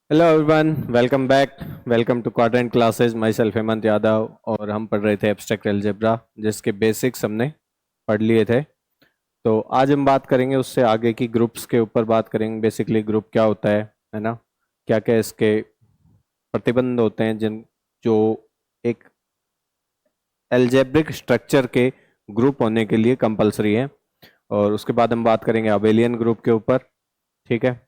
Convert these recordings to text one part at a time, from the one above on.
Hello everyone, welcome back. Welcome to Quadrant Classes. Myself Hemant Yadav. और हम पढ़ रहे थे एब्स्ट्रैक्ट अलजेब्रा, जिसके बेसिक्स हमने पढ़ लिए थे। तो आज हम बात करेंगे उससे आगे की ग्रुप्स के ऊपर बात करेंगे। बेसिकली ग्रुप क्या होता है ना, क्या क्या इसके प्रतिबंध होते हैं जिन जो एक एल्जेब्रिक स्ट्रक्चर के ग्रुप होने के लिए कंपलसरी है। और उसके बाद हम बात करेंगे अबेलियन ग्रुप के ऊपर। ठीक है,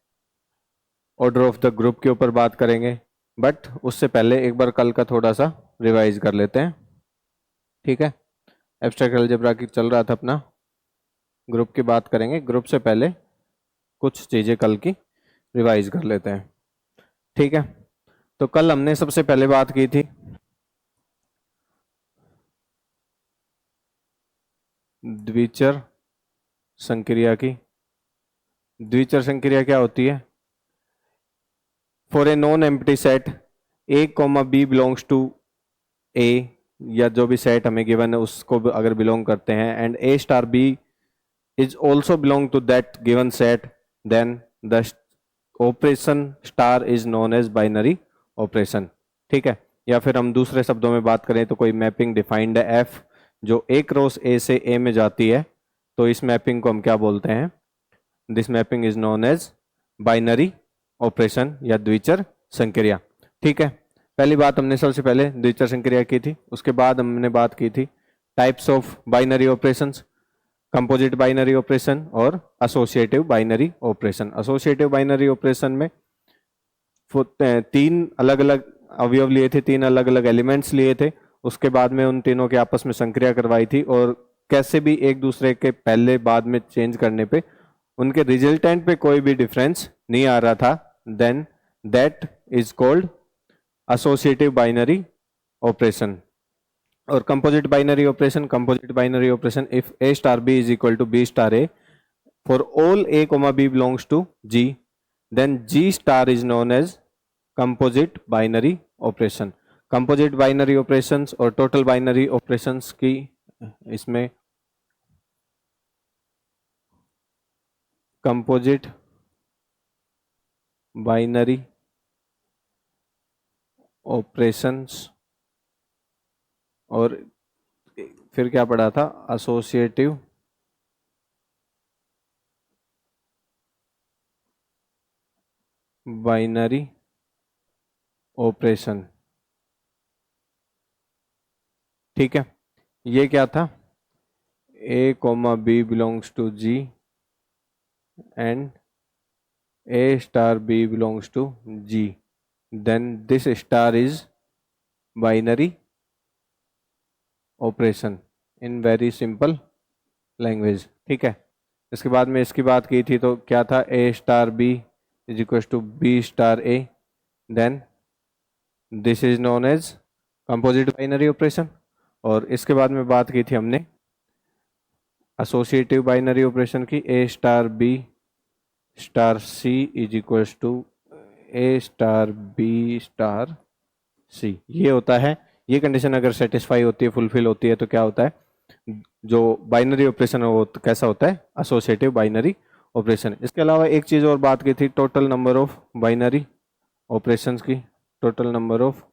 ऑर्डर ऑफ द ग्रुप के ऊपर बात करेंगे। बट उससे पहले एक बार कल का थोड़ा सा रिवाइज कर लेते हैं। ठीक है, एब्स्ट्रैक्ट अलजेब्रा की चल रहा था अपना, ग्रुप की बात करेंगे। ग्रुप से पहले कुछ चीज़ें कल की रिवाइज कर लेते हैं। ठीक है, तो कल हमने सबसे पहले बात की थी द्विचर संक्रिया की। द्विचर संक्रिया क्या होती है? For a non empty set A comma B belongs to A, या जो भी सेट हमें गिवन है उसको अगर बिलोंग करते हैं, and A star B is also belong to that given set, then the operation star is known as binary operation। ठीक है, या फिर हम दूसरे शब्दों में बात करें तो कोई मैपिंग डिफाइंड है एफ जो ए क्रॉस ए से ए में जाती है, तो इस मैपिंग को हम क्या बोलते हैं? This mapping is known as binary operation या द्विचर संक्रिया। ठीक है, पहली बात हमने सबसे पहले द्विचर संक्रिया की थी। उसके बाद हमने बात की थी types of binary operations, composite binary operation और associative binary operation. Associative binary operation में तीन अलग अलग अवयव लिए थे, तीन अलग अलग एलिमेंट्स लिए थे। उसके बाद में उन तीनों के आपस में संक्रिया करवाई थी, और कैसे भी एक दूसरे के पहले बाद में चेंज करने पे उनके रिजल्टेंट पे कोई भी डिफरेंस नहीं आ रहा था, then that is called associative binary operation. और composite binary operation if A star B is equal to B star A for all A comma B belongs to G, then G star is known as composite binary operation. Composite binary operations और total binary operations की इसमें composite binary operations और फिर क्या पढ़ा था? Associative binary operation. ठीक है, ये क्या था? A comma B belongs to G and A star B belongs to G, then this star is binary operation in very simple language. ठीक है, इसके बाद में इसकी बात की थी तो क्या था? A star B is equal to B star A, then this is known as composite binary operation. और इसके बाद में बात की थी हमने एसोसिएटिव बाइनरी ऑपरेशन की, A star B star C is equal to A star B star C. ये होता है, ये कंडीशन अगर सेटिस्फाई होती है, फुलफिल होती है, तो क्या होता है? जो बाइनरी ऑपरेशन है वो तो कैसा होता है? Associative binary operation. इसके अलावा एक चीज और बात की थी, total number of binary operations की। Total number of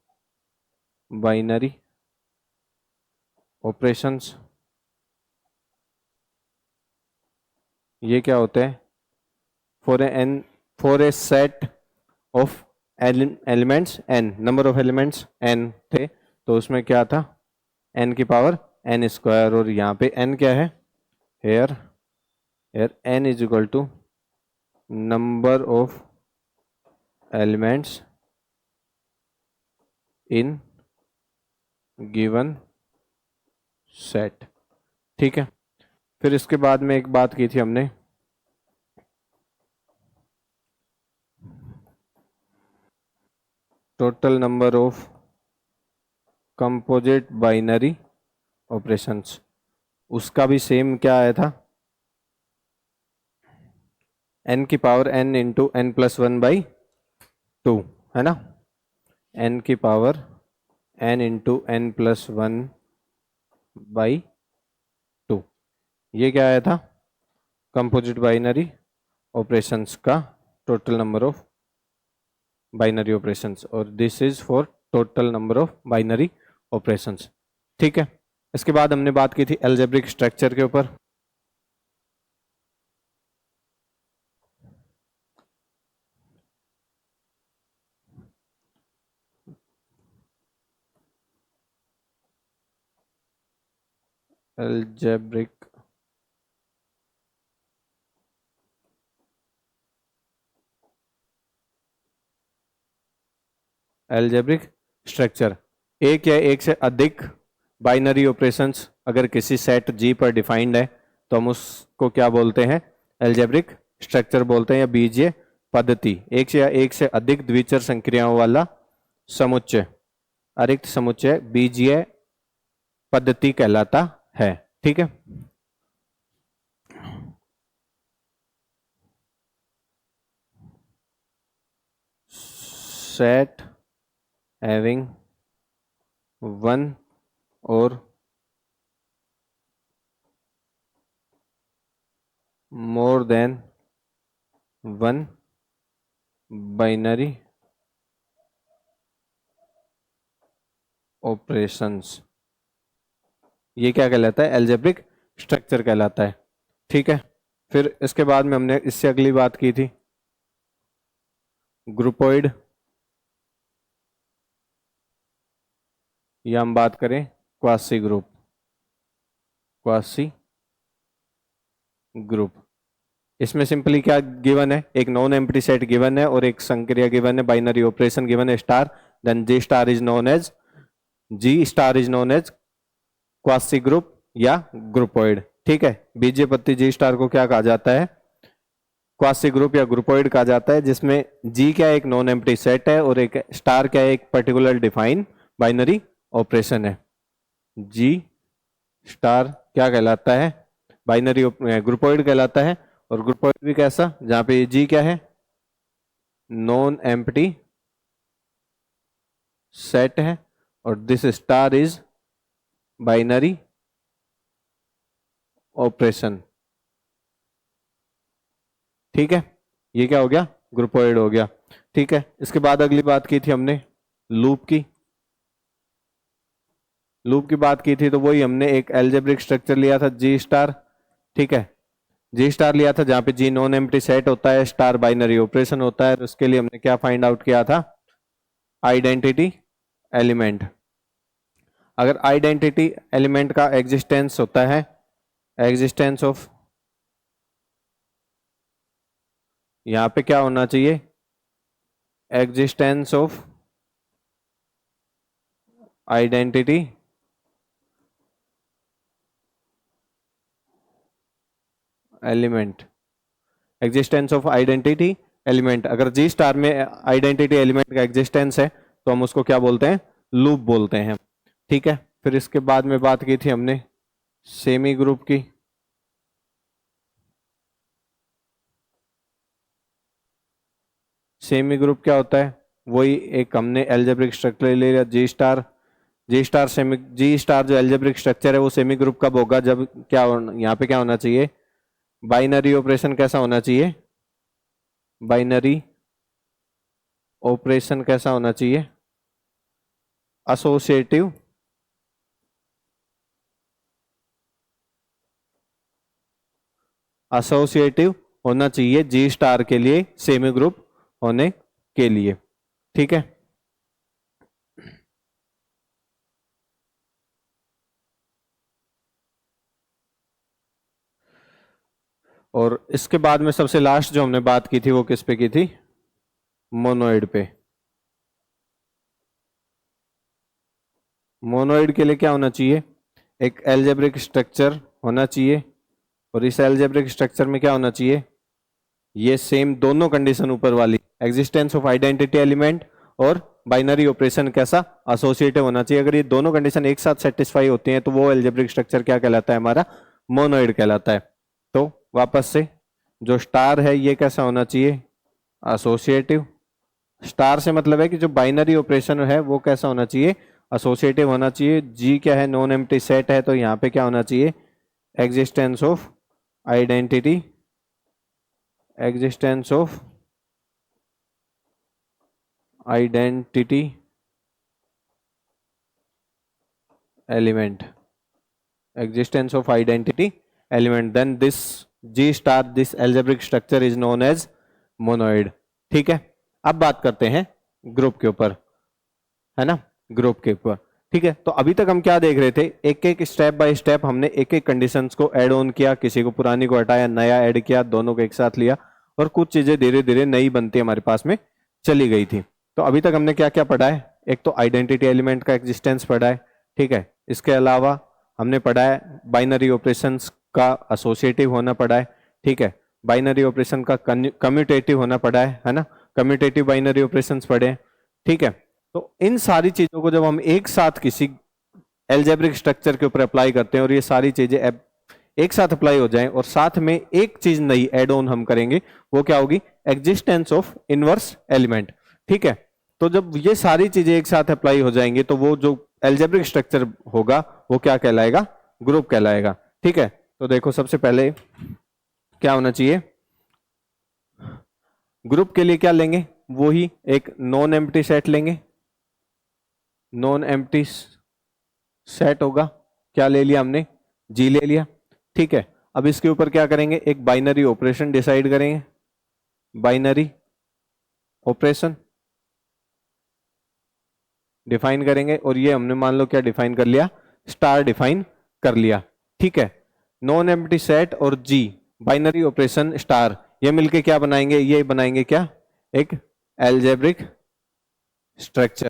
binary operations, ये क्या होते हैं? For N for a set of elements N, number of elements N थे, तो उसमें क्या था? एन की पावर एन स्क्वायर। और यहाँ पे एन क्या है? Here here N is equal to number of elements in given set. ठीक है, फिर इसके बाद में एक बात की थी हमने, total number of composite binary operations. उसका भी सेम क्या आया था? एन की power N into N plus one by two, है ना? एन की power N into N plus one by two, ये क्या आया था? कंपोजिट बाइनरी ऑपरेशंस का total number of binary operations, और this is for total number of binary operations. ठीक है, इसके बाद हमने बात की थी अलजेब्रिक स्ट्रक्चर के ऊपर। अलजेब्रिक अलजेब्रिक स्ट्रक्चर, एक या एक से अधिक बाइनरी ऑपरेशंस अगर किसी सेट जी पर डिफाइंड है तो हम उसको क्या बोलते हैं, अलजेब्रिक स्ट्रक्चर बोलते हैं या बीजीय पद्धति। एक या एक से अधिक द्विचर संक्रियाओं वाला समुच्चय, अरिक्त समुच्चय बीजीय पद्धति कहलाता है। ठीक है, सेट हैविंग वन और more than one binary operations, ये क्या कहलाता है, अलजेब्रिक स्ट्रक्चर कहलाता है। ठीक है, फिर इसके बाद में हमने इससे अगली बात की थी ग्रुपोइड, या हम बात करें क्वासी ग्रुप, क्वासी ग्रुप। इसमें सिंपली क्या गिवन है, एक नॉन एम्प्टी सेट गिवन है और एक संक्रिया गिवन है, बाइनरी ऑपरेशन गिवन है star, then G star is known as quasi group या ग्रुपोइड। ठीक है, बीजीय पत्ती जी स्टार को क्या कहा जाता है, क्वासी ग्रुप या ग्रुपोइड कहा जाता है, जिसमें जी क्या एक नॉन एम्प्टी सेट है और एक स्टार क्या एक पर्टिकुलर डिफाइन बाइनरी ऑपरेशन है। जी स्टार क्या कहलाता है, बाइनरी ग्रुपोइड कहलाता है, और ग्रुपोइड भी कैसा, जहां पे जी क्या है, नॉन एम्प्टी सेट है, और this star is binary operation. ठीक है, ये क्या हो गया, ग्रुपोइड हो गया। ठीक है, इसके बाद अगली बात की थी हमने लूप की। लूप की बात की थी तो वही हमने एक एल्जेब्रिक स्ट्रक्चर लिया था जी स्टार। ठीक है, जी स्टार लिया था जहां पे जी नॉन एम्प्टी सेट होता है, स्टार बाइनरी ऑपरेशन होता है, उसके लिए हमने क्या फाइंड आउट किया था, आइडेंटिटी एलिमेंट। अगर आइडेंटिटी एलिमेंट का एग्जिस्टेंस होता है, एग्जिस्टेंस ऑफ, यहां पे क्या होना चाहिए, existence of identity element, existence of identity element. अगर जी स्टार में आइडेंटिटी एलिमेंट का एग्जिस्टेंस है तो हम उसको क्या बोलते हैं, लूप बोलते हैं। ठीक है, फिर इसके बाद में बात की थी हमने सेमी ग्रुप की। सेमी ग्रुप क्या होता है, वही एक हमने एल्जेब्रिक स्ट्रक्चर ले लिया जी स्टार, जी स्टार सेमी, जी स्टार जो एल्जेब्रिक स्ट्रक्चर है वो सेमी ग्रुप कब होगा, जब क्या यहाँ पे क्या होना चाहिए, बाइनरी ऑपरेशन कैसा होना चाहिए, बाइनरी ऑपरेशन कैसा होना चाहिए, एसोसिएटिव, एसोसिएटिव होना चाहिए जी स्टार के लिए, सेमी ग्रुप होने के लिए। ठीक है, और इसके बाद में सबसे लास्ट जो हमने बात की थी वो किस पे की थी, मोनोइड पे। मोनोइड के लिए क्या होना चाहिए, एक एल्जेब्रिक स्ट्रक्चर होना चाहिए, और इस एल्जेब्रिक स्ट्रक्चर में क्या होना चाहिए, ये सेम दोनों कंडीशन ऊपर वाली, एग्जिस्टेंस ऑफ आइडेंटिटी एलिमेंट और बाइनरी ऑपरेशन कैसा, एसोसिएटिव होना चाहिए। अगर ये दोनों कंडीशन एक साथ सेटिस्फाई होती हैं तो वो एल्जेब्रिक स्ट्रक्चर क्या कहलाता है, हमारा मोनोइड कहलाता है। तो वापस से जो स्टार है ये कैसा होना चाहिए, एसोसिएटिव। स्टार से मतलब है कि जो बाइनरी ऑपरेशन है वो कैसा होना चाहिए, एसोसिएटिव होना चाहिए। जी क्या है, नॉन एम्प्टी सेट है, तो यहाँ पे क्या होना चाहिए, existence of identity, existence of identity element, existence of identity element, then this G star, this algebraic structure is known as monoid। ठीक है, अब बात करते हैं ग्रुप के ऊपर, है ना, ग्रुप के ऊपर। ठीक है, तो अभी तक हम क्या देख रहे थे, एक एक स्टेप बाय स्टेप हमने एक एक कंडीशंस को ऐड ऑन किया, किसी को पुरानी को हटाया, नया ऐड किया, दोनों को एक साथ लिया, और कुछ चीजें धीरे धीरे नई बनती हमारे पास में चली गई थी। तो अभी तक हमने क्या क्या पढ़ा है, एक तो आइडेंटिटी एलिमेंट का एग्जिस्टेंस पढ़ा है। ठीक है, इसके अलावा हमने पढ़ा है बाइनरी ऑपरेशंस का एसोसिएटिव होना पढ़ा है। ठीक है, बाइनरी ऑपरेशन का कम्यूटेटिव होना पढ़ा है ना, कम्यूटेटिव बाइनरी ऑपरेशंस पढ़े हैं। ठीक है, तो इन सारी चीजों को जब हम एक साथ किसी एल्जेब्रिक स्ट्रक्चर के ऊपर अप्लाई करते हैं और ये सारी चीजें एक साथ अप्लाई हो जाएं और साथ में एक चीज नई एड ऑन हम करेंगे, वो क्या होगी, एग्जिस्टेंस ऑफ इनवर्स एलिमेंट। ठीक है, तो जब ये सारी चीजें एक साथ अप्लाई हो जाएंगी तो वो जो एल्जेब्रिक स्ट्रक्चर होगा वो क्या कहलाएगा, ग्रुप कहलाएगा। ठीक है, तो देखो सबसे पहले क्या होना चाहिए, ग्रुप के लिए क्या लेंगे, वो ही एक नॉन एम्प्टी सेट लेंगे। नॉन एम्प्टी सेट होगा, क्या ले लिया हमने, जी ले लिया। ठीक है, अब इसके ऊपर क्या करेंगे, एक बाइनरी ऑपरेशन डिसाइड करेंगे, बाइनरी ऑपरेशन डिफाइन करेंगे, और ये हमने मान लो क्या डिफाइन कर लिया, स्टार डिफाइन कर लिया। ठीक है, नॉन एम्प्टी सेट और जी बाइनरी ऑपरेशन स्टार, ये मिलके क्या बनाएंगे, ये बनाएंगे क्या, एक एल्जेब्रिक स्ट्रक्चर,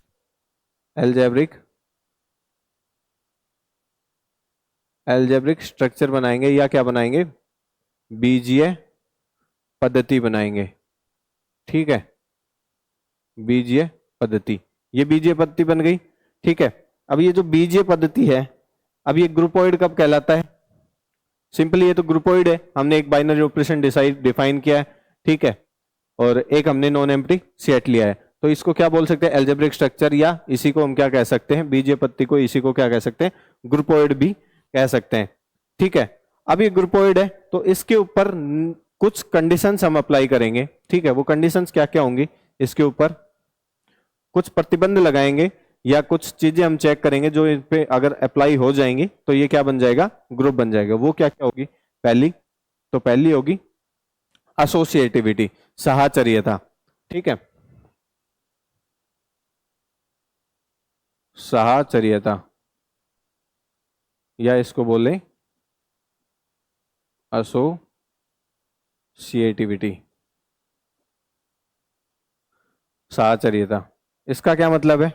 एल्जेब्रिक स्ट्रक्चर बनाएंगे, या क्या बनाएंगे, बीजीय पद्धति बनाएंगे। ठीक है, बीजीय पद्धति, ये बीजीय पद्धति बन गई। ठीक है, अब ये जो बीजीय पद्धति है, अब ये ग्रुपोइड कब कहलाता है, सिंपली ये तो ग्रुपोइड है, हमने एक बाइनरी ऑपरेशन डिफाइन किया है। ठीक है, और एक हमने नॉन एम्प्टी सेट लिया है, तो इसको क्या बोल सकते हैं, एल्जेब्रिक स्ट्रक्चर, या इसी को हम क्या कह सकते हैं, बीजीय पद्धति को, इसी को क्या कह सकते हैं, ग्रुपोइड भी कह सकते हैं। ठीक है, अब ये ग्रुपोइड है तो इसके ऊपर कुछ कंडीशंस हम अप्लाई करेंगे। ठीक है, वो कंडीशंस क्या क्या होंगी, इसके ऊपर कुछ प्रतिबंध लगाएंगे या कुछ चीजें हम चेक करेंगे जो इन पे अगर अप्लाई हो जाएंगी तो ये क्या बन जाएगा, ग्रुप बन जाएगा। वो क्या क्या होगी, पहली होगी एसोसिएटिविटी, साहचर्यता। ठीक है, साहचर्यता, या इसको बोले एसोसिएटिविटी, साहचर्यता। इसका क्या मतलब है,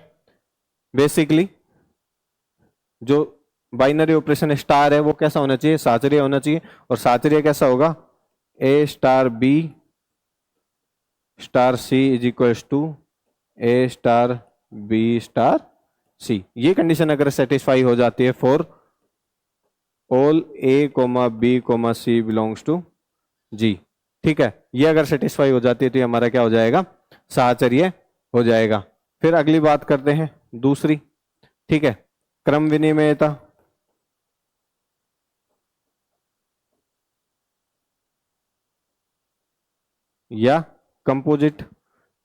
बेसिकली जो बाइनरी ऑपरेशन स्टार है वो कैसा होना चाहिए, साहचर्य होना चाहिए, और साहचर्य कैसा होगा, A star B star C is equal to A star B star C. ये कंडीशन अगर सेटिस्फाई हो जाती है for all A comma B comma C belongs to G. ठीक है, ये अगर सेटिस्फाई हो जाती है तो ये हमारा क्या हो जाएगा, साहचर्य हो जाएगा। फिर अगली बात करते हैं दूसरी। ठीक है, क्रम विनिमयता, या कंपोजिट।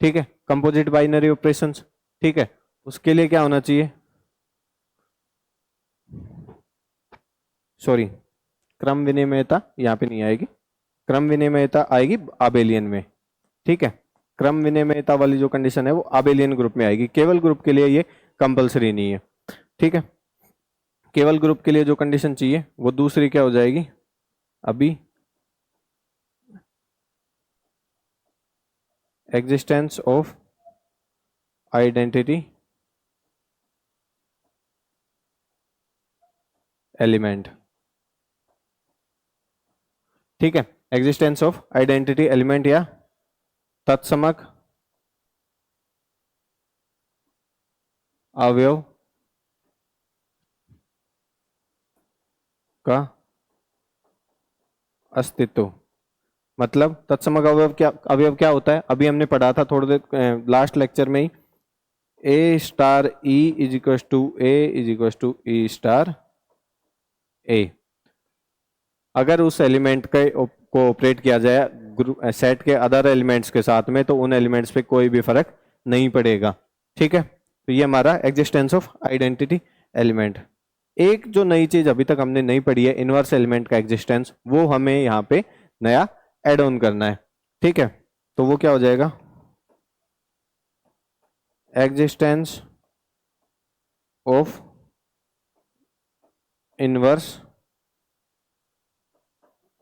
ठीक है, कंपोजिट बाइनरी ऑपरेशंस। ठीक है, उसके लिए क्या होना चाहिए, सॉरी क्रम विनिमयता यहाँ पे नहीं आएगी, क्रम विनिमयता आएगी आबेलियन में। ठीक है, क्रम विनिमयता वाली जो कंडीशन है वो आबेलियन ग्रुप में आएगी, केवल ग्रुप के लिए ये कंपलसरी नहीं है। ठीक है, केवल ग्रुप के लिए जो कंडीशन चाहिए वो दूसरी क्या हो जाएगी, अभी एग्जिस्टेंस ऑफ आइडेंटिटी एलिमेंट। ठीक है, एग्जिस्टेंस ऑफ आइडेंटिटी एलिमेंट या तत्समक अवयव का अस्तित्व। मतलब तत्समक अवयव क्या होता है, अभी हमने पढ़ा था थोड़ी देर लास्ट लेक्चर में ही, A star E is equal to A is equal to E star A. अगर उस एलिमेंट को ऑपरेट किया जाए सेट के अदर एलिमेंट्स के साथ में तो उन एलिमेंट्स पे कोई भी फर्क नहीं पड़ेगा। ठीक है, तो ये हमारा एग्जिस्टेंस ऑफ आइडेंटिटी एलिमेंट। एक जो नई चीज अभी तक हमने नहीं पढ़ी है, इनवर्स एलिमेंट का एग्जिस्टेंस, वो हमें यहाँ पे नया एड ऑन करना है। ठीक है, तो वो क्या हो जाएगा, एग्जिस्टेंस ऑफ इनवर्स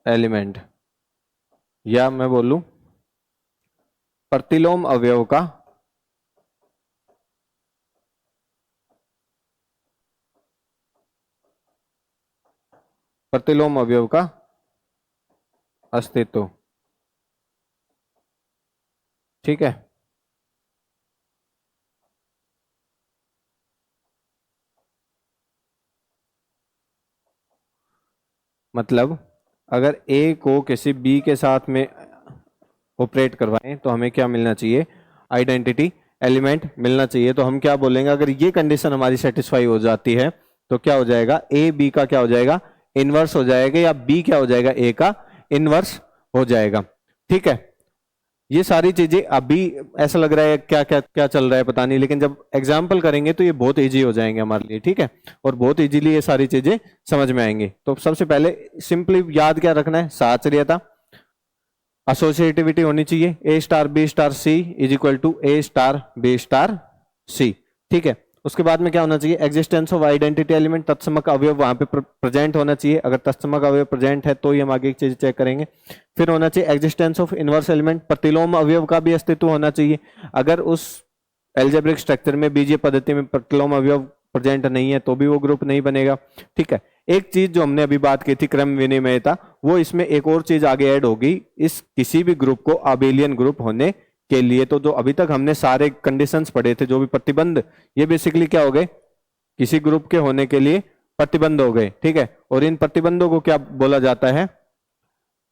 एलिमेंट, या मैं बोलूं प्रतिलोम अवयव का अस्तित्व। ठीक है, मतलब अगर ए को किसी बी के साथ में ऑपरेट करवाएं तो हमें क्या मिलना चाहिए, आइडेंटिटी एलिमेंट मिलना चाहिए। तो हम क्या बोलेंगे, अगर ये कंडीशन हमारी सेटिस्फाई हो जाती है तो क्या हो जाएगा, ए बी का क्या हो जाएगा, इनवर्स हो जाएगा, या बी क्या हो जाएगा, ए का इनवर्स हो जाएगा। ठीक है, ये सारी चीजें अभी ऐसा लग रहा है क्या क्या क्या चल रहा है पता नहीं, लेकिन जब एग्जाम्पल करेंगे तो ये बहुत इजी हो जाएंगे हमारे लिए। ठीक है, और बहुत इजीली ये सारी चीजें समझ में आएंगी। तो सबसे पहले सिंपली याद क्या रखना है, साहचर्यता, एसोसिएटिविटी होनी चाहिए, A star B star C is equal to A star B star C. ठीक है, उसके बाद में क्या होना चाहिए, एग्जिस्टेंस ऑफ आइडेंटिटी एलिमेंट, तत्समक अवयव वहां पे प्रेजेंट होना चाहिए। अगर तत्समक अवयव प्रेजेंट है तो ही हम आगे की चीज चेक करेंगे। फिर होना चाहिए एग्जिस्टेंस ऑफ इनवर्स एलिमेंट, प्रतिलोम अवयव का भी अस्तित्व होना चाहिए। अगर उस एल्जेब्रिक स्ट्रक्चर में बीजीय पद्धति में प्रतिलोम अवयव प्रेजेंट नहीं है तो भी वो ग्रुप नहीं बनेगा। ठीक है, एक चीज जो हमने अभी बात की थी क्रम विनिमयता, वो इसमें एक और चीज आगे ऐड होगी, इस किसी भी ग्रुप को अबेलियन ग्रुप होने के लिए। तो जो अभी तक हमने सारे कंडीशंस पढ़े थे, जो भी प्रतिबंध, ये बेसिकली क्या हो गए, किसी ग्रुप के होने के लिए प्रतिबंध हो गए। ठीक है, और इन प्रतिबंधों को क्या बोला जाता है,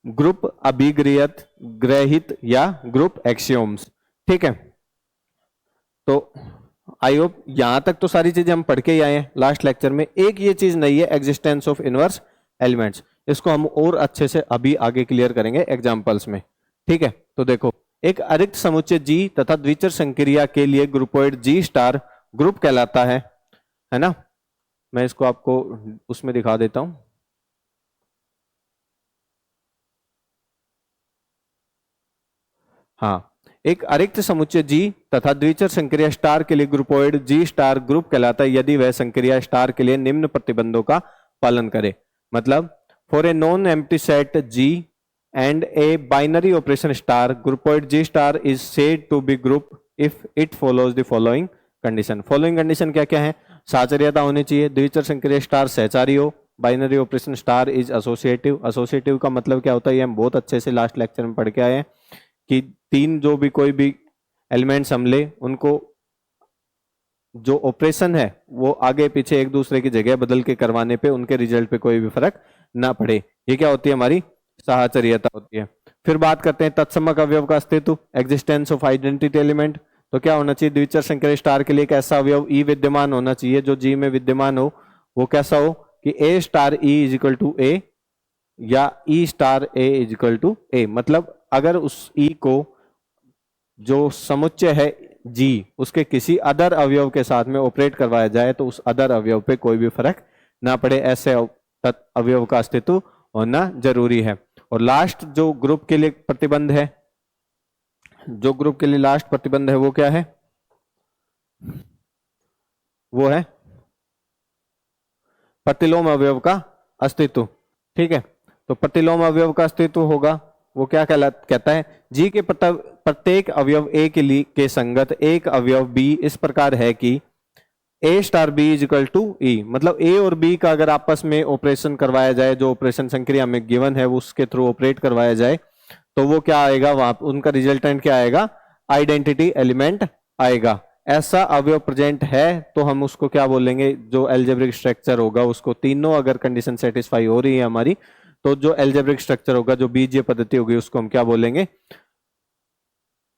ग्रुप अभिग्रहित ग्रहित या ग्रुप एक्सियोम्स। ठीक है, तो आई होप यहां तक तो सारी चीजें हम पढ़ के ही आए हैं लास्ट लेक्चर में। एक ये चीज नहीं है, एग्जिस्टेंस ऑफ इनवर्स एलिमेंट्स, इसको हम और अच्छे से अभी आगे क्लियर करेंगे एग्जांपल्स में। ठीक है, तो देखो, एक अरिक्त समुच्चय जी तथा द्विचर संक्रिया के लिए ग्रुपोइड जी स्टार ग्रुप कहलाता है ना। मैं इसको आपको उसमें दिखा देता हूं। हाँ, एक अरिक्त समुच्चय जी तथा द्विचर संक्रिया स्टार के लिए ग्रुपोइड जी स्टार ग्रुप कहलाता है यदि वह संक्रिया स्टार के लिए निम्न प्रतिबंधों का पालन करे। मतलब for a non empty set G and a binary operation star, groupoid G star is said to be group if it follows the following condition। following condition क्या क्या है, साहचर्यता होनी चाहिए, द्विचर संक्रिय स्टार सहचारी हो, binary operation star is associative. Associative का मतलब क्या होता है, ये हम बहुत अच्छे से लास्ट लेक्चर में पढ़ के आए हैं कि तीन जो भी कोई भी एलिमेंट्स हम ले, उनको जो ऑपरेशन है वो आगे पीछे एक दूसरे की जगह बदल के करवाने पे उनके रिजल्ट पे कोई भी फर्क ना पड़े, ये क्या होती है, हमारी साहचर्यता होती है। फिर बात करते हैं तत्समक अवयव का अस्तित्व, एग्जिस्टेंस ऑफ आइडेंटिटी एलिमेंट। तो क्या होना चाहिए, द्विचर संक्रिय स्टार के लिए एक ऐसा अवयव ई विद्यमान होना चाहिए जो जी में विद्यमान हो। वो कैसा हो कि A star E is equal to A या E star A is equal to A. मतलब अगर उस ई को जो समुच्चय है जी उसके किसी अदर अवयव के साथ में ऑपरेट करवाया जाए तो उस अदर अवयव पे कोई भी फर्क ना पड़े, ऐसे अवयव का अस्तित्व होना जरूरी है। और लास्ट जो ग्रुप के लिए प्रतिबंध है, जो ग्रुप के लिए लास्ट प्रतिबंध है वो क्या है, वो है प्रतिलोम अवयव का अस्तित्व। ठीक है, तो प्रतिलोम अवयव का अस्तित्व होगा, वो क्या कहता है, जी के प्रत्येक अवयव ए के लिए के संगत एक अवयव बी इस प्रकार है कि A star B is equal to E. मतलब ए और बी का अगर आपस में ऑपरेशन करवाया जाए, जो ऑपरेशन संक्रिया में गिवन है वो उसके थ्रू ऑपरेट करवाया जाए, तो वो क्या आएगा, वहां उनका रिजल्टेंट क्या आएगा, आइडेंटिटी एलिमेंट आएगा। ऐसा अवयव प्रेजेंट है तो हम उसको क्या बोलेंगे, जो एल्जेब्रिक स्ट्रक्चर होगा उसको, तीनों अगर कंडीशन सेटिस्फाई हो रही है हमारी, तो जो एल्जेब्रिक स्ट्रक्चर होगा, जो बीजीय पद्धति होगी, उसको हम क्या बोलेंगे,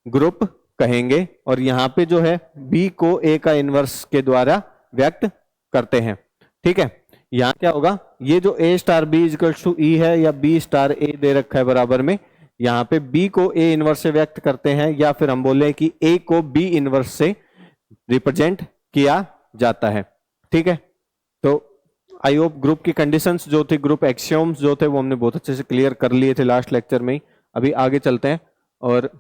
ग्रुप कहेंगे। और यहां पे जो है बी को ए का इनवर्स के द्वारा व्यक्त करते हैं। ठीक है, यहां क्या होगा, ये जो ए स्टार बी इक्वल टू ई है या बी स्टार ए दे रखा है बराबर में, यहाँ पे बी को ए इनवर्स से व्यक्त करते हैं, या फिर हम बोले कि ए को बी इनवर्स से रिप्रेजेंट किया जाता है। ठीक है, तो आई होप ग्रुप की कंडीशंस जो थी, ग्रुप एक्सियोम्स जो थे, वो हमने बहुत अच्छे से क्लियर कर लिए थे लास्ट लेक्चर में ही। अभी आगे चलते हैं और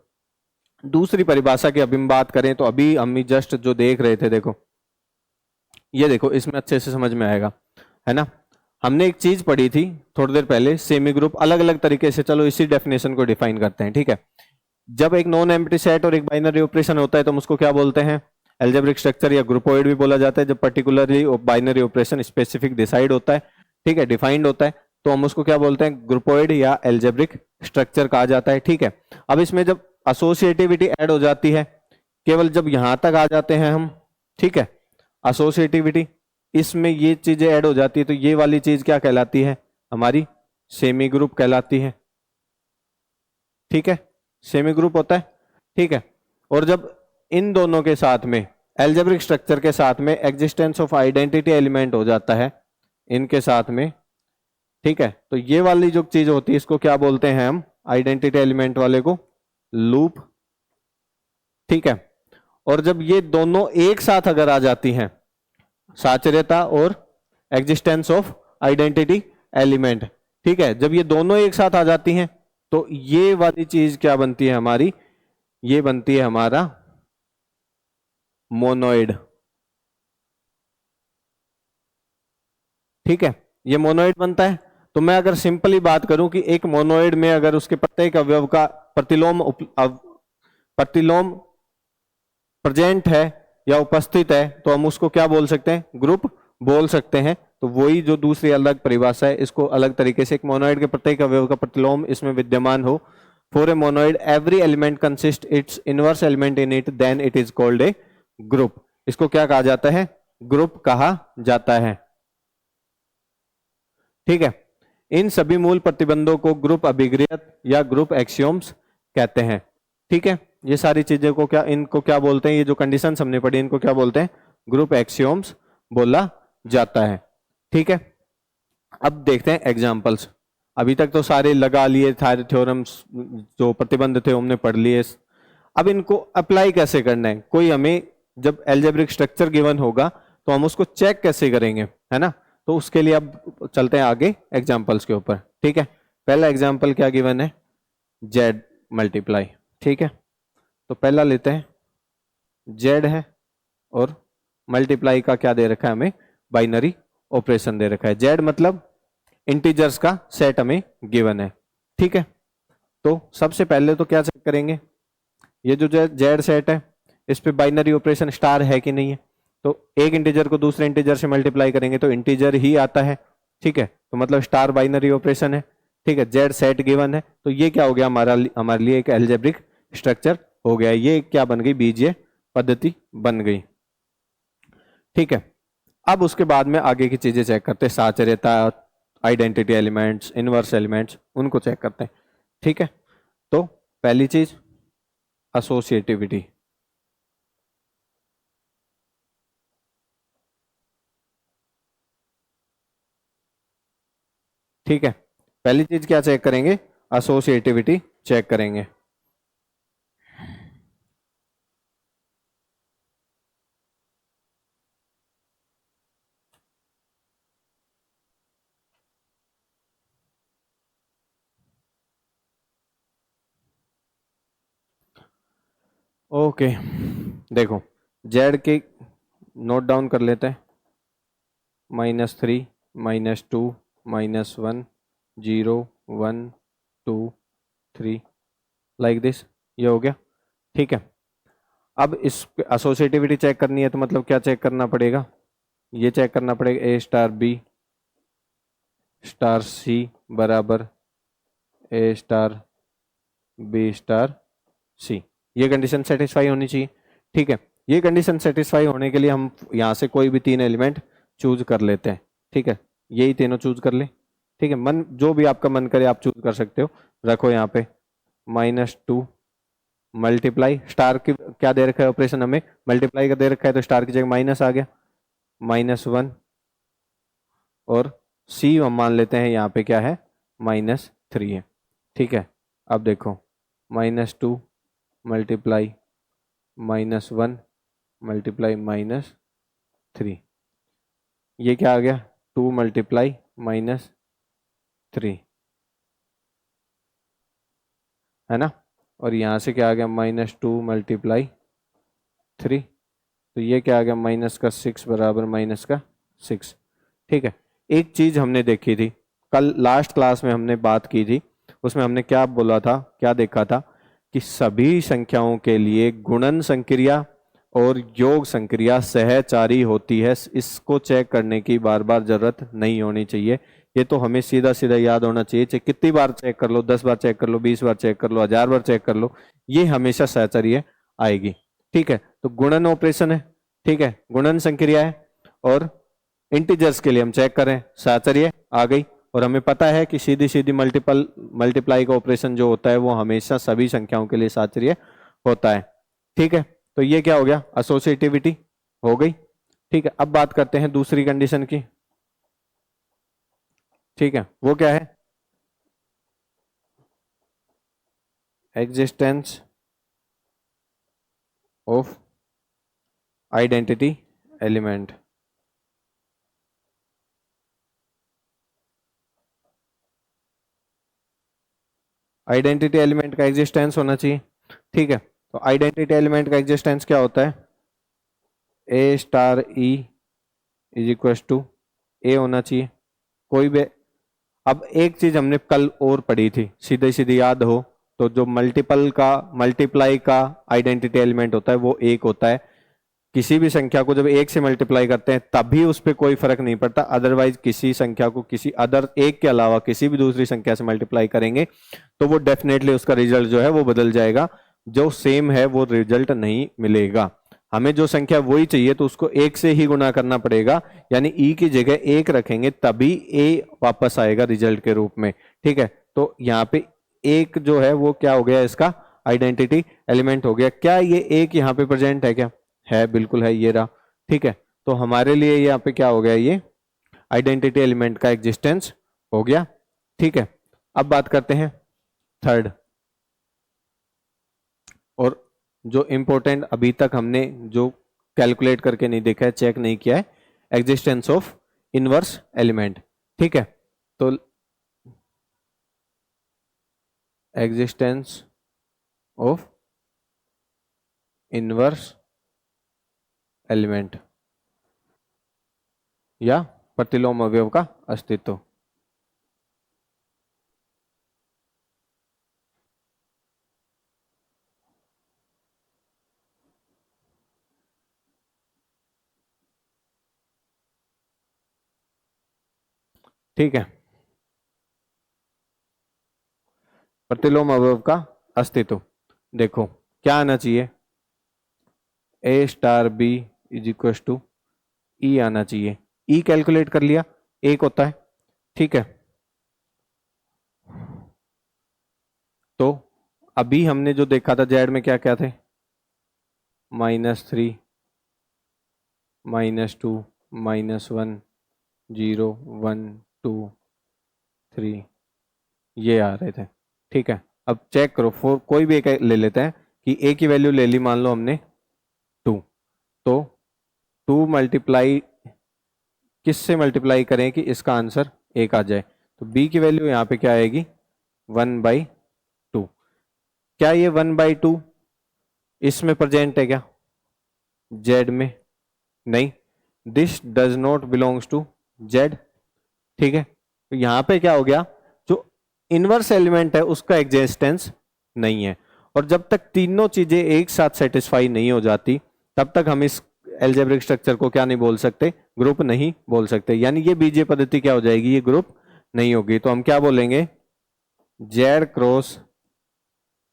दूसरी परिभाषा की अभी हम बात करें तो अभी हम जस्ट जो देख रहे थे, देखो ये देखो, इसमें अच्छे से समझ में आएगा, है ना। हमने एक चीज पढ़ी थी थोड़ी देर पहले, सेमी ग्रुप अलग अलग तरीके से, चलो इसी डेफिनेशन को डिफाइन करते हैं। ठीक है, जब एक नॉन एम्प्टी सेट और एक बाइनरी ऑपरेशन होता है तो हम उसको क्या बोलते हैं, एल्जेब्रिक स्ट्रक्चर या ग्रुपोइड भी बोला जाता है। जब particularly binary operation specific decide होता है, ठीक है, डिफाइंड होता है, तो हम उसको क्या बोलते हैं, ग्रुपोइड या एल्जेब्रिक स्ट्रक्चर कहा जाता है। ठीक है, अब इसमें जब एसोसिएटिविटी ऐड हो जाती है, केवल जब यहां तक आ जाते हैं हम, ठीक है, एसोसिएटिविटी, इसमें ये चीजें ऐड हो जाती है, तो ये वाली चीज क्या कहलाती है, हमारी सेमी ग्रुप कहलाती है। ठीक है, सेमी ग्रुप होता है। ठीक है, और जब इन दोनों के साथ में, एल्जेब्रिक स्ट्रक्चर के साथ में एग्जिस्टेंस ऑफ आइडेंटिटी एलिमेंट हो जाता है इनके साथ में, ठीक है, तो ये वाली जो चीज होती है इसको क्या बोलते हैं हम, आइडेंटिटी एलिमेंट वाले को लूप। ठीक है, और जब ये दोनों एक साथ अगर आ जाती हैं, साचर्यता और एग्जिस्टेंस ऑफ आइडेंटिटी एलिमेंट, ठीक है, जब ये दोनों एक साथ आ जाती हैं तो ये वाली चीज क्या बनती है हमारी, ये बनती है हमारा मोनोइड। ठीक है, ये मोनोइड बनता है। तो मैं अगर सिंपली बात करूं कि एक मोनोइड में अगर उसके प्रत्येक अवयव का प्रतिलोम प्रेजेंट है या उपस्थित है तो हम उसको क्या बोल सकते हैं, ग्रुप बोल सकते हैं। तो वही जो दूसरी अलग परिभाषा है, इसको अलग तरीके से, एक मोनोइड के प्रत्येक अवयव का प्रतिलोम इसमें विद्यमान हो, for a monoid every element consist its inverse element in it, then it is called a group. इसको क्या कहा जाता है, ग्रुप कहा जाता है। ठीक है, इन सभी मूल प्रतिबंधों को ग्रुप अभिक्रियक या ग्रुप एक्सियोम्स कहते हैं। ठीक है, ये सारी चीजें को क्या, इनको क्या बोलते हैं, ये जो कंडीशंस हमने पढ़ी इनको क्या बोलते हैं, ग्रुप एक्सियोम्स बोला जाता है। ठीक है, अब देखते हैं एग्जांपल्स। अभी तक तो सारे लगा लिए, सारे थ्योरम्स जो प्रतिबंध थे हमने पढ़ लिए। अब इनको अप्लाई कैसे करना है, कोई हमें जब एल्जेब्रिक स्ट्रक्चर गिवन होगा तो हम उसको चेक कैसे करेंगे, है ना। तो उसके लिए अब चलते हैं आगे एग्जांपल्स के ऊपर। ठीक है, पहला एग्जांपल क्या गिवन है, जेड मल्टीप्लाई। ठीक है, तो पहला लेते हैं, जेड है और मल्टीप्लाई का क्या दे रखा है हमें, बाइनरी ऑपरेशन दे रखा है। जेड मतलब इंटीजर्स का सेट हमें गिवन है। ठीक है, तो सबसे पहले तो क्या चेक करेंगे, ये जो जेड सेट है इस पे बाइनरी ऑपरेशन स्टार है कि नहीं है। तो एक इंटीजर को दूसरे इंटीजर से मल्टीप्लाई करेंगे तो इंटीजर ही आता है। ठीक है, तो मतलब स्टार बाइनरी ऑपरेशन है। ठीक है, जेड सेट गिवन है, तो ये क्या हो गया, हमारे लिए एक एल्जेब्रिक स्ट्रक्चर हो गया। ये क्या बन गई, बीजीय पद्धति बन गई। ठीक है, अब उसके बाद में आगे की चीजें चेक करते हैं, साचर्यता, आइडेंटिटी एलिमेंट्स, इनवर्स एलिमेंट्स, उनको चेक करते हैं। ठीक है, तो पहली चीज एसोसिएटिविटी। ठीक है, पहली चीज क्या चेक करेंगे, एसोसिएटिविटी चेक करेंगे। ओके, देखो जेड के नोट डाउन कर लेते हैं, -3, -2, -1, 0, 1, 2, 3, लाइक दिस, ये हो गया। ठीक है, अब इस एसोसिएटिविटी चेक करनी है तो मतलब क्या चेक करना पड़ेगा, ये चेक करना पड़ेगा, ए स्टार बी स्टार सी बराबर ए स्टार बी स्टार सी, ये कंडीशन सेटिस्फाई होनी चाहिए। ठीक है, ये कंडीशन सेटिस्फाई होने के लिए हम यहाँ से कोई भी 3 एलिमेंट चूज कर लेते हैं। ठीक है, यही तीनों चूज कर ले। ठीक है, मन जो भी आपका मन करे आप चूज कर सकते हो। रखो यहाँ पे -2 मल्टीप्लाई, स्टार की क्या दे रखा है ऑपरेशन, हमें मल्टीप्लाई का दे रखा है तो स्टार की जगह माइनस आ गया, -1, और सी हम मान लेते हैं यहाँ पे क्या है, -3 है। ठीक है, अब देखो, -2 मल्टीप्लाई -1 मल्टीप्लाई -3, ये क्या आ गया, 2 मल्टीप्लाई -3, है ना। और यहाँ से क्या आ गया, -2 मल्टीप्लाई 3, तो ये क्या आ गया, -6 बराबर -6। ठीक है। एक चीज हमने देखी थी कल लास्ट क्लास में, हमने बात की थी, उसमें हमने क्या बोला था, क्या देखा था, कि सभी संख्याओं के लिए गुणन संक्रिया और योग संक्रिया सहचारी होती है। इसको चेक करने की बार बार जरूरत नहीं होनी चाहिए, ये तो हमें सीधा सीधा याद होना चाहिए, चाहे कितनी बार चेक कर लो, 10 बार चेक कर लो, 20 बार चेक कर लो, 1000 बार चेक कर लो, ये हमेशा सहचर्य आएगी। ठीक है, तो गुणन ऑपरेशन है, ठीक है, गुणन संक्रिया है, और इंटीजर्स के लिए हम चेक करें, सहचर्य आ गई। और हमें पता है कि सीधी सीधी मल्टीप्लाई का ऑपरेशन जो होता है वो हमेशा सभी संख्याओं के लिए सहचर्य होता है। ठीक है, तो ये क्या हो गया, एसोसिएटिविटी हो गई। ठीक है, अब बात करते हैं दूसरी कंडीशन की। ठीक है, वो क्या है, existence of identity element. Identity element का एग्जिस्टेंस होना चाहिए। ठीक है, तो आइडेंटिटी एलिमेंट का एग्जिस्टेंस क्या होता है, A star E is equal to A होना चाहिए कोई भी। अब एक चीज हमने कल और पढ़ी थी, सीधे सीधे याद हो तो, जो मल्टीप्लाई का आइडेंटिटी एलिमेंट होता है वो एक होता है। किसी भी संख्या को जब एक से मल्टीप्लाई करते हैं तभी उस पर कोई फर्क नहीं पड़ता, अदरवाइज किसी संख्या को किसी अदर एक के अलावा किसी भी दूसरी संख्या से मल्टीप्लाई करेंगे तो वो डेफिनेटली उसका रिजल्ट जो है वो बदल जाएगा, जो सेम है वो रिजल्ट नहीं मिलेगा। हमें जो संख्या वही चाहिए तो उसको एक से ही गुणा करना पड़ेगा, यानी ई की जगह एक रखेंगे तभी ए वापस आएगा रिजल्ट के रूप में। ठीक है, तो यहाँ पे एक जो है वो क्या हो गया, इसका आइडेंटिटी एलिमेंट हो गया। क्या ये एक यहाँ पे प्रेजेंट है क्या, है, बिल्कुल है, ये रहा। ठीक है, तो हमारे लिए यहाँ पे क्या हो गया, ये आइडेंटिटी एलिमेंट का एग्जिस्टेंस हो गया। ठीक है, अब बात करते हैं थर्ड, और जो इंपॉर्टेंट अभी तक हमने जो कैलकुलेट करके नहीं देखा है, चेक नहीं किया है, एग्जिस्टेंस ऑफ इनवर्स एलिमेंट। ठीक है, तो एग्जिस्टेंस ऑफ इनवर्स एलिमेंट या प्रतिलोम अवयव का अस्तित्व। ठीक है, प्रतिलोम अवयव का अस्तित्व देखो क्या आना चाहिए, A star B is equal to E आना चाहिए। ई कैलकुलेट कर लिया, एक होता है। ठीक है, तो अभी हमने जो देखा था जेड में क्या क्या थे, -3 -2 -1 0 1 2 3, ये आ रहे थे। ठीक है, अब चेक करो, फोर कोई भी एक ले लेते हैं, कि ए की वैल्यू ले ली, मान लो हमने 2, तो 2 मल्टीप्लाई किससे मल्टीप्लाई करें कि इसका आंसर एक आ जाए, तो बी की वैल्यू यहाँ पे क्या आएगी, 1/2। क्या ये 1/2 इसमें प्रेजेंट है क्या, जेड में, नहीं, this does not belongs to Z. ठीक है, तो यहां पे क्या हो गया, जो इनवर्स एलिमेंट है उसका एग्जिस्टेंस नहीं है। और जब तक तीनों चीजें एक साथ सेटिस्फाई नहीं हो जाती तब तक हम इस एल्जेब्रिक स्ट्रक्चर को क्या नहीं बोल सकते, ग्रुप नहीं बोल सकते, यानी ये बीजीय पद्धति क्या हो जाएगी, ये ग्रुप नहीं होगी। तो हम क्या बोलेंगे, जेड क्रॉस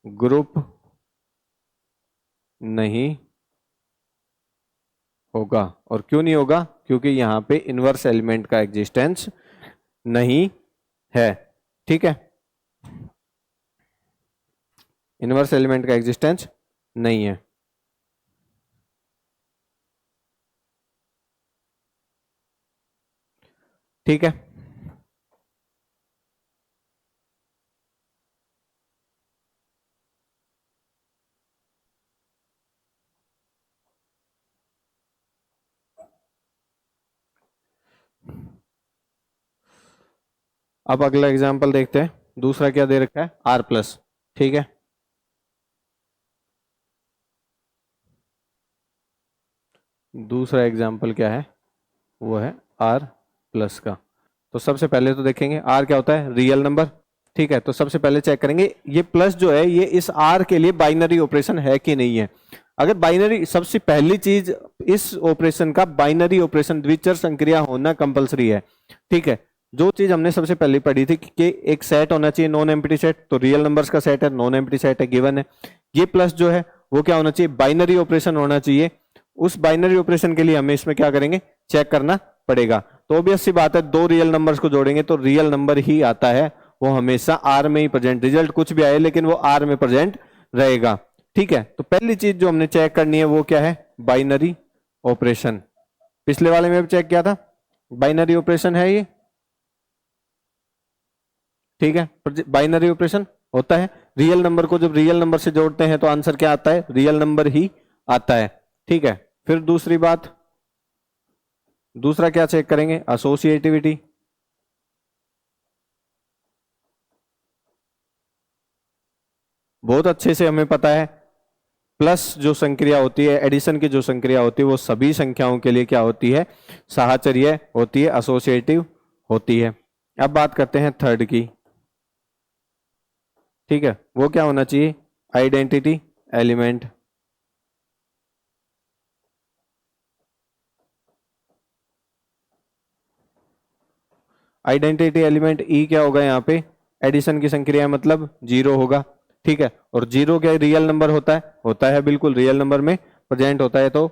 ग्रुप नहीं होगा। और क्यों नहीं होगा, क्योंकि यहां पे इनवर्स एलिमेंट का एग्जिस्टेंस नहीं है। ठीक है, इनवर्स एलिमेंट का एग्जिस्टेंस नहीं है। ठीक है, अब अगला एग्जाम्पल देखते हैं, दूसरा क्या दे रखा है, आर प्लस। ठीक है, दूसरा एग्जाम्पल क्या है, वो है आर प्लस का। तो सबसे पहले तो देखेंगे आर क्या होता है, रियल नंबर। ठीक है, तो सबसे पहले चेक करेंगे ये प्लस जो है ये इस आर के लिए बाइनरी ऑपरेशन है कि नहीं है। अगर बाइनरी, सबसे पहली चीज इस ऑपरेशन का बाइनरी ऑपरेशन द्विचर संक्रिया होना कंपलसरी है। ठीक है, जो चीज हमने सबसे पहले पढ़ी थी कि एक सेट होना चाहिए नॉन एम्प्टी सेट, तो रियल नंबर्स का सेट है, नॉन एम्प्टी सेट है, गिवन है। ये प्लस जो है वो क्या होना चाहिए, बाइनरी ऑपरेशन होना चाहिए। उस बाइनरी ऑपरेशन के लिए हमें इसमें क्या करेंगे, चेक करना पड़ेगा। तो ऑब्वियस सी बात है, दो रियल नंबर्स को जोड़ेंगे तो रियल नंबर ही आता है, वो हमेशा आर में ही प्रेजेंट, रिजल्ट कुछ भी आए लेकिन वो आर में प्रेजेंट रहेगा। ठीक है, तो पहली चीज जो हमने चेक करनी है वो क्या है, बाइनरी ऑपरेशन। पिछले वाले में भी चेक किया था, बाइनरी ऑपरेशन है ये। ठीक है, बाइनरी ऑपरेशन होता है, रियल नंबर को जब रियल नंबर से जोड़ते हैं तो आंसर क्या आता है, रियल नंबर ही आता है। ठीक है, फिर दूसरी बात, दूसरा क्या चेक करेंगे, एसोसिएटिविटी। बहुत अच्छे से हमें पता है प्लस जो संक्रिया होती है, एडिशन की जो संक्रिया होती है वो सभी संख्याओं के लिए क्या होती है, साहचर्य होती है, एसोसिएटिव होती है। अब बात करते हैं थर्ड की। ठीक है, वो क्या होना चाहिए, आइडेंटिटी एलिमेंट। आइडेंटिटी एलिमेंट ई क्या होगा यहाँ पे, एडिशन की संक्रिया मतलब जीरो होगा। ठीक है, और जीरो क्या रियल नंबर होता है बिल्कुल रियल नंबर में प्रेजेंट होता है, तो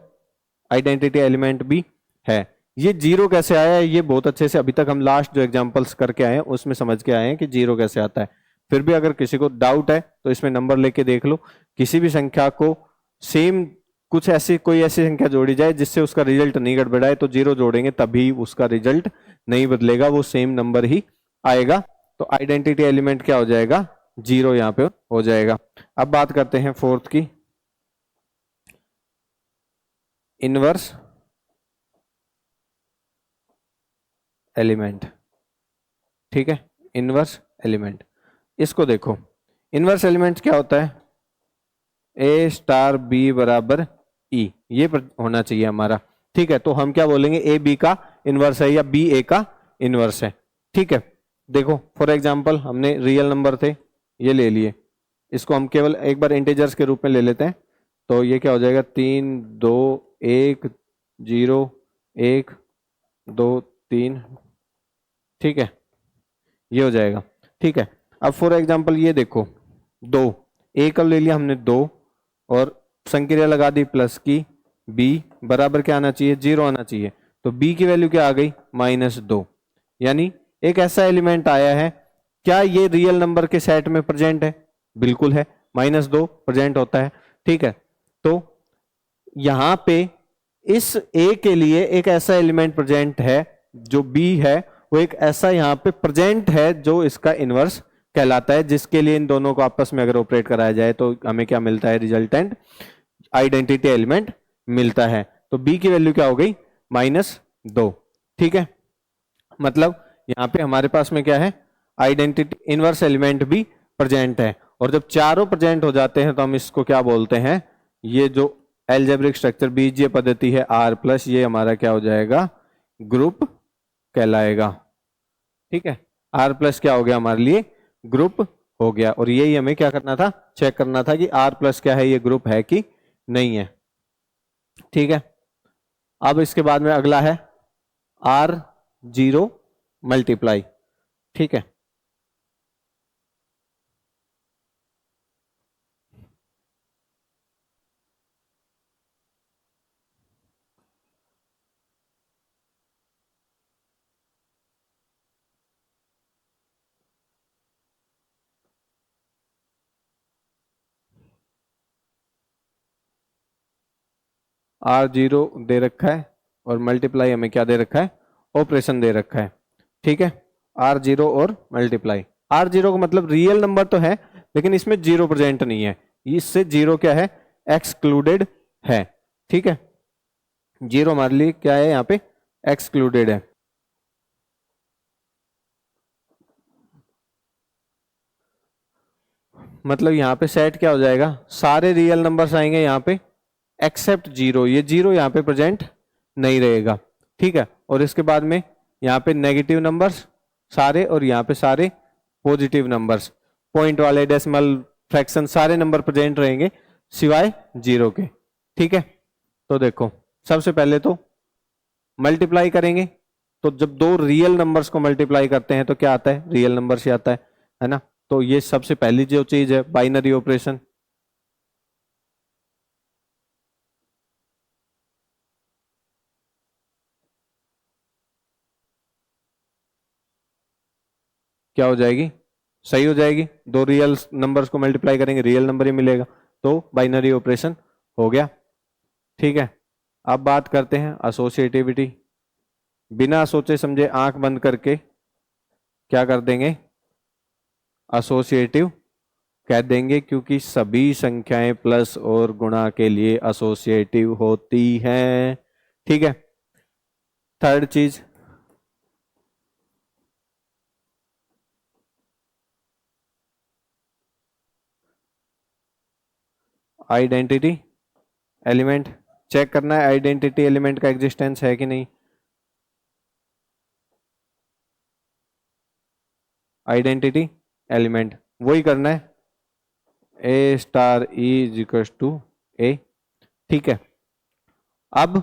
आइडेंटिटी एलिमेंट भी है। ये जीरो कैसे आया है, ये बहुत अच्छे से अभी तक हम लास्ट जो एग्जांपल्स करके आए हैं उसमें समझ के आए हैं कि जीरो कैसे आता है। फिर भी अगर किसी को डाउट है तो इसमें नंबर लेके देख लो, किसी भी संख्या को सेम कुछ ऐसी कोई ऐसी संख्या जोड़ी जाए जिससे उसका रिजल्ट नहीं गड़बड़ाए तो जीरो जोड़ेंगे तभी उसका रिजल्ट नहीं बदलेगा, वो सेम नंबर ही आएगा। तो आइडेंटिटी एलिमेंट क्या हो जाएगा, जीरो यहाँ पे हो जाएगा। अब बात करते हैं फोर्थ की, इनवर्स एलिमेंट। ठीक है, इनवर्स एलिमेंट, इसको देखो, इनवर्स एलिमेंट क्या होता है, ए स्टार बी बराबर ई, ये होना चाहिए हमारा। ठीक है, तो हम क्या बोलेंगे, ए बी का इनवर्स है या बी ए का इनवर्स है। ठीक है, देखो फॉर एग्जांपल हमने रियल नंबर थे ये ले लिए, इसको हम केवल एक बार इंटीजर्स के रूप में ले लेते हैं, तो ये क्या हो जाएगा, 3 2 1 0 1 2 3। ठीक है, ये हो जाएगा। ठीक है, अब फॉर एग्जांपल ये देखो, दो, ए कब ले लिया हमने, दो, और संक्रिया लगा दी प्लस की, बी बराबर क्या आना चाहिए, जीरो आना चाहिए। तो बी की वैल्यू क्या आ गई, -2। यानी एक ऐसा एलिमेंट आया है, क्या ये रियल नंबर के सेट में प्रेजेंट है, बिल्कुल है, -2 प्रेजेंट होता है। ठीक है, तो यहां पे इस ए के लिए एक ऐसा एलिमेंट प्रेजेंट है, जो बी है वो एक ऐसा यहां पे प्रेजेंट है जो इसका इनवर्स कहलाता है, जिसके लिए इन दोनों को आपस में अगर ऑपरेट कराया जाए तो हमें क्या मिलता है, रिजल्टेंट आइडेंटिटी एलिमेंट मिलता है। तो बी की वैल्यू क्या हो गई, -2। ठीक है, मतलब यहां पे हमारे पास में क्या है, आइडेंटिटी इनवर्स एलिमेंट भी प्रेजेंट है। और जब चारों प्रेजेंट हो जाते हैं तो हम इसको क्या बोलते हैं, ये जो एल्जेब्रिक स्ट्रक्चर बीजीय पद्धति है आर प्लस, ये हमारा क्या हो जाएगा, ग्रुप कहलाएगा। ठीक है, आर प्लस क्या हो गया हमारे लिए, ग्रुप हो गया। और यही हमें क्या करना था, चेक करना था कि आर प्लस क्या है, ये ग्रुप है कि नहीं है। ठीक है, अब इसके बाद में अगला है R0 मल्टीप्लाई। ठीक है, R0 दे रखा है और मल्टीप्लाई हमें क्या दे रखा है, ऑपरेशन दे रखा है। ठीक है, R0 और मल्टीप्लाई, R0 का मतलब रियल नंबर तो है लेकिन इसमें जीरो प्रेजेंट नहीं है, इससे जीरो क्या है, एक्सक्लूडेड है। ठीक है, जीरो हमारे लिए क्या है, यहाँ पे एक्सक्लूडेड है। मतलब यहाँ पे सेट क्या हो जाएगा, सारे रियल नंबर्स आएंगे यहाँ पे एक्सेप्ट जीरो, ये जीरो यहाँ पे प्रेजेंट नहीं रहेगा, ठीक है। और इसके बाद में यहाँ पे नेगेटिव नंबर्स सारे, और यहाँ पे सारे पॉजिटिव नंबर्स, पॉइंट वाले, डेसिमल, फ्रैक्शन, सारे नंबर प्रेजेंट रहेंगे सिवाय जीरो के, ठीक है। तो देखो सबसे पहले तो मल्टीप्लाई करेंगे, तो जब दो रियल नंबर्स को मल्टीप्लाई करते हैं तो क्या आता है, रियल नंबर से आता है ना। तो ये सबसे पहली जो चीज है बाइनरी ऑपरेशन। क्या हो जाएगी, सही हो जाएगी, दो रियल नंबर्स को मल्टीप्लाई करेंगे रियल नंबर ही मिलेगा, तो बाइनरी ऑपरेशन हो गया, ठीक है। अब बात करते हैं एसोसिएटिविटी। बिना सोचे समझे आंख बंद करके क्या कर देंगे, एसोसिएटिव कह देंगे, क्योंकि सभी संख्याएं प्लस और गुणा के लिए एसोसिएटिव होती हैं, ठीक है। थर्ड चीज, आइडेंटिटी एलिमेंट, चेक करना है आइडेंटिटी एलिमेंट का एग्जिस्टेंस है कि नहीं। आइडेंटिटी एलिमेंट वही करना है, A star is equal to ए, ठीक है। अब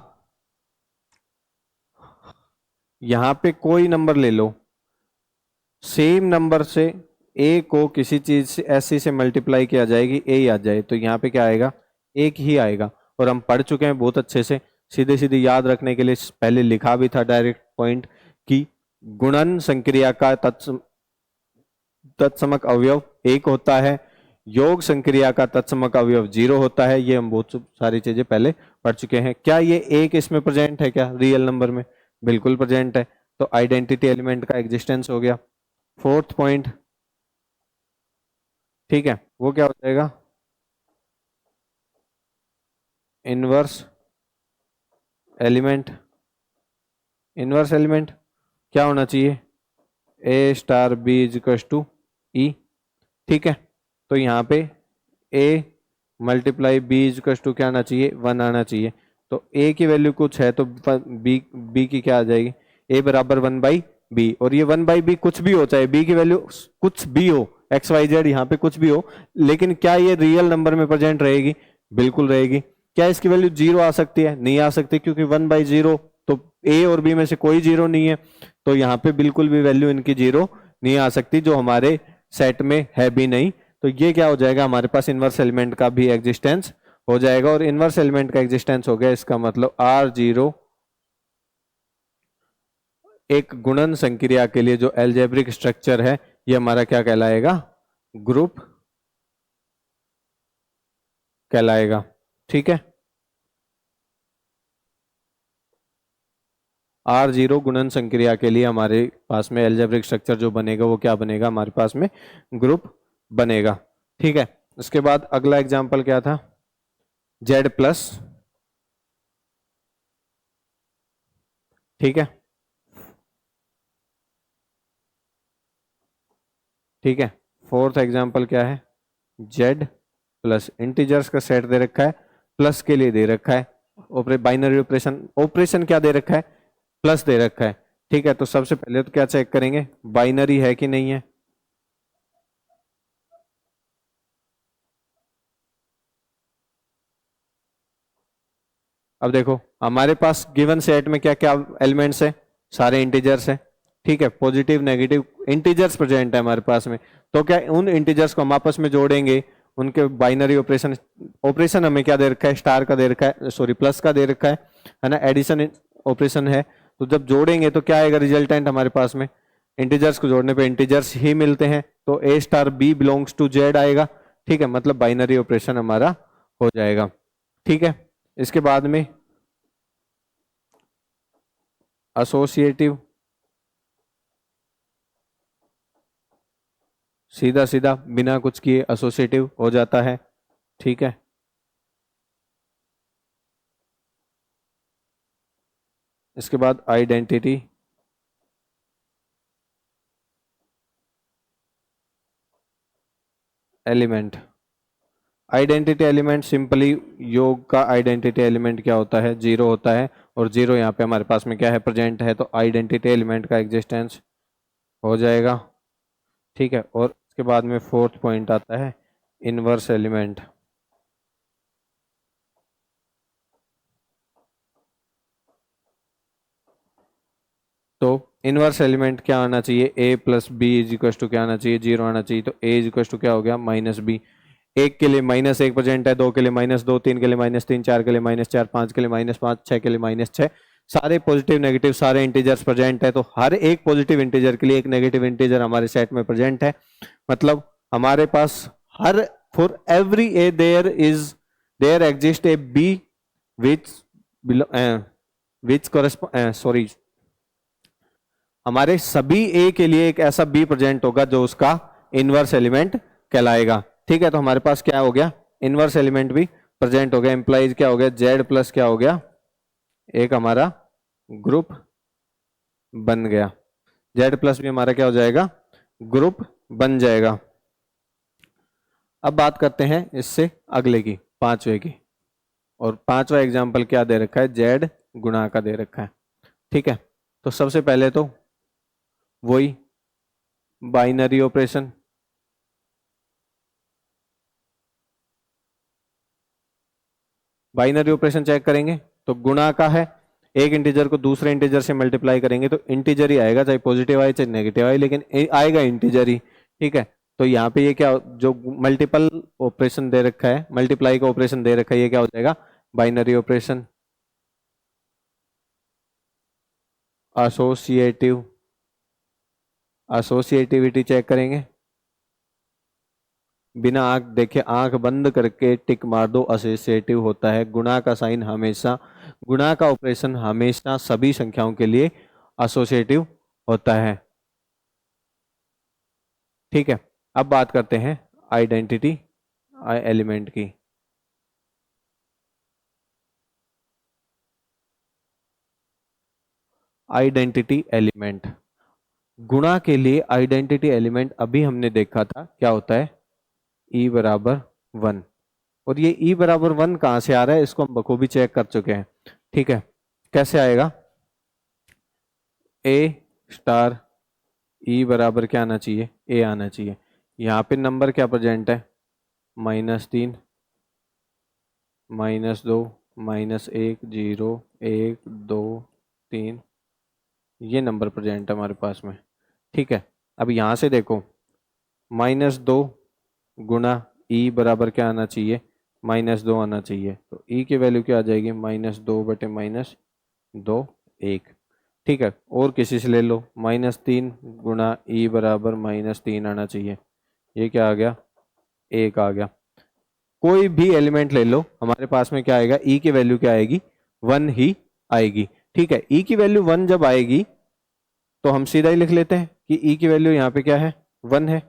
यहां पे कोई नंबर ले लो, सेम नंबर से ए को किसी चीज से ऐसी से मल्टीप्लाई किया जाएगी ए ही आ जाए, तो यहाँ पे क्या आएगा, एक ही आएगा। और हम पढ़ चुके हैं बहुत अच्छे से, सीधे सीधे याद रखने के लिए पहले लिखा भी था डायरेक्ट पॉइंट कि गुणन संक्रिया का तत्समक अवयव एक होता है, योग संक्रिया का तत्समक अवयव जीरो होता है। ये हम बहुत सारी चीजें पहले पढ़ चुके हैं। क्या ये एक इसमें प्रेजेंट है क्या, रियल नंबर में, बिल्कुल प्रेजेंट है, तो आइडेंटिटी एलिमेंट का एग्जिस्टेंस हो गया। फोर्थ पॉइंट, ठीक है, वो क्या हो जाएगा, इनवर्स एलिमेंट। इनवर्स एलिमेंट क्या होना चाहिए, A star B is equal to E, ठीक है। तो यहाँ पे A multiply B is equal to क्या आना चाहिए, वन आना चाहिए। तो ए की वैल्यू कुछ है तो बी की क्या आ जाएगी, ए बराबर वन बाई बी, और ये वन बाई बी कुछ भी हो, चाहे बी की वैल्यू कुछ भी हो, एक्स वाई जेड यहाँ पे कुछ भी हो, लेकिन क्या ये रियल नंबर में प्रेजेंट रहेगी, बिल्कुल रहेगी। क्या इसकी वैल्यू जीरो आ सकती है, नहीं आ सकती, क्योंकि वन बाई जीरो, तो ए और बी में से कोई जीरो नहीं है, तो यहाँ पे बिल्कुल भी वैल्यू इनकी जीरो नहीं आ सकती, जो हमारे सेट में है भी नहीं। तो ये क्या हो जाएगा, हमारे पास इनवर्स एलिमेंट का भी एग्जिस्टेंस हो जाएगा, और इनवर्स एलिमेंट का एग्जिस्टेंस हो गया, इसका मतलब आर जीरो एक गुणन संक्रिया के लिए जो एल्जेब्रिक स्ट्रक्चर है, ये हमारा क्या कहलाएगा, ग्रुप कहलाएगा, ठीक है। आर जीरो गुणन संक्रिया के लिए हमारे पास में एल्जेब्रिक स्ट्रक्चर जो बनेगा वो क्या बनेगा, हमारे पास में ग्रुप बनेगा, ठीक है। उसके बाद अगला एग्जांपल क्या था, जेड प्लस, ठीक है, ठीक है। फोर्थ एग्जांपल क्या है, जेड प्लस, इंटीजर्स का सेट दे रखा है, प्लस के लिए दे रखा है, बाइनरी ऑपरेशन, ऑपरेशन क्या दे रखा है, प्लस दे रखा है, ठीक है। तो सबसे पहले तो क्या चेक करेंगे, बाइनरी है कि नहीं है। अब देखो हमारे पास गिवन सेट में क्या क्या एलिमेंट्स है, सारे इंटीजर्स है, ठीक है, पॉजिटिव नेगेटिव इंटीजर्स प्रेजेंट है हमारे पास में। तो क्या उन इंटीजर्स को हम आपस में जोड़ेंगे, उनके बाइनरी ऑपरेशन, ऑपरेशन हमें क्या दे रखा है, स्टार का दे रखा है, सॉरी प्लस का दे रखा है ना, एडिशन ऑपरेशन है। तो जब जोड़ेंगे तो क्या आएगा रिजल्टेंट हमारे पास में, इंटीजर्स को जोड़ने पे इंटीजर्स ही मिलते हैं, तो A star B belongs to Z आएगा, ठीक है, मतलब बाइनरी ऑपरेशन हमारा हो जाएगा, ठीक है। इसके बाद में एसोसिएटिव, सीधा सीधा बिना कुछ किए एसोसिएटिव हो जाता है, ठीक है। इसके बाद identity, element. Identity element simply योग का आइडेंटिटी एलिमेंट क्या होता है, जीरो होता है, और जीरो यहाँ पे हमारे पास में क्या है, प्रेजेंट है, तो आइडेंटिटी एलिमेंट का एग्जिस्टेंस हो जाएगा। ठीक है, और उसके बाद में फोर्थ पॉइंट आता है इनवर्स एलिमेंट। तो इनवर्स एलिमेंट क्या आना चाहिए, a plus B is equal to क्या आना चाहिए, जीरो आना चाहिए। तो a इज इक्वल टू क्या हो गया, माइनस बी। एक के लिए माइनस एक प्रेजेंट है, दो के लिए माइनस दो, तीन के लिए माइनस तीन, चार के लिए माइनस चार, पांच के लिए माइनस पांच, छह के लिए माइनस छह। सारे पॉजिटिव नेगेटिव सारे इंटीजर्स प्रेजेंट है, तो हर एक पॉजिटिव इंटीजर के लिए एक नेगेटिव इंटीजर हमारे सेट में प्रेजेंट है। मतलब हमारे पास हर for every A there exist a B which which correspond sorry हमारे सभी ए के लिए एक ऐसा बी प्रेजेंट होगा जो उसका इनवर्स एलिमेंट कहलाएगा। ठीक है, तो हमारे पास क्या हो गया, इनवर्स एलिमेंट भी प्रेजेंट हो गया। इंप्लाइज क्या हो गया, जेड प्लस क्या हो गया, एक हमारा ग्रुप बन गया। जेड प्लस भी हमारा क्या हो जाएगा, ग्रुप बन जाएगा। अब बात करते हैं इससे अगले की, पांचवे की। और पांचवा एग्जाम्पल क्या दे रखा है, जेड गुणा का दे रखा है। ठीक है, तो सबसे पहले तो वही binary operation, binary operation check करेंगे। तो गुणा का है, एक इंटीजर को दूसरे इंटीजर से मल्टीप्लाई करेंगे तो इंटीजर ही आएगा, चाहे पॉजिटिव आए चाहे नेगेटिव आए, लेकिन आएगा इंटीजर ही। ठीक है, तो यहाँ पे ये क्या, जो मल्टीपल ऑपरेशन दे रखा है, मल्टीप्लाई का ऑपरेशन दे रखा है, ये क्या हो जाएगा, binary operation. Associative, associativity check करेंगे, बिना आंख देखे आंख बंद करके टिक मार दो, एसोसिएटिव होता है। गुणा का साइन हमेशा, गुणा का ऑपरेशन हमेशा सभी संख्याओं के लिए एसोसिएटिव होता है। ठीक है, अब बात करते हैं आइडेंटिटी एलिमेंट की। आइडेंटिटी एलिमेंट, गुणा के लिए आइडेंटिटी एलिमेंट अभी हमने देखा था क्या होता है, ई बराबर वन। और ये ई बराबर वन कहां से आ रहा है, इसको हम बखूबी चेक कर चुके हैं। ठीक है, कैसे आएगा, ए स्टार ई बराबर क्या आना चाहिए, ए आना चाहिए। यहाँ पे नंबर क्या प्रेजेंट है, -3, -2, -1, 0, 1, 2, 3, ये नंबर प्रेजेंट है हमारे पास में। ठीक है, अब यहाँ से देखो, -2 गुणा ई बराबर क्या आना चाहिए, -2 आना चाहिए। तो ई की वैल्यू क्या आ जाएगी, -2 बटे -2, 1। ठीक है, और किसी से ले लो, -3 गुणा ई बराबर -3 आना चाहिए, ये क्या आ गया, 1 आ गया। कोई भी एलिमेंट ले लो, हमारे पास में क्या आएगा, ई की वैल्यू क्या आएगी, 1 ही आएगी। ठीक है, ई की वैल्यू 1 जब आएगी तो हम सीधा ही लिख लेते हैं कि ई की वैल्यू यहाँ पे क्या है, 1 है।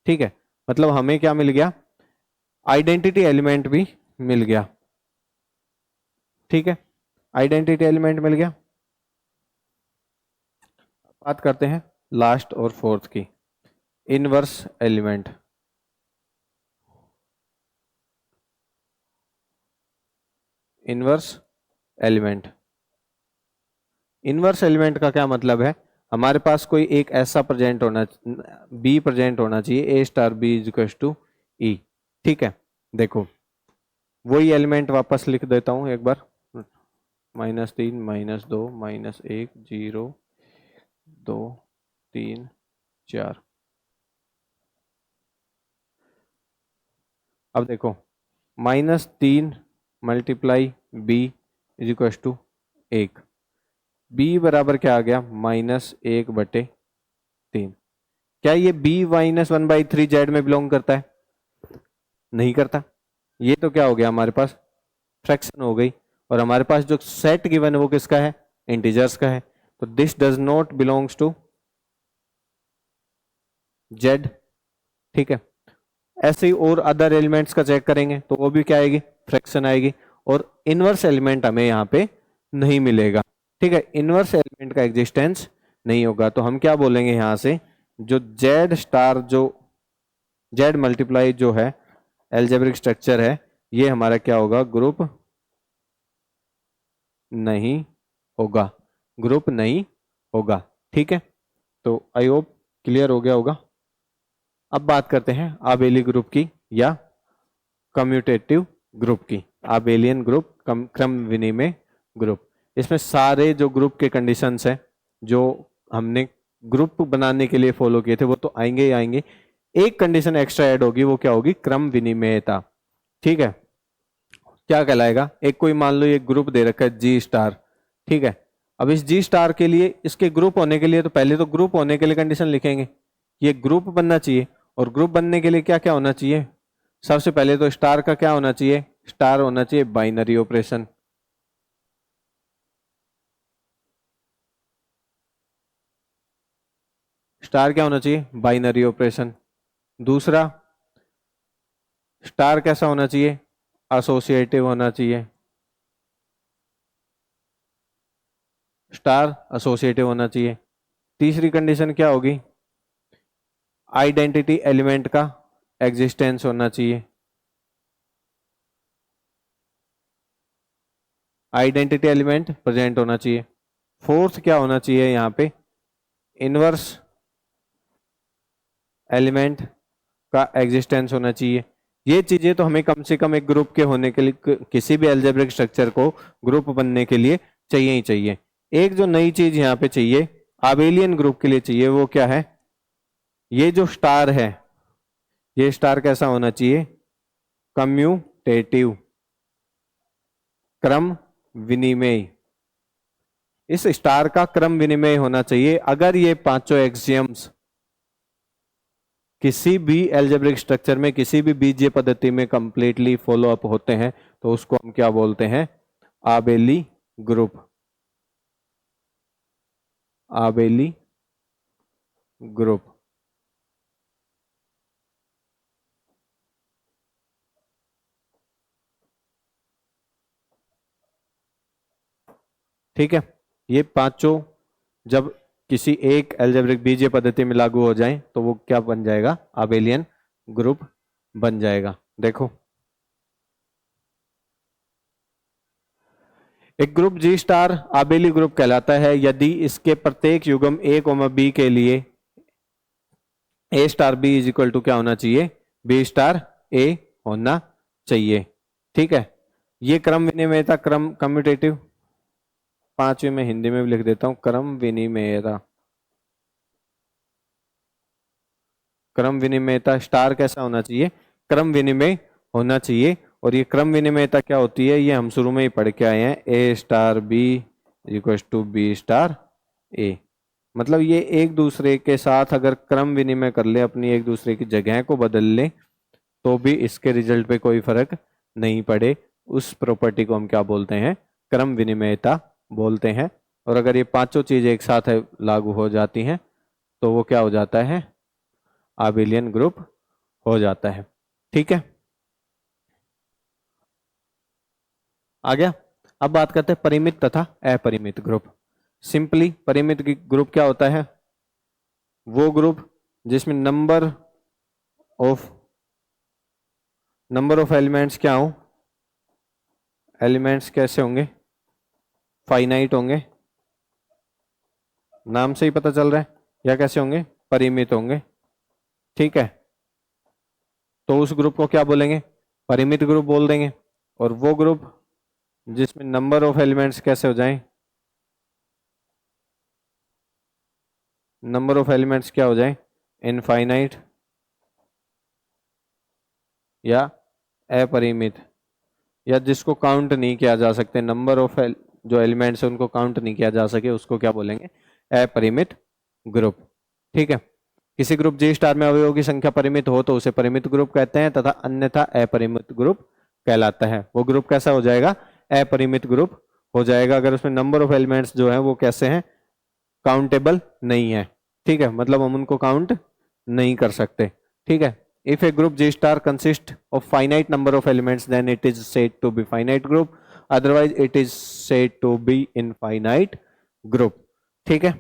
ठीक है, मतलब हमें क्या मिल गया, आइडेंटिटी एलिमेंट भी मिल गया। ठीक है, आइडेंटिटी एलिमेंट मिल गया। बात करते हैं लास्ट और फोर्थ की, inverse element. Inverse element, inverse element का क्या मतलब है, हमारे पास कोई एक ऐसा प्रेजेंट होना, बी प्रेजेंट होना चाहिए, A star B is equal to E. ठीक है, देखो वही एलिमेंट वापस लिख देता हूं एक बार, -3, -2, -1, 0, 2, 3, 4। अब देखो -3 multiply B is equal to 1, B बराबर क्या आ गया, -1 बटे 3। क्या ये b -1/3 जेड में बिलोंग करता है, नहीं करता। ये तो क्या हो गया, हमारे पास फ्रैक्शन हो गई, और हमारे पास जो सेट गिवन है वो किसका है, इंटीजर्स का है। तो this does not belongs to Z. ठीक है, ऐसे ही और अदर एलिमेंट्स का चेक करेंगे तो वो भी क्या आएगी, फ्रैक्शन आएगी, और इनवर्स एलिमेंट हमें यहाँ पे नहीं मिलेगा। ठीक है, इनवर्स एलिमेंट का एग्जिस्टेंस नहीं होगा। तो हम क्या बोलेंगे यहाँ से, जो जेड स्टार जो जेड मल्टीप्लाई जो है एल्जेब्रिक स्ट्रक्चर है, ये हमारा क्या होगा, ग्रुप नहीं होगा, ग्रुप नहीं होगा। ठीक है, तो आई होप क्लियर हो गया होगा। अब बात करते हैं आबेली ग्रुप की या कम्यूटेटिव ग्रुप की। आबेलियन ग्रुप, क्रम विनिमय ग्रुप। इसमें सारे जो ग्रुप के कंडीशंस हैं जो हमने ग्रुप बनाने के लिए फॉलो किए थे वो तो आएंगे ही आएंगे। एक कंडीशन एक्स्ट्रा ऐड होगी, वो क्या होगी, क्रम विनिमयता। ठीक है, क्या कहलाएगा, एक कोई मान लो ये ग्रुप दे रखा है जी स्टार। ठीक है, अब इस जी स्टार के लिए, इसके ग्रुप होने के लिए तो पहले तो ग्रुप होने के लिए कंडीशन लिखेंगे, ये ग्रुप बनना चाहिए। और ग्रुप बनने के लिए क्या क्या होना चाहिए, सबसे पहले तो स्टार का क्या होना चाहिए, स्टार होना चाहिए बाइनरी ऑपरेशन। स्टार क्या होना चाहिए, बाइनरी ऑपरेशन। दूसरा, स्टार कैसा होना चाहिए, एसोसिएटिव होना चाहिए, स्टार एसोसिएटिव होना चाहिए। तीसरी कंडीशन क्या होगी, आइडेंटिटी एलिमेंट का एग्जिस्टेंस होना चाहिए, आइडेंटिटी एलिमेंट प्रेजेंट होना चाहिए। फोर्थ क्या होना चाहिए यहाँ पे, इनवर्स एलिमेंट का एग्जिस्टेंस होना चाहिए। ये चीजें तो हमें कम से कम एक ग्रुप के होने के लिए, किसी भी एल्जेब्रिक स्ट्रक्चर को ग्रुप बनने के लिए चाहिए ही चाहिए। एक जो नई चीज यहाँ पे चाहिए, आबेलियन ग्रुप के लिए चाहिए, वो क्या है, ये जो स्टार है, ये स्टार कैसा होना चाहिए, कम्यूटेटिव, क्रम विनिमय। इस स्टार का क्रम विनिमय होना चाहिए। अगर ये पांचों एक्सियम्स किसी भी एल्जेब्रिक स्ट्रक्चर में, किसी भी बीजीय पद्धति में कंप्लीटली फॉलो अप होते हैं तो उसको हम क्या बोलते हैं, आबेली ग्रुप, आबेली ग्रुप। ठीक है, ये पांचों जब किसी एक एल्जेब्रिक बीजीय पद्धति में लागू हो जाए तो वो क्या बन जाएगा, आबेलियन ग्रुप बन जाएगा। देखो, एक ग्रुप जी स्टार आबेली ग्रुप कहलाता है यदि इसके प्रत्येक युग्म ए कोमा बी के लिए A star B is equal to क्या होना चाहिए, बी स्टार ए होना चाहिए। ठीक है, ये क्रम विनिमयता, क्रम कम्यूटेटिव, पांचवी में हिंदी में भी लिख देता हूं, क्रम विनिमयता। क्रम विनिमयता स्टार कैसा होना चाहिए, क्रम विनिमय होना चाहिए। और ये क्रम विनिमयता क्या होती है, ये हम शुरू में ही पढ़ के आए हैं, A star B equal to B star A. मतलब ये एक दूसरे के साथ अगर क्रम विनिमय कर ले, अपनी एक दूसरे की जगह को बदल ले, तो भी इसके रिजल्ट पे कोई फर्क नहीं पड़े। उस प्रॉपर्टी को हम क्या बोलते हैं, क्रम विनिमयता बोलते हैं। और अगर ये पांचों चीज एक साथ लागू हो जाती हैं तो वो क्या हो जाता है, आबेलियन ग्रुप हो जाता है। ठीक है, आ गया। अब बात करते हैं परिमित तथा अपरिमित ग्रुप। सिंपली परिमित ग्रुप क्या होता है, वो ग्रुप जिसमें नंबर ऑफ एलिमेंट्स क्या हो, एलिमेंट्स कैसे होंगे, फाइनाइट होंगे, नाम से ही पता चल रहा है, या कैसे होंगे, परिमित होंगे। ठीक है, तो उस ग्रुप को क्या बोलेंगे, परिमित ग्रुप बोल देंगे। और वो ग्रुप जिसमें नंबर ऑफ एलिमेंट्स कैसे हो जाएं, नंबर ऑफ एलिमेंट्स क्या हो जाए, इनफाइनाइट या अपरिमित, या जिसको काउंट नहीं किया जा सकते, नंबर ऑफ जो एलिमेंट्स है उनको काउंट नहीं किया जा सके, उसको क्या बोलेंगे, अपरिमित ग्रुप। ठीक है, किसी ग्रुप जी स्टार में अवयवों की संख्या परिमित हो तो उसे परिमित ग्रुप कहते हैं तथा अन्यथा अपरिमित ग्रुप कहलाता है। वो ग्रुप कैसा हो जाएगा, अपरिमित ग्रुप हो जाएगा अगर उसमें नंबर ऑफ एलिमेंट्स जो है वो कैसे हैं, काउंटेबल नहीं है। ठीक है, मतलब हम उनको काउंट नहीं कर सकते। ठीक है, if a group G star consists of finite number of elements then it is said to be finite group, otherwise it is said to be infinite group। ठीक है,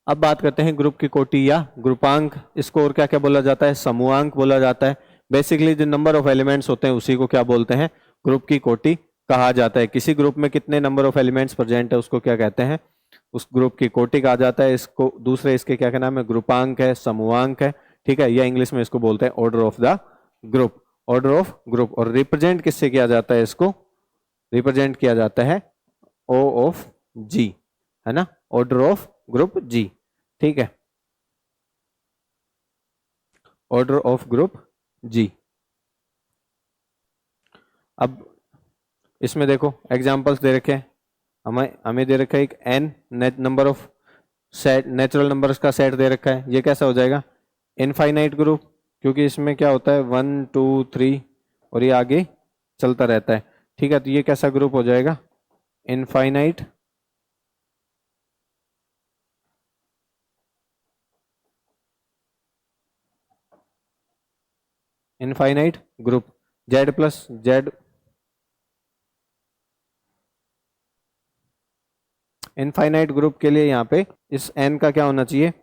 अब बात करते हैं ग्रुप की कोटि या ग्रुपांक। इसको और क्या क्या बोला जाता है? समूहांक बोला जाता है। बेसिकली जो नंबर ऑफ एलिमेंट्स होते हैं उसी को क्या बोलते हैं? ग्रुप की कोटि कहा जाता है। किसी ग्रुप में कितने नंबर ऑफ एलिमेंट्स प्रेजेंट है उसको क्या कहते हैं? उस ग्रुप की कोटि कहा जाता है। इसको दूसरे इसके क्या क्या नाम है? ग्रुपांक है, समूहांक है, ठीक है, या इंग्लिश में इसको बोलते हैं order of the group. Order of group. और रिप्रेजेंट किससे किया जाता है? इसको रिप्रेजेंट किया जाता है O ऑफ G, है ना, ऑर्डर ऑफ ग्रुप G, ठीक है, ऑर्डर ऑफ ग्रुप G। अब इसमें देखो एग्जांपल्स दे रखे हैं, हमें हमें दे रखा है एक n number of set, natural numbers का सेट दे रखा है। ये कैसा हो जाएगा? इनफाइनाइट ग्रुप, क्योंकि इसमें क्या होता है 1 2 3 और ये आगे चलता रहता है, ठीक है। तो ये कैसा ग्रुप हो जाएगा? Infinite infinite group. Z plus Z, infinite group के लिए यहाँ पे इस n का क्या होना चाहिए?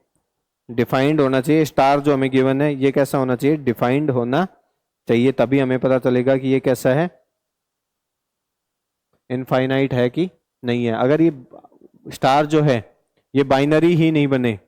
डिफाइंड होना चाहिए। स्टार जो हमें गिवन है ये कैसा होना चाहिए? डिफाइंड होना चाहिए, तभी हमें पता चलेगा कि ये कैसा है, इनफाइनाइट है कि नहीं है। अगर ये स्टार जो है ये बाइनरी ही नहीं बने,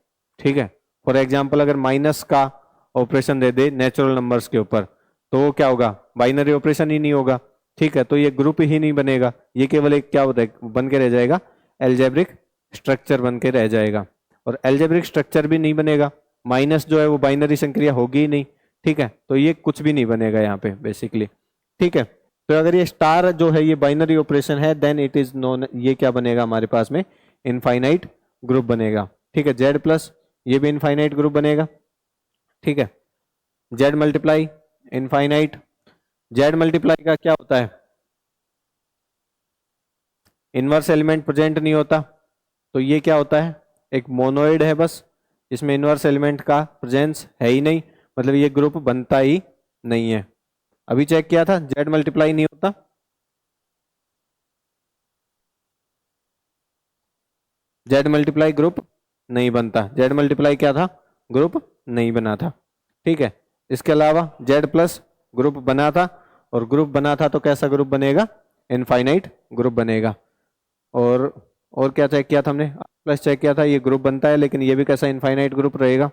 ठीक है, फॉर एग्जाम्पल अगर माइनस का ऑपरेशन दे दे नेचुरल नंबर्स के ऊपर, तो वो क्या होगा? बाइनरी ऑपरेशन ही नहीं होगा, ठीक है, तो ये ग्रुप ही नहीं बनेगा। ये केवल एक क्या होता है, बन के रह जाएगा, एल्जेब्रिक स्ट्रक्चर बन के रह जाएगा। और एल्जेब्रिक स्ट्रक्चर भी नहीं बनेगा, माइनस जो है वो बाइनरी संक्रिया होगी ही नहीं, ठीक है, तो ये कुछ भी नहीं बनेगा यहाँ पे बेसिकली, ठीक है। तो अगर ये स्टार जो है ये बाइनरी ऑपरेशन है, देन इट इज नोन, ये क्या बनेगा हमारे पास में? इनफाइनाइट ग्रुप बनेगा, ठीक है। जेड प्लस ये भी इनफाइनाइट ग्रुप बनेगा, ठीक है। Z multiply infinite. Z multiply का क्या होता है? इनवर्स एलिमेंट प्रेजेंट नहीं होता, तो ये क्या होता है? एक मोनोइड है बस, इसमें इनवर्स एलिमेंट का प्रेजेंस है ही नहीं, मतलब ये ग्रुप बनता ही नहीं है। अभी चेक किया था, जेड मल्टीप्लाई नहीं होता, जेड मल्टीप्लाई ग्रुप नहीं बनता। जेड मल्टीप्लाई क्या था? ग्रुप नहीं बना था, ठीक है। इसके अलावा जेड प्लस ग्रुप बना था, और ग्रुप बना था तो कैसा ग्रुप बनेगा? इनफाइनाइट ग्रुप बनेगा। और और क्या चेक किया था हमने? प्लस चेक किया था, ये ग्रुप बनता है, लेकिन ये भी कैसा? इनफाइनाइट ग्रुप रहेगा,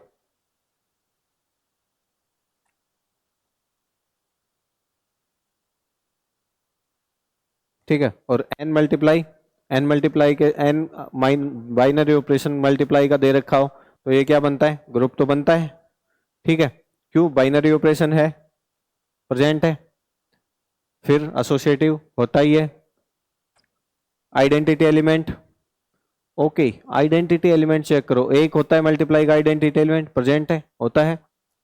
ठीक है। और एन मल्टीप्लाई के एन बाइनरी ऑपरेशन मल्टीप्लाई का दे रखा हो, तो ये क्या बनता है? ग्रुप तो बनता है, ठीक है। क्यों? बाइनरी ऑपरेशन है, प्रेजेंट है, फिर एसोसिएटिव होता ही है। Identity element, okay, identity element check करो, एक होता है मल्टीप्लाई का आइडेंटिटी एलिमेंट, प्रेजेंट है, होता है,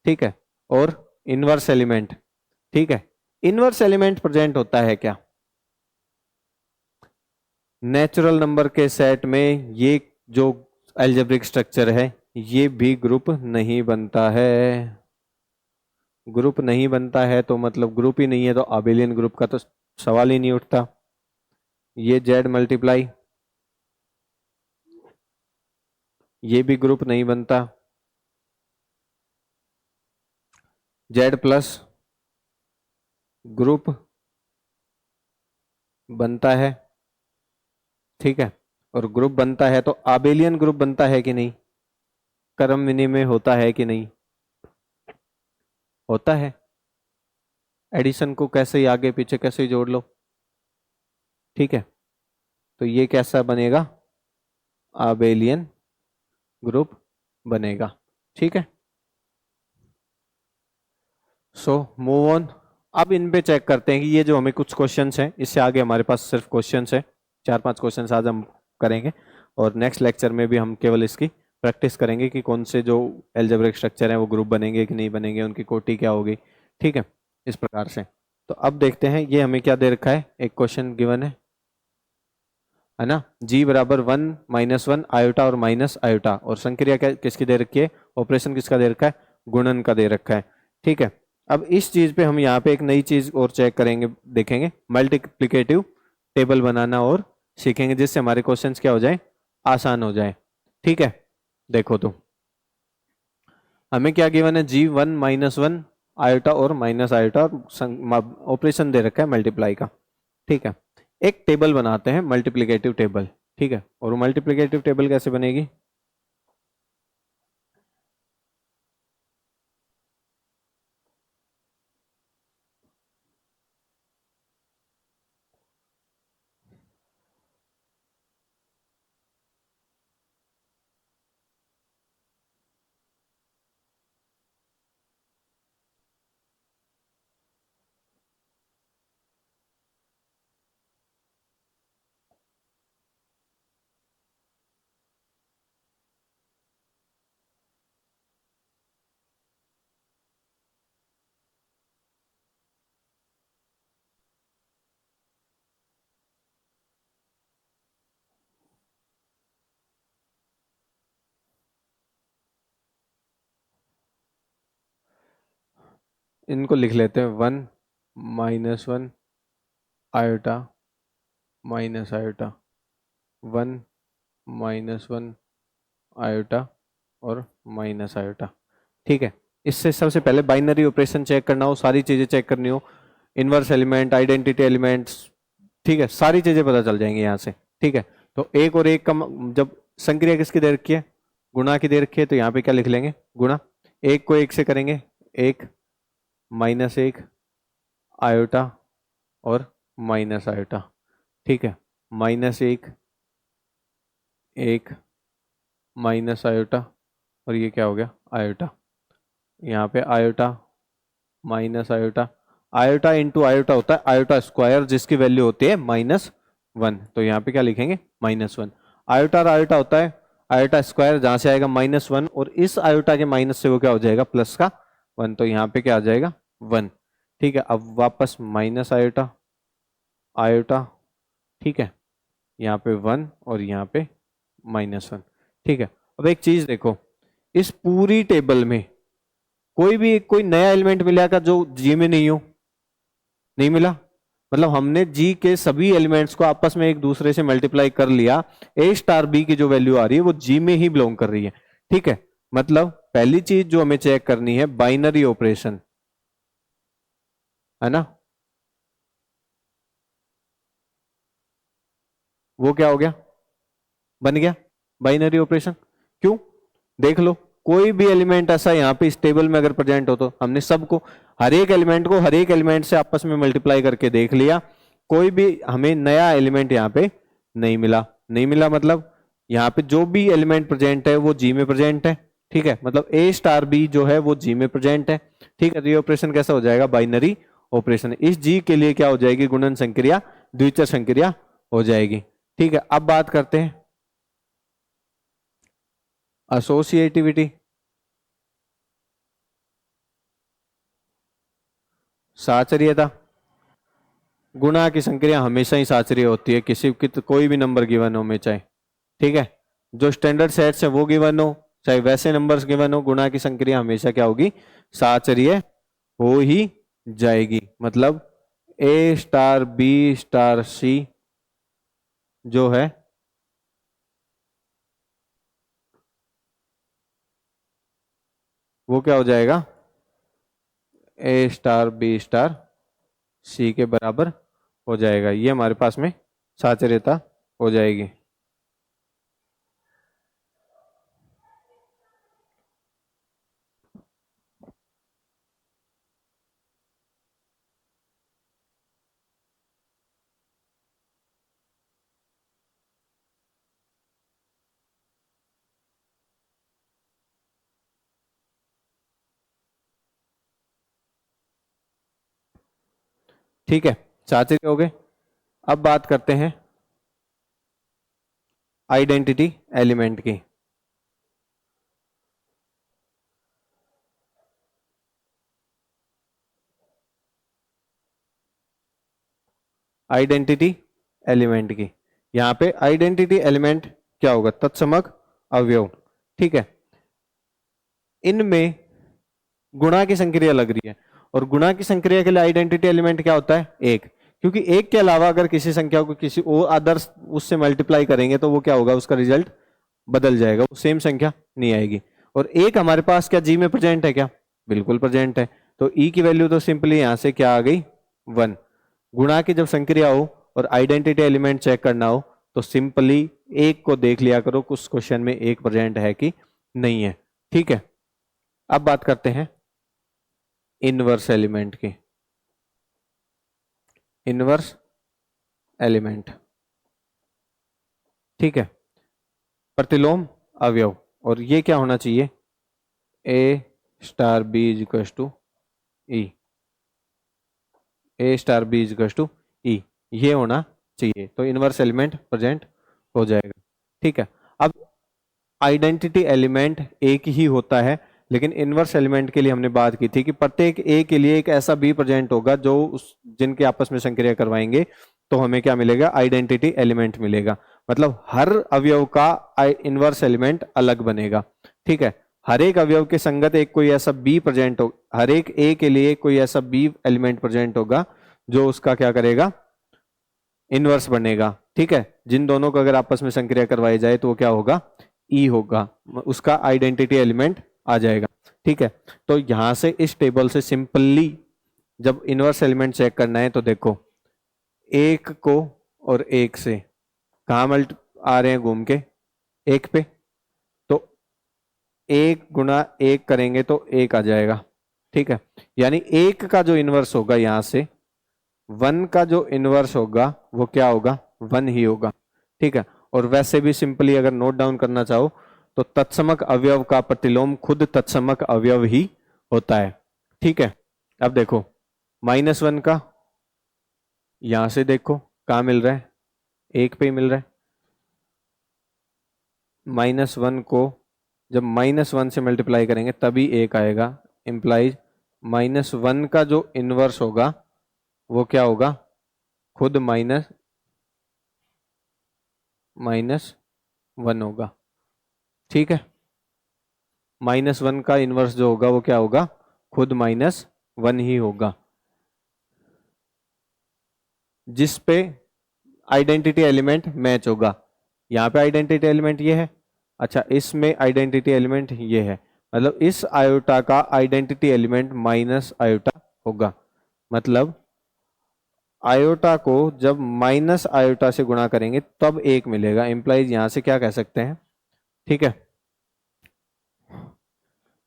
ठीक है। और इनवर्स एलिमेंट, ठीक है, इनवर्स एलिमेंट प्रेजेंट होता है क्या? नेचुरल नंबर के सेट में ये जो एल्जेब्रिक स्ट्रक्चर है ये भी ग्रुप नहीं बनता है। ग्रुप नहीं बनता है तो मतलब ग्रुप ही नहीं है, तो अबेलियन ग्रुप का तो सवाल ही नहीं उठता। ये जेड मल्टीप्लाई ये भी ग्रुप नहीं बनता। जेड प्लस ग्रुप बनता है, ठीक है, और ग्रुप बनता है तो आबेलियन ग्रुप बनता है कि नहीं? क्रम विनिमय होता है कि नहीं? होता है। एडिशन को कैसे ही आगे पीछे कैसे ही जोड़ लो, ठीक है, तो ये कैसा बनेगा? आबेलियन ग्रुप बनेगा, ठीक है। So move on. अब इन पे चेक करते हैं कि ये जो हमें कुछ क्वेश्चंस हैं, इससे आगे हमारे पास सिर्फ क्वेश्चंस है, 4-5 क्वेश्चंस आज हम करेंगे, और नेक्स्ट लेक्चर में भी हम केवल इसकी प्रैक्टिस करेंगे कि कौन से जो एल्जेब्रिक स्ट्रक्चर हैं वो ग्रुप बनेंगे कि नहीं बनेंगे, उनकी कोटि क्या होगी, ठीक है, इस प्रकार से। तो अब देखते हैं, ये हमें क्या दे रखा है, एक क्वेश्चन गिवन है ना, g बराबर 1 -1 आयोटा और माइनस आयोटा, और संक्रिया किसकी दे रखी है? ऑपरेशन किसका दे रखा है? गुणन का दे रखा है, ठीक है। अब इस चीज पे हम यहाँ पे एक नई चीज और चेक करेंगे, देखेंगे, मल्टीप्लिकेटिव टेबल बनाना और सीखेंगे, जिससे हमारे क्वेश्चंस क्या हो जाए? आसान हो जाए, ठीक है। देखो तो हमें क्या गिवन है, G1 -1 आयोटा और माइनस आयोटा, ऑपरेशन दे रखा है मल्टीप्लाई का। ठीक है, एक टेबल बनाते हैं मल्टीप्लिकेटिव टेबल। ठीक है, और मल्टीप्लिकेटिव टेबल कैसे बनेगी, इनको लिख लेते हैं 1 -1 आयोटा माइनस आयोटा, 1 -1 आयोटा और माइनस आयोटा। ठीक है, इससे सबसे पहले बाइनरी ऑपरेशन चेक करना हो, सारी चीजें चेक करनी हो, इनवर्स एलिमेंट, आइडेंटिटी एलिमेंट्स, ठीक है, सारी चीजें पता चल जाएंगी यहाँ से। ठीक है, तो एक और एक का जब संक्रिया किसकी दे रखी है, गुणा की दे रखी है, तो यहाँ पे क्या लिख लेंगे, गुणा। एक को एक से करेंगे, 1 -1 आयोटा और माइनस आयोटा। ठीक है, -1 1 माइनस आयोटा और ये क्या हो गया, आयोटा। यहाँ पे iota minus iota, iota into iota होता है आयोटा स्क्वायर, जिसकी वैल्यू होती है -1। तो यहाँ पे क्या लिखेंगे, -1। आयोटा और आयोटा होता है आयोटा स्क्वायर, जहां से आएगा -1, और इस आयोटा के माइनस से वो क्या हो जाएगा, प्लस का 1, तो यहाँ पे क्या आ जाएगा, 1। ठीक है, अब वापस माइनस आयोटा आयोटा, ठीक है, यहाँ पे 1 और यहाँ पे -1। ठीक है, अब एक चीज देखो, इस पूरी टेबल में कोई नया एलिमेंट मिला का जो जी में नहीं हो, नहीं मिला। मतलब हमने जी के सभी एलिमेंट्स को आपस में एक दूसरे से मल्टीप्लाई कर लिया, ए स्टार बी की जो वैल्यू आ रही है वो जी में ही बिलोंग कर रही है। ठीक है, मतलब पहली चीज जो हमें चेक करनी है, बाइनरी ऑपरेशन, है ना, वो क्या हो गया, बन गया बाइनरी ऑपरेशन। क्यों, देख लो, कोई भी एलिमेंट ऐसा यहाँ पे इस टेबल में अगर प्रेजेंट हो तो हमने सबको, हर एक एलिमेंट को हर एक एलिमेंट से आपस में मल्टीप्लाई करके देख लिया, कोई भी हमें नया एलिमेंट यहाँ पे नहीं मिला। नहीं मिला मतलब यहाँ पे जो भी एलिमेंट प्रेजेंट है वो जी में प्रेजेंट है। ठीक है, मतलब ए स्टार बी जो है वो जी में प्रेजेंट है। ठीक है, तो ये ऑपरेशन कैसा हो जाएगा, बाइनरी ऑपरेशन। इस जी के लिए क्या हो जाएगी, गुणन संक्रिया, द्विचर संक्रिया हो जाएगी। ठीक है, अब बात करते हैं एसोसिएटिविटी, साचर्यता। गुणा की संक्रिया हमेशा ही साचर्य होती है, किसी की कोई भी नंबर गिवन हो में चाहे। ठीक है, जो स्टैंडर्ड सेट्स है वो गिवन हो चाहे वैसे नंबर्स गिवन हो, गुणा की संक्रिया हमेशा क्या होगी, साचर्य हो ही जाएगी। मतलब ए स्टार बी स्टार सी जो है वो क्या हो जाएगा, ए स्टार बी स्टार सी के बराबर हो जाएगा। ये हमारे पास में साचर्यता हो जाएगी। ठीक है, साचर्य हो गए। अब बात करते हैं आइडेंटिटी एलिमेंट की। आइडेंटिटी एलिमेंट की, यहां पे आइडेंटिटी एलिमेंट क्या होगा, तत्समक अवयव। ठीक है, इनमें गुणा की संक्रिया लग रही है, और गुणा की संक्रिया के लिए आइडेंटिटी एलिमेंट क्या होता है, एक। क्योंकि एक के अलावा अगर किसी संख्या को किसी और अदर्स उससे मल्टीप्लाई करेंगे तो वो क्या होगा, उसका रिजल्ट बदल जाएगा, वो सेम संख्या नहीं आएगी। और एक हमारे पास क्या जी में प्रेजेंट है क्या? बिल्कुल प्रेजेंट है। तो ई की वैल्यू तो सिंपली यहां से क्या आ गई? 1। गुणा की जब संक्रिया हो और आइडेंटिटी एलिमेंट चेक करना हो तो सिंपली एक को देख लिया करो उस क्वेश्चन में एक प्रेजेंट है कि नहीं है। ठीक है, अब बात करते हैं इनवर्स एलिमेंट की। इनवर्स एलिमेंट, ठीक है, प्रतिलोम अवयव। और ये क्या होना चाहिए? A star B is equal to E, A star B is equal to E, ये होना चाहिए। तो इनवर्स एलिमेंट प्रेजेंट हो जाएगा। ठीक है, अब आइडेंटिटी एलिमेंट एक ही होता है, लेकिन इनवर्स एलिमेंट के लिए हमने बात की थी कि प्रत्येक ए के लिए एक ऐसा बी प्रेजेंट होगा जो उस जिनके आपस में संक्रिया करवाएंगे तो हमें क्या मिलेगा? आइडेंटिटी एलिमेंट मिलेगा। मतलब हर अवयव का इनवर्स एलिमेंट अलग बनेगा। ठीक है, हर एक अवयव के संगत एक कोई ऐसा बी प्रेजेंट हो, हर एक ए के लिए कोई ऐसा बी एलिमेंट प्रेजेंट होगा जो उसका क्या करेगा? इनवर्स बनेगा। ठीक है, जिन दोनों को अगर आपस में संक्रिया करवाई जाए तो वो क्या होगा? ई होगा, उसका आइडेंटिटी एलिमेंट आ जाएगा। ठीक है, तो यहां से इस टेबल से सिंपली जब इनवर्स एलिमेंट चेक करना है तो देखो, एक को और एक से कहा मल्ट आ रहे हैं घूम के? एक पे। तो एक गुणा एक करेंगे तो एक आ जाएगा। ठीक है, यानी एक का जो इनवर्स होगा यहां से 1 का जो इनवर्स होगा वो क्या होगा? 1 ही होगा। ठीक है, और वैसे भी सिंपली अगर नोट डाउन करना चाहो तो तत्समक अवयव का प्रतिलोम खुद तत्समक अवयव ही होता है। ठीक है, अब देखो -1 का यहां से देखो कहां मिल रहा है? एक पे ही मिल रहा है। -1 को जब -1 से मल्टीप्लाई करेंगे तभी एक आएगा, इंप्लाइज -1 का जो इनवर्स होगा वो क्या होगा? खुद -1 होगा। ठीक है, -1 का इनवर्स जो होगा वो क्या होगा? खुद -1 ही होगा, जिस पे आइडेंटिटी एलिमेंट मैच होगा। यहां पे आइडेंटिटी एलिमेंट ये है, अच्छा इसमें आइडेंटिटी एलिमेंट ये है, मतलब इस आयोटा का आइडेंटिटी एलिमेंट माइनस आयोटा होगा। मतलब आयोटा को जब माइनस आयोटा से गुणा करेंगे तब एक मिलेगा, इंप्लाइज यहां से क्या कह सकते हैं? ठीक है,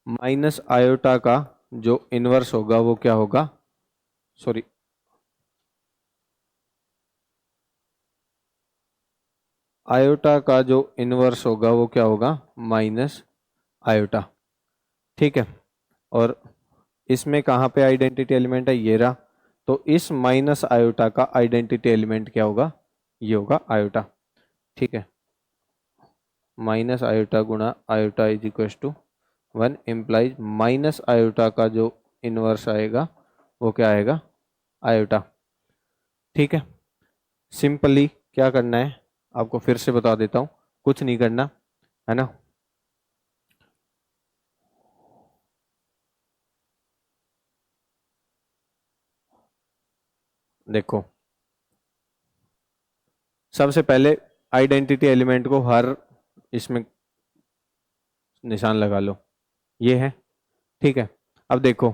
माइनस आयोटा का जो इनवर्स होगा वो क्या होगा? सॉरी, आयोटा का जो इनवर्स होगा वो क्या होगा? Minus iota. ठीक है, और इसमें कहाँ पे आइडेंटिटी एलिमेंट है? ये रहा। तो इस माइनस आयोटा का आइडेंटिटी एलिमेंट क्या होगा? ये होगा आयोटा। ठीक है, माइनस आयोटा गुणा iota is equal to 1, implies minus iota का जो इनवर्स आएगा वो क्या आएगा? आयोटा। ठीक है, सिंपली क्या करना है आपको फिर से बता देता हूं, कुछ नहीं करना है ना। देखो, सबसे पहले आइडेंटिटी एलिमेंट को हर इसमें निशान लगा लो, ये है। ठीक है, अब देखो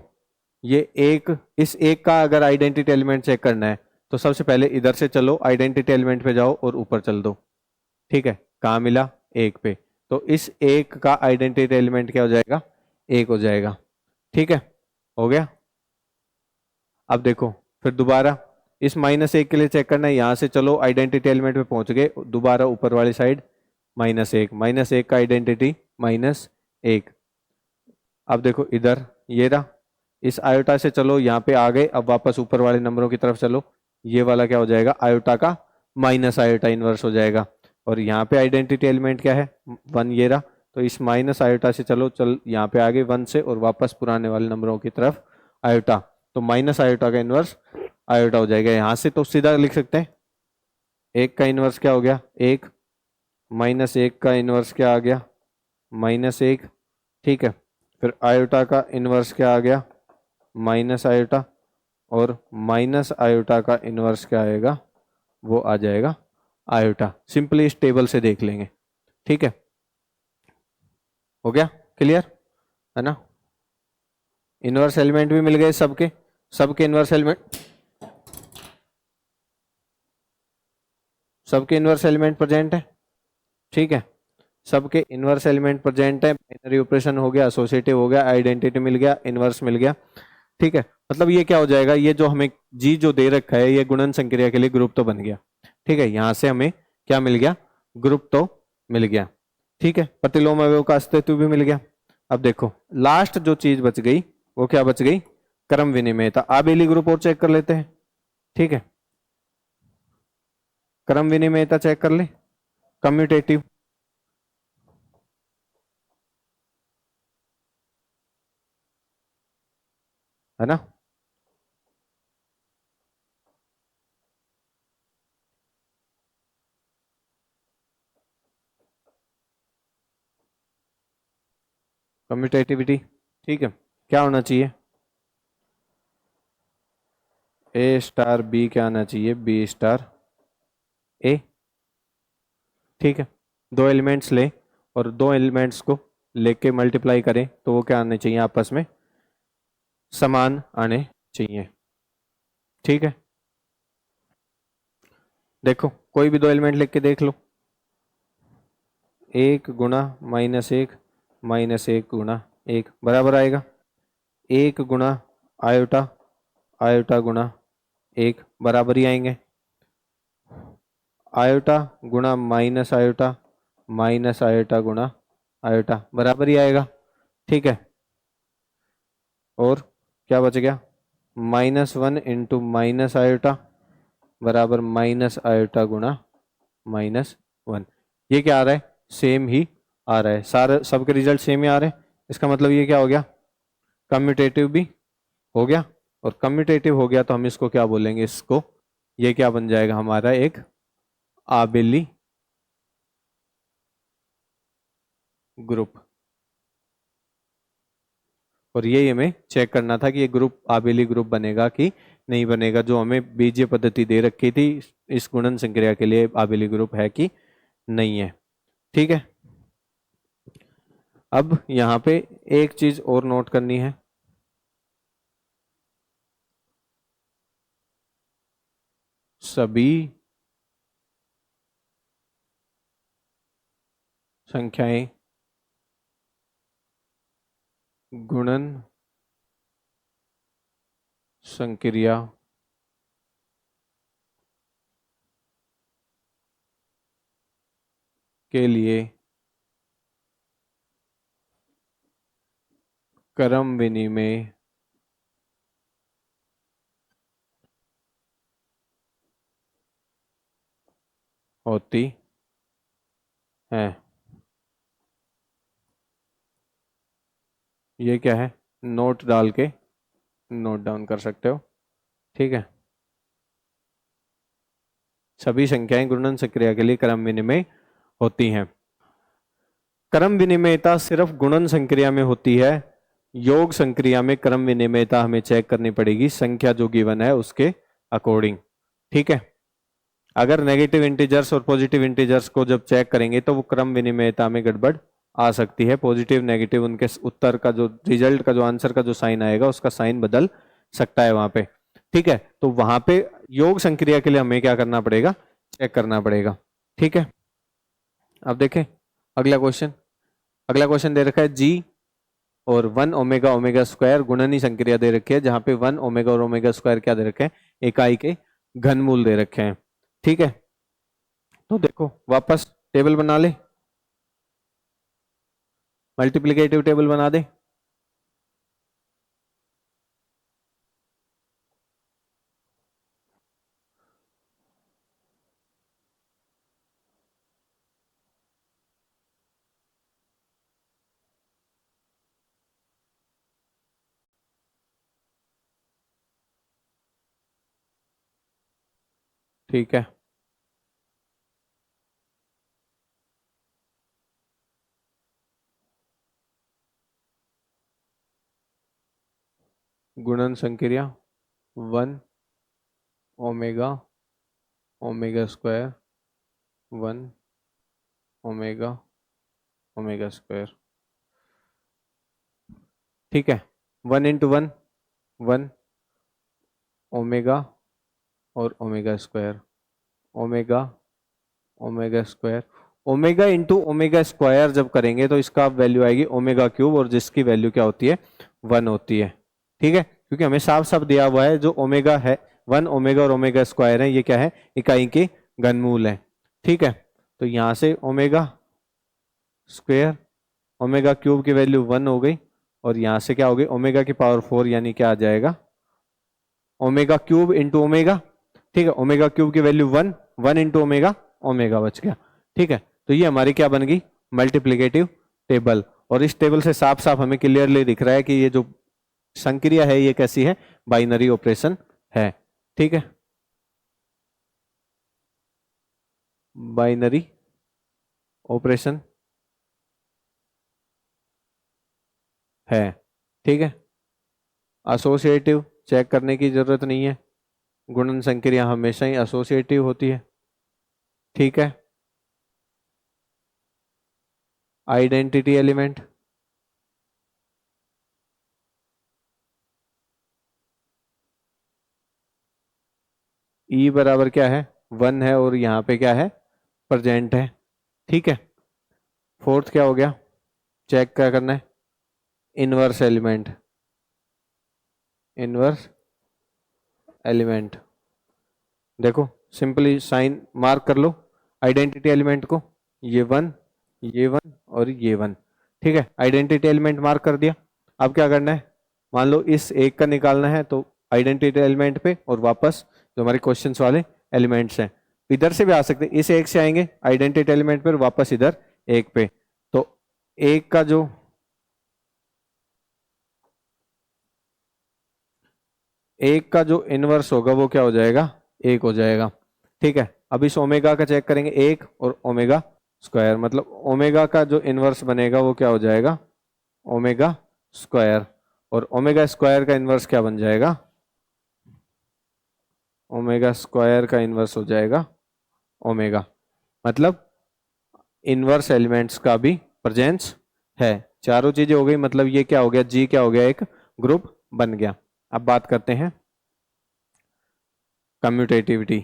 ये एक, इस एक का अगर आइडेंटिटी एलिमेंट चेक करना है तो सबसे पहले इधर से चलो, आइडेंटिटी एलिमेंट पे जाओ और ऊपर चल दो। ठीक है, कहाँ मिला? एक पे। तो इस एक का आइडेंटिटी एलिमेंट क्या हो जाएगा? एक हो जाएगा। ठीक है, हो गया। अब देखो फिर दोबारा इस -1 के लिए चेक करना है, यहां से चलो आइडेंटिटी एलिमेंट पे पहुंच गए, दोबारा ऊपर वाली साइड -1 का आइडेंटिटी -1। अब देखो इधर ये रहा, इस आयोटा से चलो यहाँ पे आ गए, अब वापस ऊपर वाले नंबरों की तरफ चलो, ये वाला क्या हो जाएगा? आयोटा का माइनस आयोटा इनवर्स हो जाएगा। और यहाँ पे आइडेंटिटी एलिमेंट क्या है? 1, ये रहा। तो इस माइनस आयोटा से चलो, चल यहाँ पे आ गए 1 से और वापस पुराने वाले नंबरों की तरफ आयोटा, तो माइनस आयोटा का इनवर्स आयोटा हो जाएगा। यहाँ से तो सीधा लिख सकते हैं, एक का इनवर्स क्या हो गया? एक, -1 का इनवर्स क्या आ गया? -1। ठीक है, फिर आयोटा का इनवर्स क्या आ गया? माइनस आयोटा, और माइनस आयोटा का इनवर्स क्या आएगा? वो आ जाएगा आयोटा। सिंपली इस टेबल से देख लेंगे। ठीक है, हो गया क्लियर, है ना। इनवर्स एलिमेंट भी मिल गए सबके, सबके इनवर्स एलिमेंट, सबके इनवर्स एलिमेंट प्रेजेंट है, ठीक है। सबके इनवर्स एलिमेंट प्रेजेंट है, बाइनरी ऑपरेशन हो गया, एसोसिएटिव हो गया, आइडेंटिटी मिल गया, इनवर्स मिल गया, ठीक है। मतलब ये क्या हो जाएगा, ये जो हमें जी जो दे रखा है ये गुणन संक्रिया के लिए ग्रुप तो बन गया, ठीक है। यहां से हमें क्या मिल गया, ग्रुप तो मिल गया, ठीक है। प्रतिलोम अवयव का अस्तित्व भी मिल गया। अब देखो लास्ट जो चीज बच गई वो क्या बच गई, क्रम विनिमयता। आबेली ग्रुप और चेक कर लेते हैं, ठीक है। क्रम विनिमयता चेक कर ले, कम्यूटेटिव, है ना। कम्यूटेटिविटी, ठीक है। क्या होना चाहिए, ए स्टार बी क्या आना चाहिए, बी स्टार ए, ठीक है। दो एलिमेंट्स ले और दो एलिमेंट्स को लेके मल्टीप्लाई करें तो वो क्या आने चाहिए, आपस में समान आने चाहिए, ठीक है। देखो कोई भी दो एलिमेंट लिख के देख लो, एक गुणा माइनस एक, माइनस एक गुणा एक बराबर आएगा एक गुणा आयोटा, आयोटा गुणा एक बराबर ही आएंगे, आयोटा गुणा माइनस आयोटा, माइनस आयोटा गुणा आयोटा बराबर ही आएगा, ठीक है। और क्या बच गया, -1 इंटू माइनस आयोटा बराबर माइनस आयोटा गुणा -1। ये क्या आ रहा है, सेम ही आ रहा है, सारे सबके रिजल्ट सेम ही आ रहे हैं। इसका मतलब ये क्या हो गया, कम्यूटेटिव भी हो गया। और कम्यूटेटिव हो गया तो हम इसको क्या बोलेंगे, इसको ये क्या बन जाएगा हमारा एक आबेली ग्रुप। और यही हमें चेक करना था कि ये ग्रुप आबेली ग्रुप बनेगा कि नहीं बनेगा, जो हमें बीजीय पद्धति दे रखी थी इस गुणन संक्रिया के लिए आबेली ग्रुप है कि नहीं है, ठीक है। अब यहाँ पे एक चीज और नोट करनी है, सभी संख्याएं गुणन संक्रिया के लिए क्रम विनिमय होती है। ये क्या है, नोट डाल के नोट डाउन कर सकते हो, ठीक है। सभी संख्याएं गुणन संक्रिया के लिए क्रम विनिमय होती हैं। क्रम विनिमयता सिर्फ गुणन संक्रिया में होती है, योग संक्रिया में क्रम विनिमयता हमें चेक करनी पड़ेगी संख्या जो गिवन है उसके अकॉर्डिंग, ठीक है। अगर नेगेटिव इंटीजर्स और पॉजिटिव इंटीजर्स को जब चेक करेंगे तो वो क्रम विनिमयता में गड़बड़ आ सकती है, पॉजिटिव नेगेटिव उनके उत्तर का जो रिजल्ट का जो आंसर का जो साइन आएगा उसका साइन बदल सकता है वहां पे, ठीक है। तो वहां पे योग संक्रिया के लिए हमें क्या करना पड़ेगा, चेक करना पड़ेगा, ठीक है। अब देखें अगला क्वेश्चन, अगला क्वेश्चन दे रखा है जी और 1 ओमेगा स्क्वायर गुणनी संक्रिया दे रखी है, जहां पे 1 और ओमेगा स्क्वायर क्या दे रखे हैं, इकाई के घनमूल दे रखे हैं, ठीक है। तो देखो वापस टेबल बना ले, मल्टीप्लिकेटिव टेबल बना दे, ठीक है। गुणन संक्रिया 1 omega square 1 omega omega square, ठीक है, 1 × 1 1 ओमेगा और omega square, omega omega square, omega into omega square जब करेंगे तो इसका वैल्यू आएगी ओमेगा क्यूब, और जिसकी वैल्यू क्या होती है 1 होती है। ठीक है, क्योंकि हमें साफ साफ दिया हुआ है जो ओमेगा है 1 ओमेगा और ओमेगा स्क्वायर है, ये क्या है इकाई के घनमूल है। ठीक है, तो यहां से ओमेगा स्क्वायर ओमेगा क्यूब की वैल्यू 1 हो गई, और यहां से क्या हो गई ओमेगा की पावर 4, यानी क्या आ जाएगा ओमेगा क्यूब इंटू ओमेगा। ठीक है, ओमेगा क्यूब की वैल्यू 1 1 इंटू ओमेगा, ओमेगा बच गया। ठीक है, तो ये हमारी क्या बन गई मल्टीप्लिकेटिव टेबल, और इस टेबल से साफ साफ हमें क्लियरली दिख रहा है कि ये जो संक्रिया है ये कैसी है, बाइनरी ऑपरेशन है। ठीक है, बाइनरी ऑपरेशन है। ठीक है, एसोसिएटिव चेक करने की जरूरत नहीं है, गुणन संक्रिया हमेशा ही एसोसिएटिव होती है। ठीक है, आइडेंटिटी एलिमेंट, ई बराबर क्या है 1 है, और यहाँ पे क्या है प्रेजेंट है। ठीक है, फोर्थ क्या हो गया, चेक क्या करना है इनवर्स एलिमेंट, इनवर्स एलिमेंट। देखो सिंपली साइन मार्क कर लो आइडेंटिटी एलिमेंट को, ये 1 ये 1 और ये 1। ठीक है, आइडेंटिटी एलिमेंट मार्क कर दिया। अब क्या करना है, मान लो इस एक का निकालना है तो आइडेंटिटी एलिमेंट पे, और वापस जो हमारे क्वेश्चंस वाले एलिमेंट्स हैं इधर से भी आ सकते हैं, इस एक से आएंगे आइडेंटिटी एलिमेंट पर, वापस इधर एक पे, तो एक का जो इनवर्स होगा वो क्या हो जाएगा 1 हो जाएगा। ठीक है, अब इस ओमेगा का चेक करेंगे 1 और ओमेगा स्क्वायर, मतलब ओमेगा का जो इनवर्स बनेगा वो क्या हो जाएगा ओमेगा स्क्वायर, और ओमेगा स्क्वायर का इनवर्स क्या बन जाएगा, ओमेगा स्क्वायर का इनवर्स हो जाएगा ओमेगा, मतलब इनवर्स एलिमेंट्स का भी प्रेजेंस है। चारों चीजें हो गई, मतलब ये क्या हो गया जी क्या हो गया एक ग्रुप बन गया। अब बात करते हैं कम्यूटेटिविटी।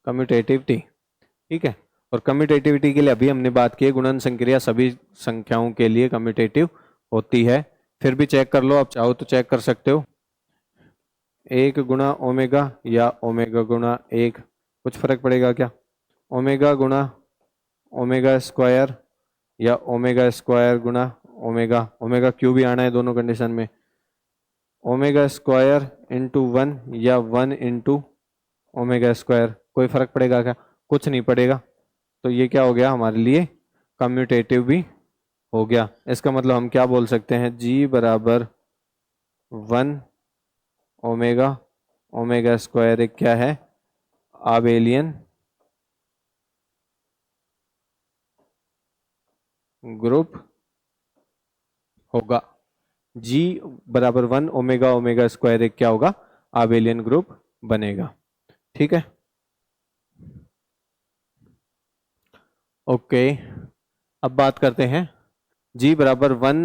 कम्यूटेटिविटी, ठीक है, और कम्यूटेटिविटी के लिए अभी हमने बात की है गुणन संक्रिया सभी संख्याओं के लिए कम्यूटेटिव होती है। फिर भी चेक कर लो, आप चाहो तो चेक कर सकते हो, 1 गुणा ओमेगा या ओमेगा गुणा 1, कुछ फर्क पड़ेगा क्या, ओमेगा गुणा ओमेगा स्क्वायर या ओमेगा स्क्वायर गुणा ओमेगा, ओमेगा क्यूब भी आना है दोनों कंडीशन में, ओमेगा स्क्वायर इंटू 1 या 1 इंटू ओमेगा स्क्वायर, कोई फर्क पड़ेगा क्या, कुछ नहीं पड़ेगा। तो ये क्या हो गया हमारे लिए कम्यूटेटिव भी हो गया। इसका मतलब हम क्या बोल सकते हैं, जी बराबर 1 ओमेगा ओमेगा स्क्वायर एक क्या है आबेलियन ग्रुप होगा। जी बराबर 1 ओमेगा ओमेगा स्क्वायर एक क्या होगा आबेलियन ग्रुप बनेगा। ठीक है, ओके, अब बात करते हैं जी बराबर 1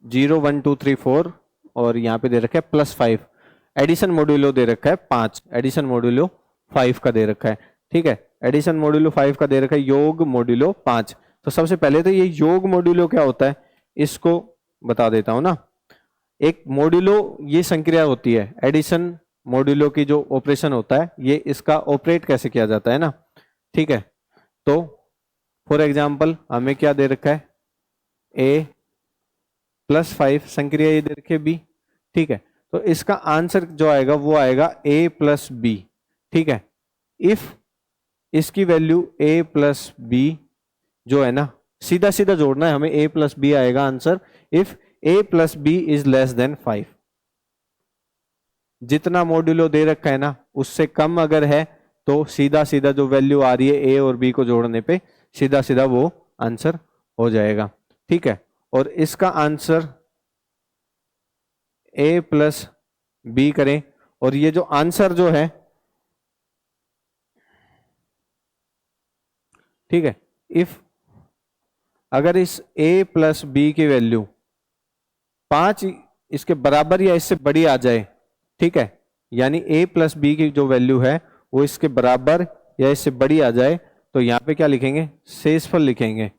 0 1 2 3 4, और यहाँ पे दे रखा है +5, एडिशन मॉड्यूलो दे रखा है 5, एडिशन मॉड्यूलो 5 का दे रखा है। ठीक है, एडिशन मॉड्यूलो 5 का दे रखा है, योग मॉड्यूलो 5। तो सबसे पहले तो ये योग मॉड्यूलो क्या होता है इसको बता देता हूं ना। एक मॉड्यूलो ये संक्रिया होती है, एडिशन मॉड्यूलो की जो ऑपरेशन होता है ये इसका ऑपरेट कैसे किया जाता है ना। ठीक है, तो फॉर एग्जाम्पल हमें क्या दे रखा है a +5, संक्रिया ये दे रखी है b। ठीक है, तो इसका आंसर जो आएगा वो आएगा a + b। ठीक है, इफ इसकी वैल्यू a + b जो है ना, सीधा सीधा जोड़ना है हमें, a + b आएगा answer if a + b is less than 5। जितना मॉड्यूलो दे रखा है ना उससे कम अगर है तो सीधा सीधा जो वैल्यू आ रही है a और b को जोड़ने पे सीधा सीधा वो आंसर हो जाएगा। ठीक है, और इसका आंसर ए प्लस बी करें, और ये जो आंसर जो है, ठीक है, इफ अगर इस ए प्लस बी की वैल्यू 5 इसके बराबर या इससे बड़ी आ जाए, ठीक है, यानी ए प्लस बी की जो वैल्यू है वो इसके बराबर या इससे बड़ी आ जाए, तो यहां पे क्या लिखेंगे, शेषफल लिखेंगे।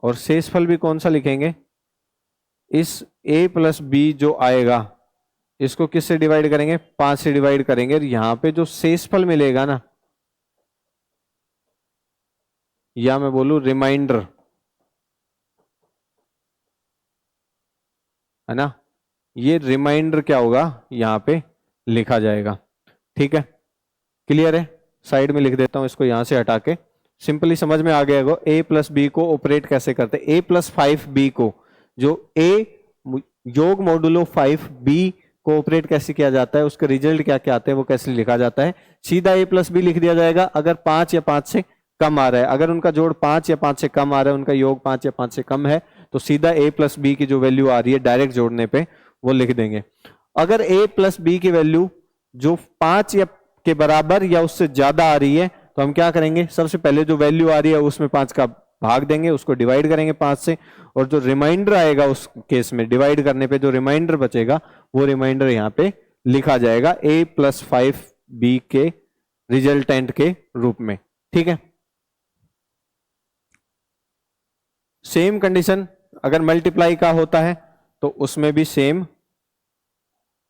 और शेषफल भी कौन सा लिखेंगे, इस ए प्लस बी जो आएगा इसको किससे डिवाइड करेंगे, 5 से डिवाइड करेंगे, और यहां पे जो शेषफल मिलेगा ना, या मैं बोलूं रिमाइंडर, है ना, ये रिमाइंडर क्या होगा यहां पे लिखा जाएगा। ठीक है, क्लियर है, साइड में लिख देता हूं इसको यहां से हटा के, सिंपली समझ में आ गया होगा ए प्लस बी को ऑपरेट कैसे करते हैं। ए प्लस 5b को, जो ए योग मॉडुलो 5b को ऑपरेट कैसे किया जाता है, उसके रिजल्ट क्या क्या आते हैं, वो कैसे लिखा जाता है। सीधा ए प्लस बी लिख दिया जाएगा अगर 5 या 5 से कम आ रहा है, अगर उनका जोड़ 5 या 5 से कम आ रहा है, उनका योग 5 या 5 से कम है, तो सीधा ए प्लस बी की जो वैल्यू आ रही है डायरेक्ट जोड़ने पे वो लिख देंगे। अगर ए प्लस बी की वैल्यू जो 5 या के बराबर या उससे ज्यादा आ रही है, तो हम क्या करेंगे, सबसे पहले जो वैल्यू आ रही है उसमें 5 का भाग देंगे, उसको डिवाइड करेंगे 5 से, और जो रिमाइंडर आएगा उस केस में डिवाइड करने पे जो रिमाइंडर बचेगा वो रिमाइंडर यहां पे लिखा जाएगा ए प्लस 5b के रिजल्टेंट के रूप में। ठीक है, सेम कंडीशन अगर मल्टीप्लाई का होता है तो उसमें भी सेम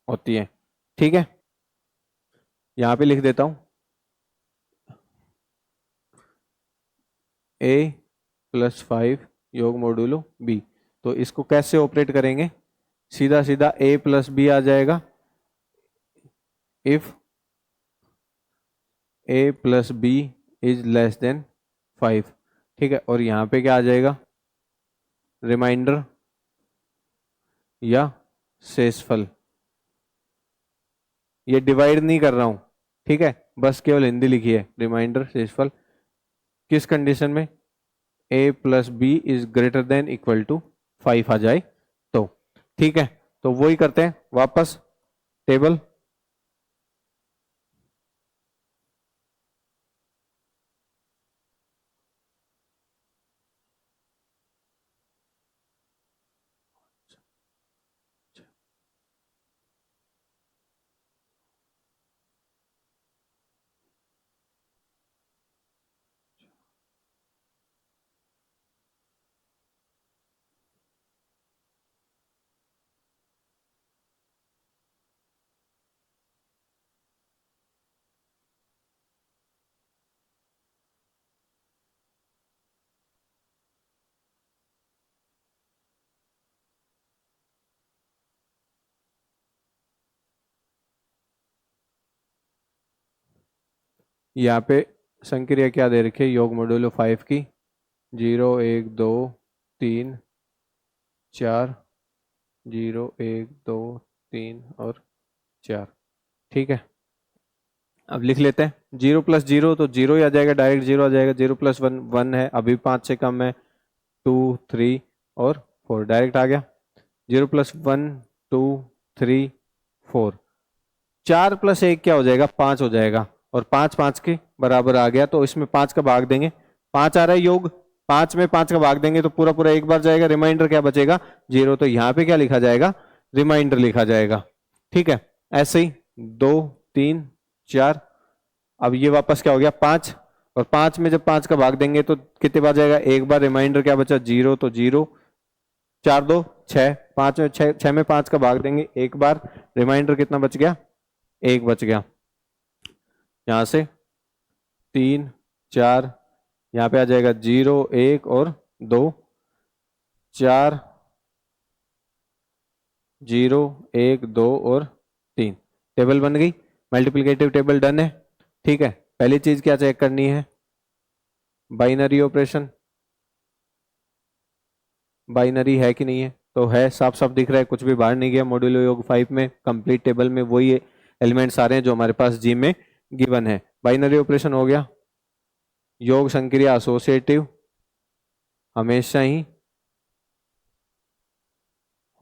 होती है। ठीक है, यहां पे लिख देता हूं ए प्लस 5 योग मॉडुलो बी, तो इसको कैसे ऑपरेट करेंगे, सीधा सीधा ए प्लस बी आ जाएगा if A plus B is less than 5। ठीक है, और यहां पे क्या आ जाएगा, रिमाइंडर या शेषफल। ये डिवाइड नहीं कर रहा हूं, ठीक है, बस केवल हिंदी लिखी है, रिमाइंडर शेषफल किस कंडीशन में, A plus B is greater than equal to 5 आ जाए तो। ठीक है, तो वही करते हैं वापस टेबल, यहाँ पे संक्रिया क्या दे रखी है, योग मॉड्यूलो 5 की 0 1 2 3 4, 0 1 2 3 और 4। ठीक है, अब लिख लेते हैं 0 प्लस 0 तो 0 ही आ जाएगा, डायरेक्ट 0 आ जाएगा, 0 प्लस 1 1 है, अभी 5 से कम है, 2 3 और 4 डायरेक्ट आ गया, 0 प्लस 1 2 3 4, 4 प्लस 1 क्या हो जाएगा, 5 हो जाएगा, और 5 5 के बराबर आ गया, तो इसमें 5 का भाग देंगे, 5 आ रहा है योग, 5 में 5 का भाग देंगे तो पूरा पूरा एक बार जाएगा, रिमाइंडर क्या बचेगा 0, तो यहाँ पे क्या लिखा जाएगा, रिमाइंडर लिखा जाएगा। ठीक है, ऐसे ही 2 3 4, अब ये वापस क्या हो गया 5, और 5 में जब 5 का भाग देंगे तो कितने बार जाएगा, एक बार, रिमाइंडर क्या बचा 0, तो 0, 4 2 6, 5 में 6 में 5 का भाग देंगे एक बार, रिमाइंडर कितना बच गया, एक बच गया, यहां से 3 4, यहाँ पे आ जाएगा 0 1 और 2, 4 0 1 2 और 3, टेबल बन गई, मल्टीप्लिकेटिव टेबल डन है। ठीक है, पहली चीज क्या चेक करनी है, बाइनरी ऑपरेशन, बाइनरी है कि नहीं है, तो है, साफ साफ दिख रहा है, कुछ भी बाहर नहीं गया, मॉड्यूलो योग 5 में कंप्लीट टेबल में वही एलिमेंट्स आ रहे हैं जो हमारे पास जी में गिवन है। बाइनरी ऑपरेशन हो गया, योग संक्रिया एसोसिएटिव हमेशा ही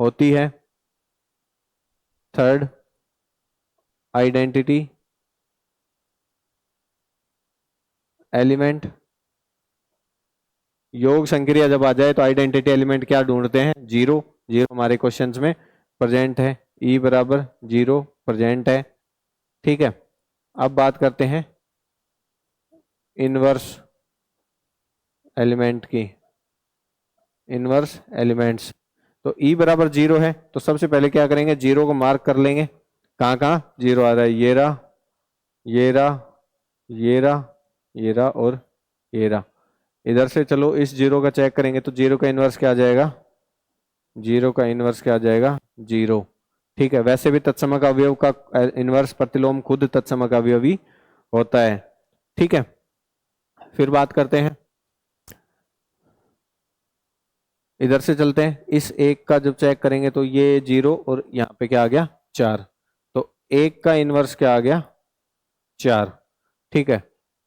होती है थर्ड आइडेंटिटी एलिमेंट। योग संक्रिया जब आ जाए तो आइडेंटिटी एलिमेंट क्या ढूंढते हैं? जीरो। जीरो हमारे क्वेश्चंस में प्रेजेंट है, ई बराबर जीरो प्रेजेंट है। ठीक है, अब बात करते हैं इनवर्स एलिमेंट की, इनवर्स एलिमेंट्स। तो ई बराबर जीरो है तो सबसे पहले क्या करेंगे, जीरो को मार्क कर लेंगे। कहाँ कहाँ जीरो आ रहा है? ये रहा, ये रहा, ये रहा, ये रहा और ये रहा। इधर से चलो इस जीरो का चेक करेंगे तो जीरो का इनवर्स क्या आ जाएगा? जीरो का इनवर्स क्या आ जाएगा? जीरो। ठीक है, वैसे भी तत्समक अवयव का इनवर्स प्रतिलोम खुद तत्समक अवयवी होता है। ठीक है, फिर बात करते हैं, इधर से चलते हैं। इस एक का जब चेक करेंगे तो ये जीरो और यहाँ पे क्या आ गया? चार। तो एक का इनवर्स क्या आ गया? चार। ठीक है,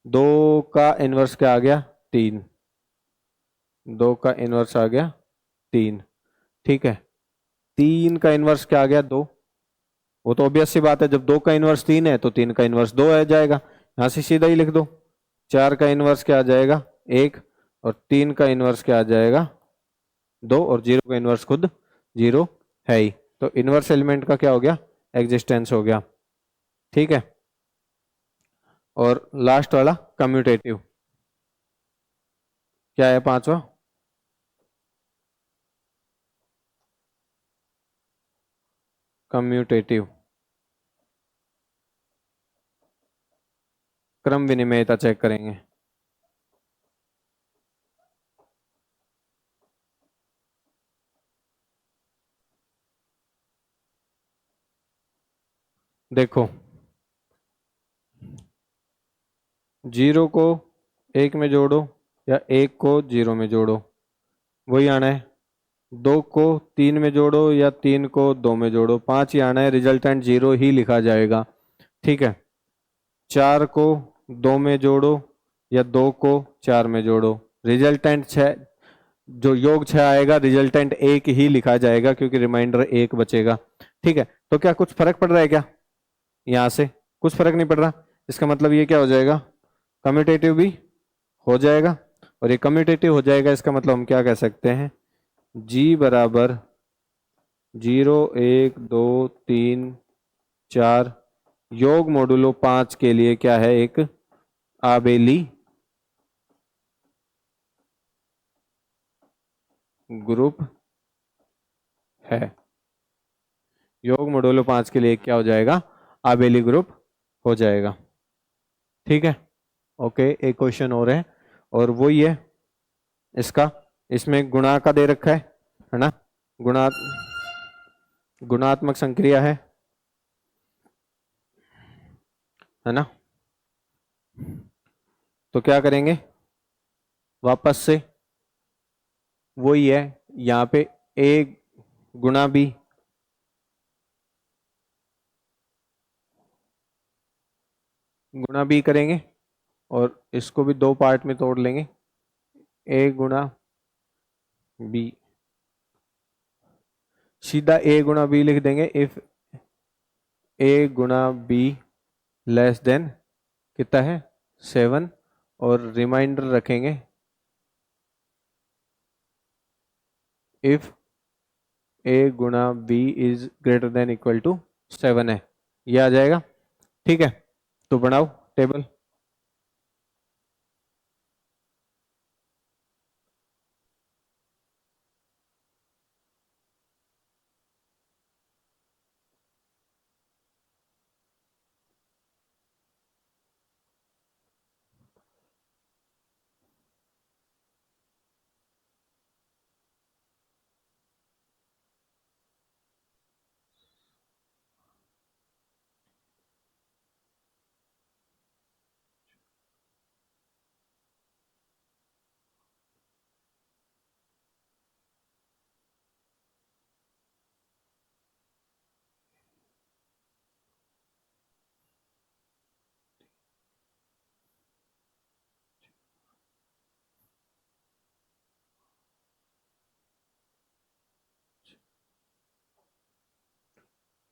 दो का इनवर्स क्या आ गया? तीन। दो का इनवर्स आ गया तीन। ठीक है, तीन का इनवर्स क्या आ गया? दो। वो तो ऑब्वियस सी बात है, जब दो का इनवर्स तीन है तो तीन का इनवर्स दो आ जाएगा, यहां से सीधा ही लिख दो। चार का इनवर्स क्या आ जाएगा? एक। और तीन का इनवर्स क्या आ जाएगा? दो। और जीरो का इनवर्स खुद जीरो है ही। तो इनवर्स एलिमेंट का क्या हो गया? एग्जिस्टेंस हो गया। ठीक है, और लास्ट वाला कम्यूटेटिव क्या है? पांचवा कम्यूटेटिव क्रम विनिमयता चेक करेंगे। देखो, जीरो को एक में जोड़ो या एक को जीरो में जोड़ो, वही आना है। दो को तीन में जोड़ो या तीन को दो में जोड़ो, पांच ही आना है, रिजल्टेंट जीरो ही लिखा जाएगा। ठीक है, चार को दो में जोड़ो या दो को चार में जोड़ो, रिजल्टेंट छः, जो योग छः आएगा रिजल्टेंट एक ही लिखा जाएगा क्योंकि रिमाइंडर एक बचेगा। ठीक है, तो क्या कुछ फर्क पड़ रहा है क्या? यहाँ से कुछ फर्क नहीं पड़ रहा, इसका मतलब ये क्या हो जाएगा? कम्यूटेटिव भी हो जाएगा। और ये कम्यूटेटिव हो जाएगा, इसका मतलब हम क्या कह सकते हैं? जी बराबर जीरो एक दो तीन चार योग मॉडुलो पांच के लिए क्या है? एक आबेली ग्रुप है। योग मॉडुलो पांच के लिए क्या हो जाएगा? आबेली ग्रुप हो जाएगा। ठीक है, ओके, एक क्वेश्चन और है और वो ये इसका, इसमें गुणा का दे रखा है ना? गुणा, गुणात्मक संक्रिया है ना? तो क्या करेंगे? वापस से वही है, यहाँ पे ए गुणा बी, गुणा बी करेंगे और इसको भी दो पार्ट में तोड़ लेंगे। ए गुणा बी, सीधा ए गुणा बी लिख देंगे। इफ ए गुणा बी लेस देन कितना है? सेवन। और रिमाइंडर रखेंगे इफ ए गुणा B is greater than equal to seven है, ये आ जाएगा। ठीक है, तो बनाओ टेबल।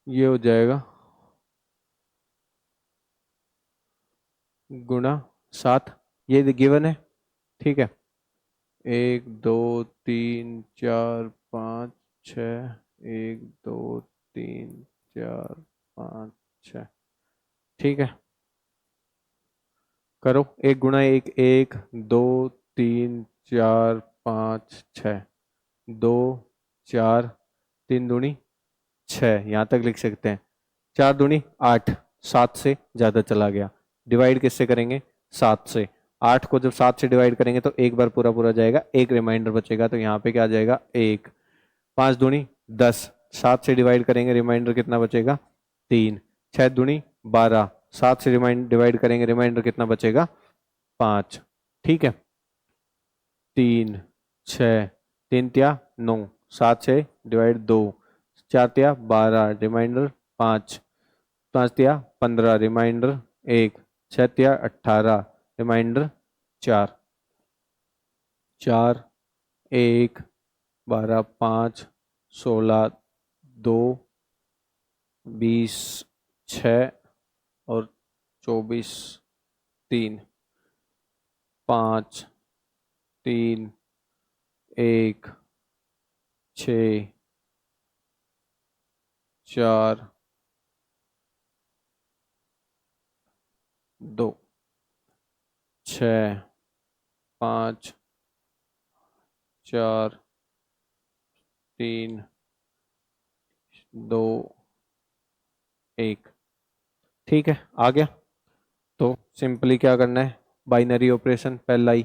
ये हो जाएगा गुणा 7, ये गिवन है। ठीक है, 1 2 3 4 5 6, 1 2 3 4 5 6। ठीक है, करो। 1 गुणा 1 1, 2 3 4 5 6, 2 4, 3 दूनी 6, यहाँ तक लिख सकते हैं। 4 दूनी 8, 7 से ज़्यादा चला गया। डिवाइड किससे करेंगे? 7 से। 8 को जब 7 से डिवाइड करेंगे तो एक बार पूरा पूरा जाएगा, एक रिमाइंडर बचेगा, तो यहाँ पे क्या आ जाएगा? 1। 5 दूनी 10, 7 से डिवाइड करेंगे, रिमाइंडर कितना बचेगा? 3। 6 दूनी 12, 7 से डिवाइड करेंगे, रिमाइंडर कितना बचेगा? 5। ठीक है, 3 6, 3 तिया 9, 7 से डिवाइड 2, 4 तिया 12, रिमाइंडर 5, 5 तिया 15, रिमाइंडर 1, 6 तिया 18, रिमाइंडर 4। 4 1 12 5 16 2 20 6 और 24 3, 5 3 1 6 4 2 6 5 4 3 2 1। ठीक है, आ गया। तो सिंपली क्या करना है? बाइनरी ऑपरेशन पहला ही,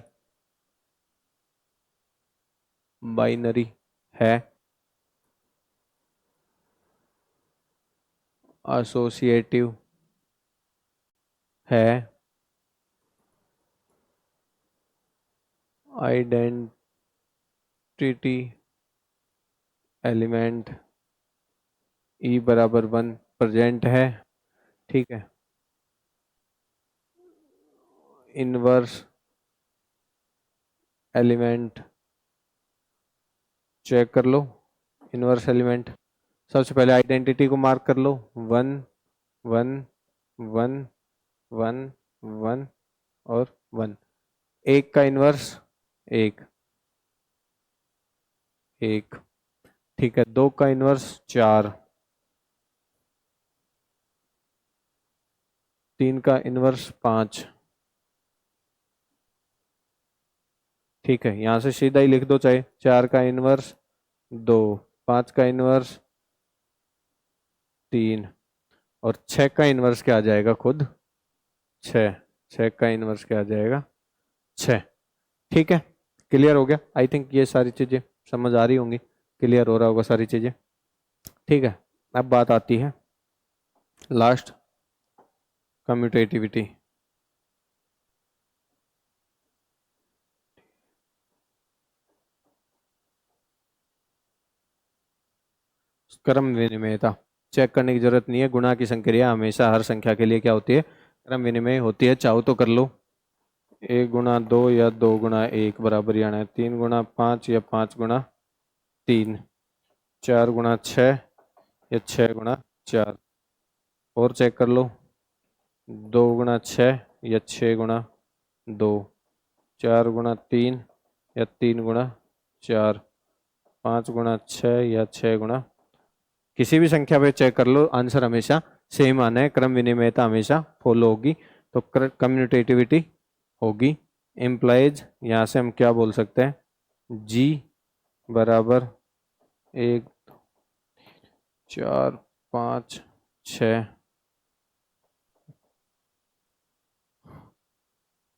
बाइनरी है, एसोसिएटिव है, आइडेंटिटी एलिमेंट ई बराबर 1 प्रेजेंट है। ठीक है, इनवर्स एलिमेंट चेक कर लो। इनवर्स एलिमेंट, सबसे पहले आइडेंटिटी को मार्क कर लो। 1 1 1 1 1 और 1। एक का इनवर्स 1 1। ठीक है, 2 का इनवर्स 4, 3 का इनवर्स 5। ठीक है, यहां से सीधा ही लिख दो, चाहे 4 का इनवर्स 2, 5 का इनवर्स 3 और 6 का इनवर्स क्या आ जाएगा? खुद 6। 6 का इनवर्स क्या आ जाएगा? 6। ठीक है, क्लियर हो गया। आई थिंक ये सारी चीजें समझ आ रही होंगी, क्लियर हो रहा होगा सारी चीजें। ठीक है, अब बात आती है लास्ट, कम्यूटेटिविटी। क्रम विनिमयता चेक करने की जरूरत नहीं है। गुणा की संक्रिया हमेशा हर संख्या के लिए क्या होती है? क्रम विनिमय होती है। चाहो तो कर लो, 1 गुणा 2 या 2 गुणा 1 बराबर ही आना है। 3 गुणा 5 या 5 गुणा 3, 4 गुणा 6 या 6 गुणा 4। और चेक कर लो, 2 गुणा 6 या 6 गुणा 2, 4 गुणा 3 या 3 गुणा 4, 5 गुणा 6 या 6 गुणा। किसी भी संख्या पे चेक कर लो, आंसर हमेशा सेम आना है। क्रम विनिमयता हमेशा फॉलो होगी, तो कम्यूटेटिविटी होगी। इम्प्लाइज यहाँ से हम क्या बोल सकते हैं? जी बराबर 1 4 5 6।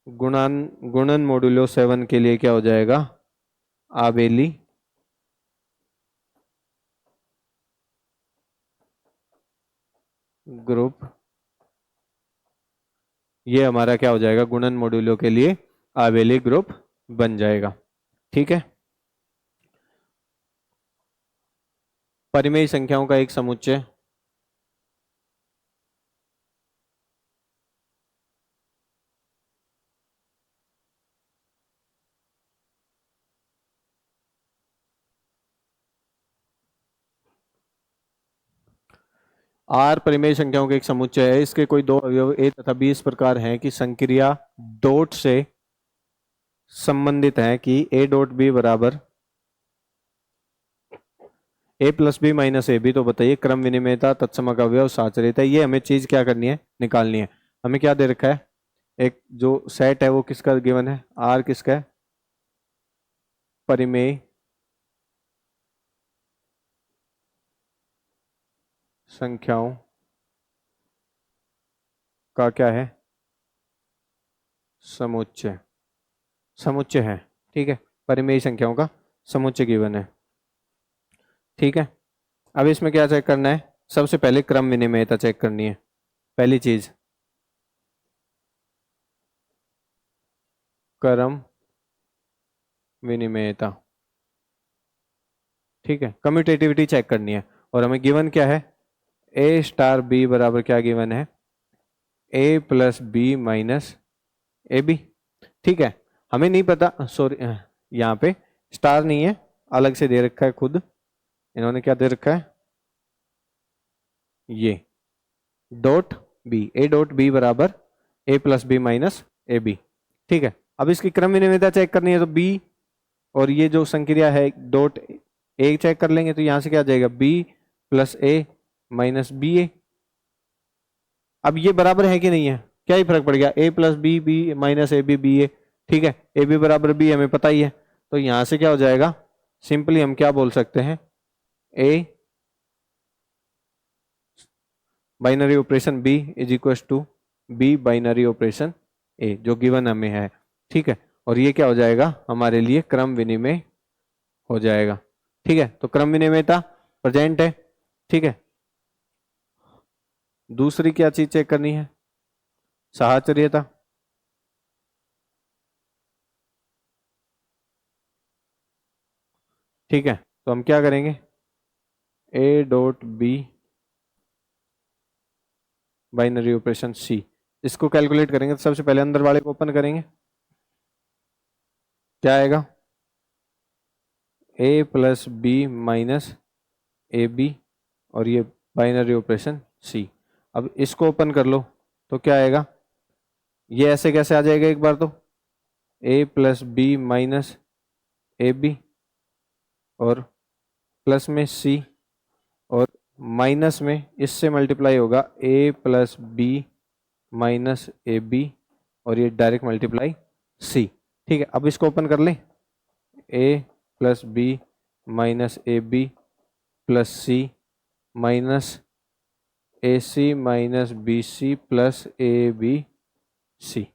गुणन गुणन मॉड्यूलो 7 के लिए क्या हो जाएगा? आबेली ग्रुप। ये हमारा क्या हो जाएगा? गुणन मॉड्यूलो के लिए आबेली ग्रुप बन जाएगा। ठीक है, परिमेय संख्याओं का एक समुच्चय आर परिमेय संख्याओं के एक समुच्चय है, इसके कोई दो अवयव ए तथा बी इस प्रकार हैं कि संक्रिया डॉट से संबंधित है कि ए डॉट बी बराबर A plus B minus A B. तो बताइए क्रम विनिमेयता तत्सम का अवयव साचरित है। ये हमें चीज क्या करनी है, निकालनी है। हमें क्या दे रखा है, एक जो सेट है वो किसका गिवन है, आर किसका है, परिमेय संख्याओं का क्या है, समुच्चय, समुच्चय है। ठीक है, परिमेय संख्याओं का समुच्चय गिवन है। ठीक है, अब इसमें क्या चेक करना है, सबसे पहले क्रम विनिमेयता चेक करनी है। पहली चीज क्रम विनिमेयता। ठीक है, कम्यूटेटिविटी चेक करनी है और हमें गिवन क्या है, ए स्टार बी बराबर क्या गिवन है, A plus B minus A B. ठीक है, हमें नहीं पता, सॉरी यहाँ पे स्टार नहीं है, अलग से दे रखा है खुद इन्होंने, क्या दे रखा है, ये dot B, A dot B बराबर A plus B minus A B. ठीक है, अब इसकी क्रम विनिमेयता चेक करनी है तो बी और ये जो संक्रिया है डॉट ए चेक कर लेंगे तो यहां से क्या आ जाएगा, बी प्लस ए माइनस बी ए। अब ये बराबर है कि नहीं है, क्या ही फर्क पड़ गया, A plus B B minus A B B A. ठीक है, ए बी बराबर बी हमें पता ही है, तो यहां से क्या हो जाएगा, सिंपली हम क्या बोल सकते हैं, A binary operation B is equal to B binary operation A, जो गिवन हमें है। ठीक है, और ये क्या हो जाएगा, हमारे लिए क्रम विनिमय हो जाएगा। ठीक है, तो क्रम विनिमयता प्रेजेंट है। ठीक है, दूसरी क्या चीज चेक करनी है, साहचर्यता। ठीक है, तो हम क्या करेंगे, A dot B binary operation C, इसको कैलकुलेट करेंगे तो सबसे पहले अंदर वाले को ओपन करेंगे, क्या आएगा, A plus B minus A B और ये बाइनरी ऑपरेशन सी। अब इसको ओपन कर लो तो क्या आएगा, ये ऐसे कैसे आ जाएगा, एक बार तो A plus B minus A B और प्लस में सी और माइनस में इससे मल्टीप्लाई होगा A plus B minus A B और ये डायरेक्ट मल्टीप्लाई सी। ठीक है, अब इसको ओपन कर लें, A plus B minus A B plus C minus A C minus B C plus A B C.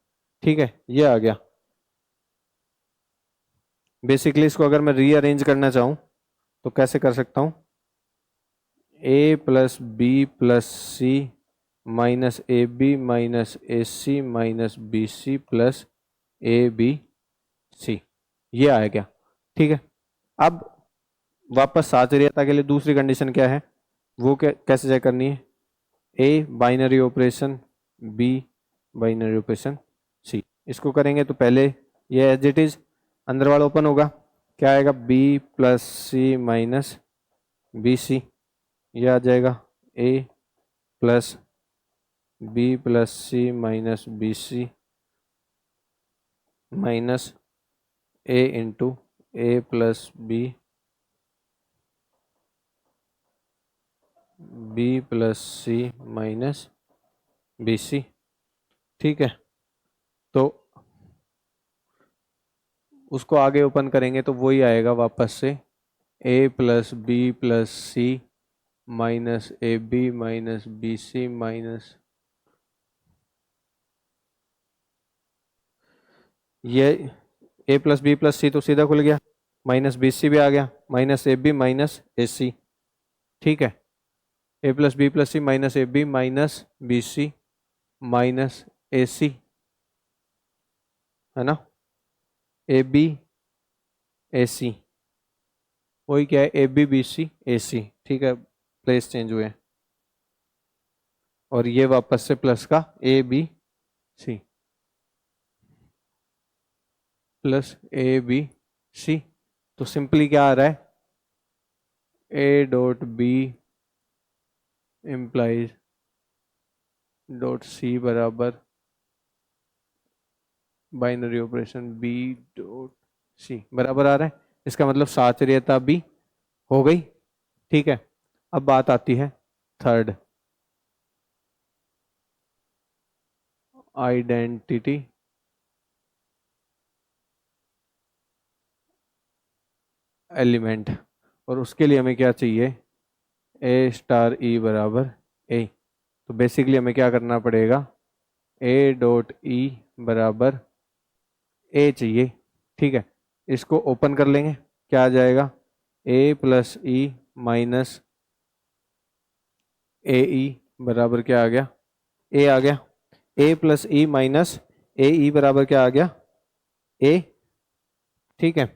ठीक है, ये आ गया। बेसिकली इसको अगर मैं रीअरेंज करना चाहूँ तो कैसे कर सकता हूँ, A plus B plus C minus A B minus A C minus B C plus A B C, ये आया क्या। ठीक है, अब वापस साचर्यता के लिए दूसरी कंडीशन क्या है, वो कैसे चेक करनी है, A binary operation B binary operation C. इसको करेंगे तो पहले ये एज इट इज अंदर वाला ओपन होगा, क्या आएगा, B plus C minus B C, ये आ जाएगा A plus B plus C minus B C minus A into A plus B B plus C minus B C. ठीक है, तो उसको आगे ओपन करेंगे तो वही आएगा वापस से, A plus B plus C minus A B minus B C minus ये A plus B plus C तो सीधा खुल गया, माइनस बी सी भी आ गया, minus A B minus A C. ठीक है, A plus B plus C minus A B minus B C minus A C, है ना, ए बी ए सी, वही क्या है, ए बी बी सी ए सी। ठीक है, प्लेस चेंज हुए और ये वापस से प्लस का A B C plus A B C. तो सिंपली क्या आ रहा है, A dot B implies dot C बराबर binary operation B dot C बराबर आ रहा है। इसका मतलब साचर्यता भी हो गई। ठीक है, अब बात आती है थर्ड, आइडेंटिटी एलिमेंट। और उसके लिए हमें क्या चाहिए, ए स्टार ई बराबर ए। तो बेसिकली हमें क्या करना पड़ेगा, ए डॉट ई बराबर ए चाहिए। ठीक है, इसको ओपन कर लेंगे, क्या आ जाएगा, ए प्लस ई माइनस ए ई बराबर क्या आ गया, ए आ गया। ए प्लस ई माइनस ए ई बराबर क्या आ गया, ए। ठीक है,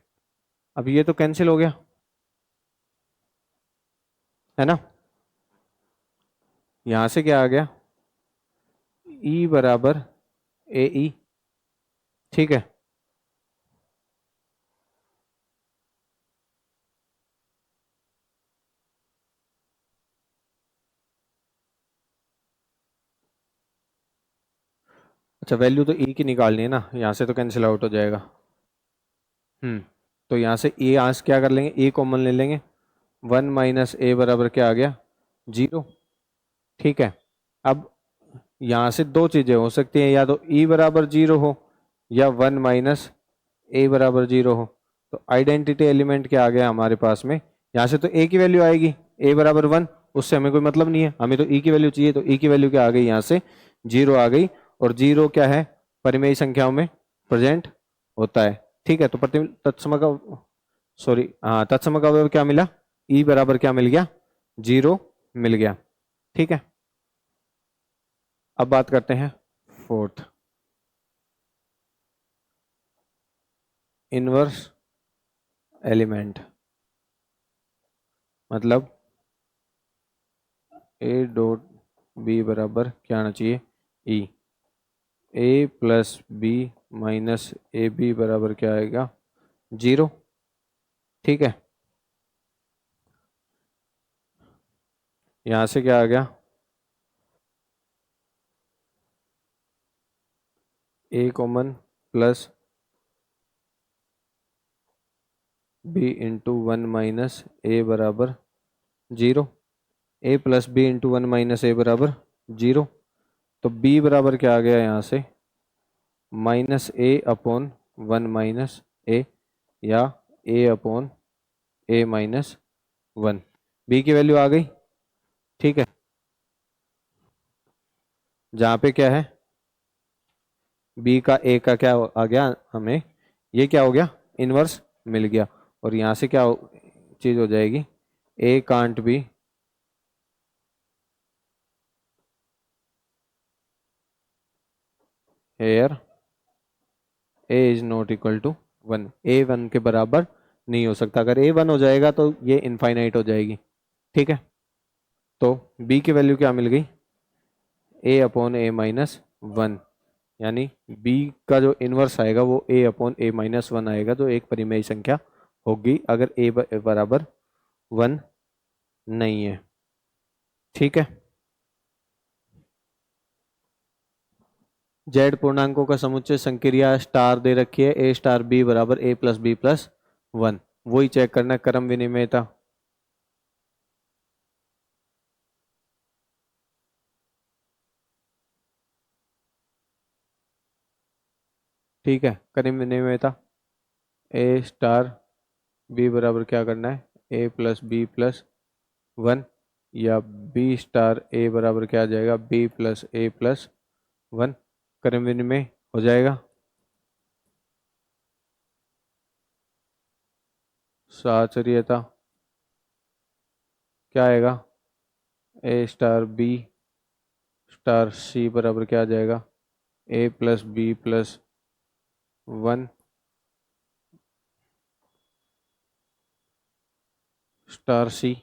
अब ये तो कैंसिल हो गया, है ना। यहां से क्या आ गया, ई बराबर ए ई। ठीक है, अच्छा वैल्यू तो ई की निकालनी है ना, यहाँ से तो कैंसिल आउट हो जाएगा। तो यहाँ से ए आज क्या कर लेंगे, ए कॉमन ले लेंगे, 1 - ए बराबर क्या आ गया, 0। ठीक है, अब यहाँ से दो चीज़ें हो सकती हैं, या तो ई बराबर 0 हो या 1 - ए बराबर 0 हो। तो आइडेंटिटी एलिमेंट क्या आ गया हमारे पास में, यहाँ से तो ए की वैल्यू आएगी, ए बराबर 1, उससे हमें कोई मतलब नहीं है, हमें तो ई की वैल्यू चाहिए। तो ई की वैल्यू क्या आ गई, यहाँ से 0 आ गई। और 0 क्या है, परिमेय संख्याओं में प्रेजेंट होता है। ठीक है, तो प्रति तत्सम का, सॉरी हाँ, तत्सम का अवयव क्या मिला, ई बराबर क्या मिल गया, 0 मिल गया। ठीक है, अब बात करते हैं फोर्थ, इनवर्स एलिमेंट। मतलब ए डॉट बी बराबर क्या आना चाहिए, E. A plus B minus A B बराबर क्या आएगा, 0। ठीक है, यहां से क्या आ गया, ए कॉमन प्लस बी इंटू 1 - ए बराबर 0। ए प्लस बी इंटू 1 - ए बराबर 0। तो बी बराबर क्या आ गया यहाँ से, -a/1 - ए, या a/a-1। बी की वैल्यू आ गई। ठीक है, जहाँ पे क्या है, बी का ए का क्या आ गया हमें, ये क्या हो गया, इनवर्स मिल गया। और यहाँ से क्या चीज हो जाएगी, A can't B here A is not equal to 1। A 1 के बराबर नहीं हो सकता, अगर ए 1 हो जाएगा तो ये इनफाइनाइट हो जाएगी। ठीक है, तो बी की वैल्यू क्या मिल गई, a/a-1, यानी बी का जो इनवर्स आएगा वो a/a-1 आएगा, जो एक परिमेय संख्या होगी अगर ए बराबर 1 नहीं है। ठीक है, जेड पूर्णांकों का समुच्चय संक्रिया स्टार दे रखी है, ए स्टार बी बराबर ए प्लस बी प्लस 1। वही चेक करना है, क्रम विनिमयता। ठीक है, क्रम विनिमयता, ए स्टार बी बराबर क्या करना है, ए प्लस बी प्लस 1, या बी स्टार ए बराबर क्या आ जाएगा, बी प्लस ए प्लस 1। क्रम विनिमय हो जाएगा, साचर्यता क्या आएगा, A star B star C बराबर क्या आ जाएगा, A plus B plus 1 star C.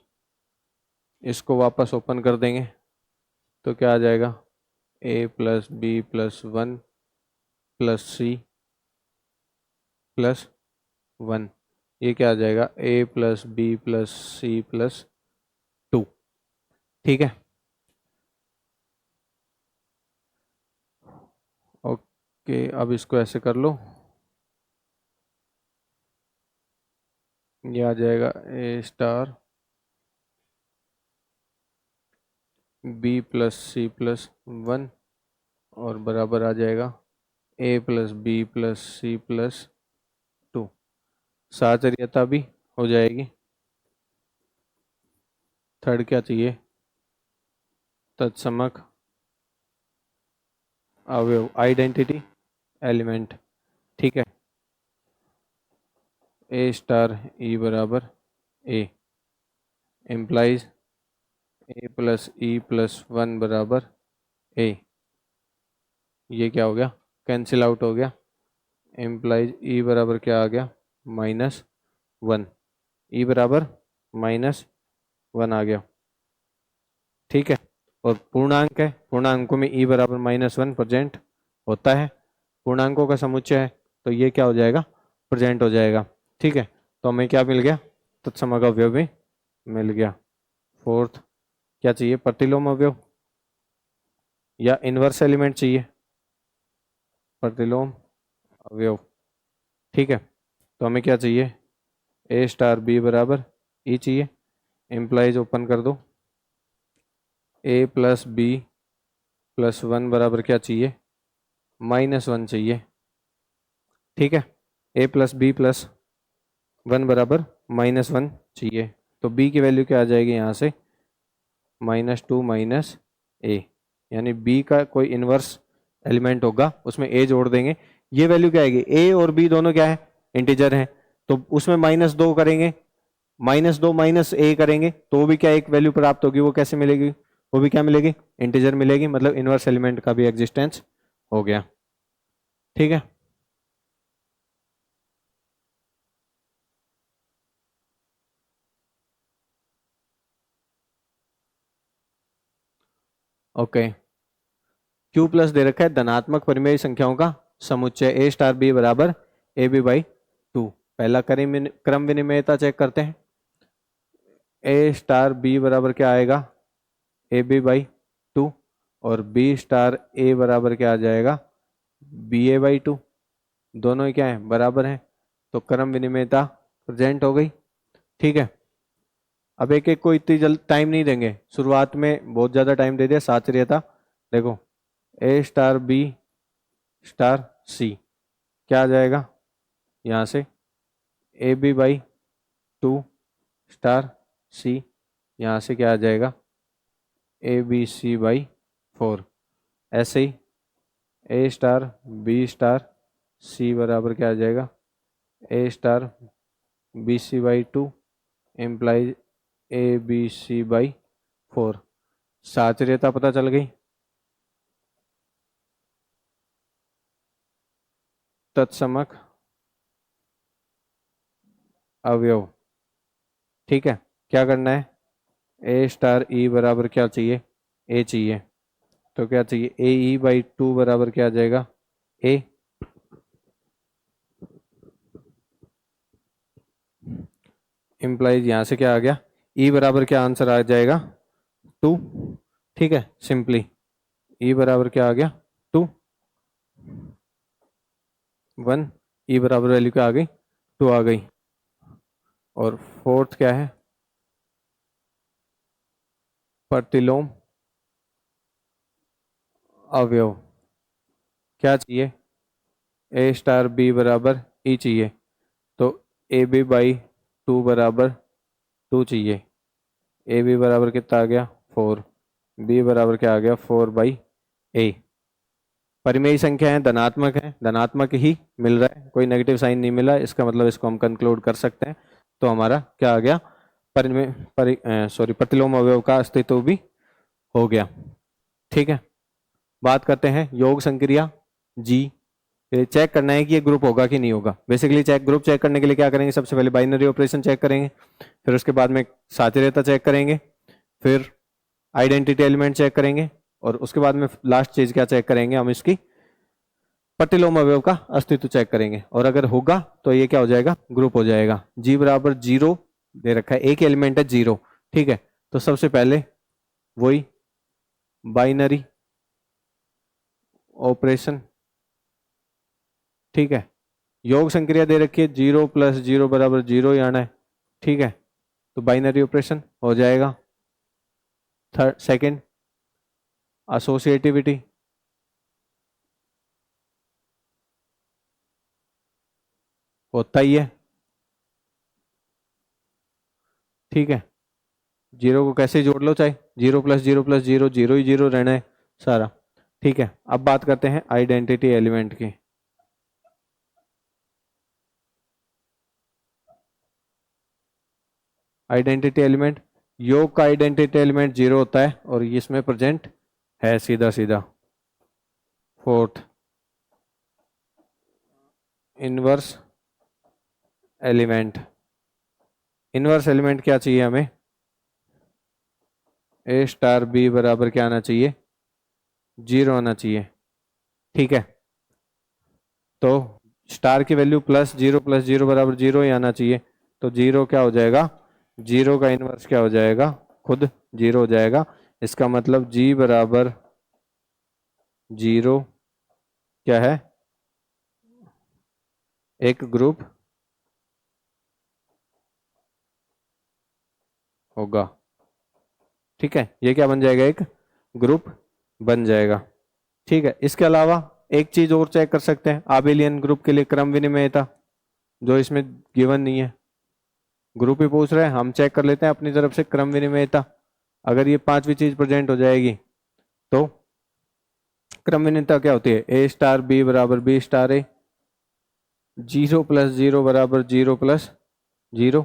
इसको वापस ओपन कर देंगे तो क्या आ जाएगा, A plus B plus 1 plus C plus 1। ये क्या आ जाएगा, A plus B plus C plus 2। ठीक है, ओके, अब इसको ऐसे कर लो, ये आ जाएगा A star B plus C plus 1 और बराबर आ जाएगा A plus B plus C plus 2। साचर्यता भी हो जाएगी। थर्ड क्या चाहिए? तत्समक अवयव, आइडेंटिटी एलिमेंट। ठीक है, ए स्टार ई बराबर ए इम्प्लाइज ए प्लस ई प्लस 1 बराबर ए। ये क्या हो गया? कैंसिल आउट हो गया। इम्प्लाइज ई बराबर क्या आ गया? -1। ई बराबर -1 आ गया। ठीक है, और पूर्णांक है, पूर्णांकों में ई बराबर -1 प्रेजेंट होता है। पूर्णांकों का समुच्चय है तो ये क्या हो जाएगा? प्रेजेंट हो जाएगा। ठीक है, तो हमें क्या मिल गया? तत्समक अवयव भी मिल गया। फोर्थ क्या चाहिए? प्रतिलोम अवयव या इनवर्स एलिमेंट चाहिए? प्रतिलोम अवयव। ठीक है, तो हमें क्या चाहिए? ए स्टार बी बराबर ई चाहिए। इम्प्लाइज ओपन कर दो, ए प्लस बी प्लस 1 बराबर क्या चाहिए? -1 चाहिए। ठीक है, ए प्लस बी प्लस 1 बराबर -1 चाहिए। तो बी की वैल्यू क्या आ जाएगी यहाँ से? -2 माइनस ए, यानी बी का कोई इनवर्स एलिमेंट होगा, उसमें ए जोड़ देंगे। ये वैल्यू क्या आएगी? ए और बी दोनों क्या है? इंटीजर हैं, तो उसमें -2 करेंगे, -2 माइनस ए करेंगे तो वो भी क्या एक वैल्यू प्राप्त होगी। वो कैसे मिलेगी? वो भी क्या मिलेगी? इंटीजर मिलेगी, मतलब इनवर्स एलिमेंट का भी एग्जिस्टेंस हो गया। ठीक है, ओके। क्यू प्लस दे रखा है धनात्मक परिमेय संख्याओं का समुच्चय ए स्टार बी बराबर ए बी बाई 2। पहला क्रम विनिमयता चेक करते हैं। ए स्टार बी बराबर क्या आएगा? ए बी बाई 2 और बी स्टार ए बराबर क्या आ जाएगा? B A by 2। दोनों ही क्या है? बराबर हैं, तो क्रम विनिमयता प्रेजेंट हो गई। ठीक है, अब एक एक को इतनी जल्द टाइम नहीं देंगे, शुरुआत में बहुत ज़्यादा टाइम दे दिया। साचर्यता देखो, A star B star C क्या आ जाएगा यहाँ से? A B by 2 star C, यहाँ से क्या आ जाएगा? A B C by 4। ऐसे ही A star B star C बराबर क्या आ जाएगा? A star B C by 2 implies A B C by 4। साचर्यता पता चल गई। तत्समक अवयव। ठीक है, क्या करना है? ए स्टार ई बराबर क्या चाहिए? ए चाहिए, तो क्या चाहिए? ए ई बाई 2 बराबर क्या आ जाएगा? ए। इम्प्लाइज यहाँ से क्या आ गया? ई बराबर क्या आंसर आ जाएगा? 2। ठीक है, सिंपली ई बराबर क्या आ गया? 2 1। ई बराबर वैल्यू क्या आ गई? 2 आ गई। और फोर्थ क्या है? प्रतिलोम अवयव। क्या चाहिए? ए स्टार बी बराबर ई चाहिए, तो ए बी बाई 2 बराबर 2 चाहिए। ए बी बराबर कितना आ गया? 4। बी बराबर क्या आ गया? 4 बाई ए। परिमेय संख्या है, धनात्मक है, धनात्मक ही मिल रहा है, कोई नेगेटिव साइन नहीं मिला, इसका मतलब इसको हम कंक्लूड कर सकते हैं। तो हमारा क्या आ गया? प्रतिलोम अवयव का अस्तित्व भी हो गया। ठीक है, बात करते हैं योग संक्रिया जी। ये चेक करना है कि ये ग्रुप होगा कि नहीं होगा। बेसिकली ग्रुप चेक करने के लिए क्या करेंगे? सबसे पहले बाइनरी ऑपरेशन चेक करेंगे, फिर उसके बाद में साचर्यता चेक करेंगे, फिर आइडेंटिटी एलिमेंट चेक करेंगे, और उसके बाद में लास्ट चीज क्या चेक करेंगे? हम इसकी प्रतिलोम अवयव का अस्तित्व चेक करेंगे, और अगर होगा तो ये क्या हो जाएगा? ग्रुप हो जाएगा। जी बराबर 0 दे रखा है, एक एलिमेंट है 0। ठीक है, तो सबसे पहले वही बाइनरी ऑपरेशन ठीक है। योग संक्रिया दे रखी है 0 + 0 = 0 ही आना है, ठीक है। तो बाइनरी ऑपरेशन हो जाएगा। सेकंड, एसोसिएटिविटी, होता ही है, ठीक है। 0 को कैसे जोड़ लो, चाहे 0 + 0 + 0 0 ही 0 रहना है सारा, ठीक है। अब बात करते हैं आइडेंटिटी एलिमेंट की। आइडेंटिटी एलिमेंट, योग का आइडेंटिटी एलिमेंट 0 होता है और इसमें प्रेजेंट है सीधा सीधा। Fourth, inverse element. Inverse element क्या चाहिए हमें, A* B बराबर क्या आना चाहिए, 0 आना चाहिए, ठीक है। तो स्टार की वैल्यू +0 + 0 = 0 ही आना चाहिए। तो 0 क्या हो जाएगा, 0 का इनवर्स क्या हो जाएगा, खुद 0 हो जाएगा। इसका मतलब G = 0 क्या है, एक ग्रुप होगा, ठीक है। ये क्या बन जाएगा, एक ग्रुप बन जाएगा, ठीक है। इसके अलावा एक चीज और चेक कर सकते हैं, आबेलियन ग्रुप के लिए क्रम विनिमयता, जो इसमें गिवन नहीं है, ग्रुप ही पूछ रहे हैं, हम चेक कर लेते हैं अपनी तरफ से क्रम विनिमयता। अगर ये पांचवी चीज प्रेजेंट हो जाएगी तो क्रम विनिमयता क्या होती है, A* B = B*, 0 + 0 = 0 + 0,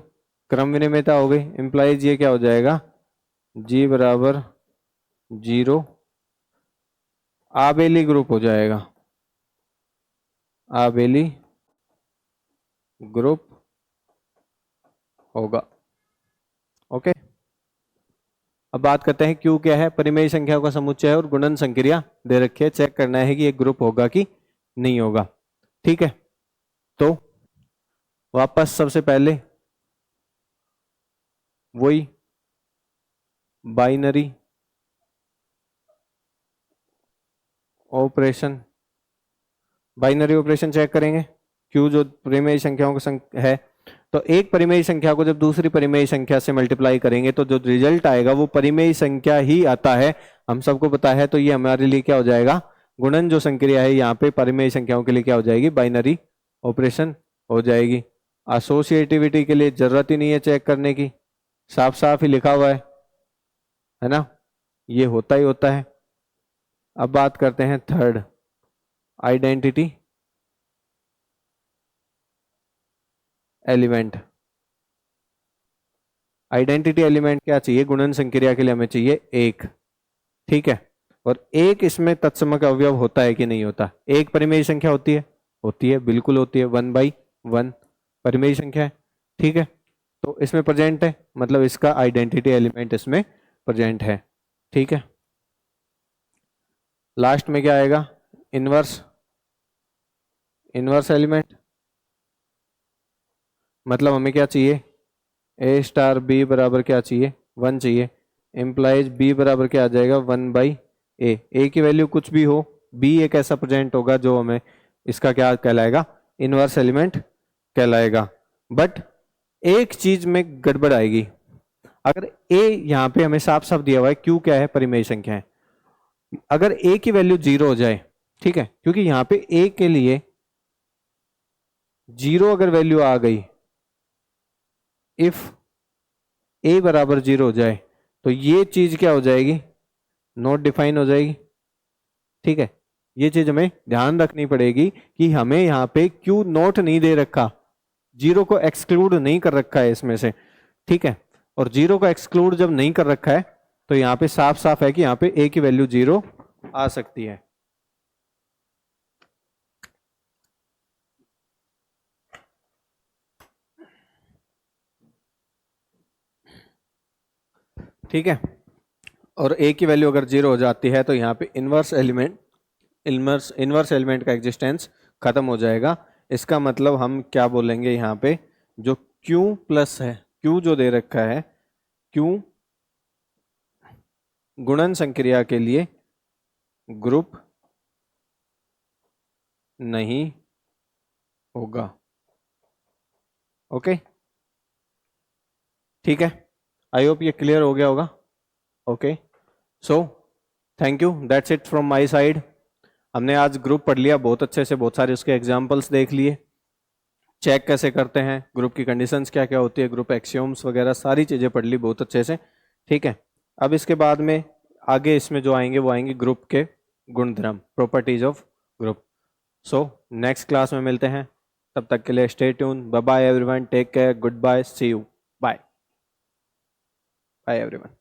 क्रम विनिमयता हो गई। इंप्लाइज ये क्या हो जाएगा, G = 0, आबेली ग्रुप हो जाएगा, आबेली ग्रुप होगा, ओके। अब बात करते हैं क्यू क्या है, परिमेय संख्या का समुच्चय है और गुणन संक्रिया दे रखी है, चेक करना है कि एक ग्रुप होगा कि नहीं होगा, ठीक है। तो वापस सबसे पहले वही binary operation, binary operation check करेंगे। क्यू जो परिमेय संख्याओं का है, तो एक परिमेय संख्या को जब दूसरी परिमेय संख्या से मल्टीप्लाई करेंगे तो जो रिजल्ट आएगा वो परिमेय संख्या ही आता है, हम सबको पता है। तो ये हमारे लिए क्या हो जाएगा, गुणन जो संक्रिया है यहाँ पे परिमेय संख्याओं के लिए क्या हो जाएगी, बाइनरी ऑपरेशन हो जाएगी। एसोसिएटिविटी के लिए जरूरत ही नहीं है चेक करने की, साफ साफ ही लिखा हुआ है ना, ये होता ही होता है। अब बात करते हैं third, identity element. Identity element क्या चाहिए, गुणन संक्रिया के लिए हमें चाहिए 1, ठीक है। और एक इसमें तत्समक अवयव होता है कि नहीं होता, एक परिमेय संख्या होती है, होती है, बिल्कुल होती है, 1/1 परिमेय संख्या है, ठीक है। तो इसमें प्रेजेंट है, मतलब इसका आइडेंटिटी एलिमेंट इसमें प्रेजेंट है, ठीक है। लास्ट में क्या आएगा, इनवर्स, इनवर्स एलिमेंट, मतलब हमें क्या चाहिए, A* B बराबर क्या चाहिए, 1 चाहिए। इम्प्लाइज B बराबर क्या आ जाएगा, 1/A, A की वैल्यू कुछ भी हो, B एक ऐसा प्रेजेंट होगा जो हमें इसका क्या कहलाएगा, इनवर्स एलिमेंट कहलाएगा। बट एक चीज में गड़बड़ आएगी, अगर A यहाँ पे हमें साफ साफ दिया हुआ है, Q क्या है, परिमेय संख्या है, अगर A की वैल्यू 0 हो जाए, ठीक है, क्योंकि यहाँ पे A के लिए 0 अगर वैल्यू आ गई, इफ A = 0 हो जाए, तो ये चीज क्या हो जाएगी, नॉट डिफाइन हो जाएगी, ठीक है। ये चीज हमें ध्यान रखनी पड़ेगी कि हमें यहाँ पे क्यू नोट नहीं दे रखा, 0 को एक्सक्लूड नहीं कर रखा है इसमें से, ठीक है। और 0 को एक्सक्लूड जब नहीं कर रखा है तो यहाँ पे साफ साफ है कि यहाँ पे A की वैल्यू 0 आ सकती है, ठीक है। और A की वैल्यू अगर 0 हो जाती है तो यहाँ पे इनवर्स एलिमेंट, इनवर्स एलिमेंट का एग्जिस्टेंस खत्म हो जाएगा। इसका मतलब हम क्या बोलेंगे, यहाँ पे जो Q प्लस है, Q जो दे रखा है, Q गुणन संक्रिया के लिए ग्रुप नहीं होगा। ओके, ठीक है, आई होप ये क्लियर हो गया होगा। Okay, so thank you, that's it from my side. हमने आज ग्रुप पढ़ लिया बहुत अच्छे से, बहुत सारे उसके एग्जाम्पल्स देख लिए, चेक कैसे करते हैं, ग्रुप की कंडीशंस क्या क्या होती है, ग्रुप एक्सियोम्स वगैरह सारी चीज़ें पढ़ ली बहुत अच्छे से। ठीक है, अब इसके बाद में आगे इसमें जो आएंगे वो आएंगे ग्रुप के गुणधर्म, properties of group. So next class में मिलते हैं, तब तक के लिए stay tune, bye bye everyone, take care, good bye, see you, bye bye everyone.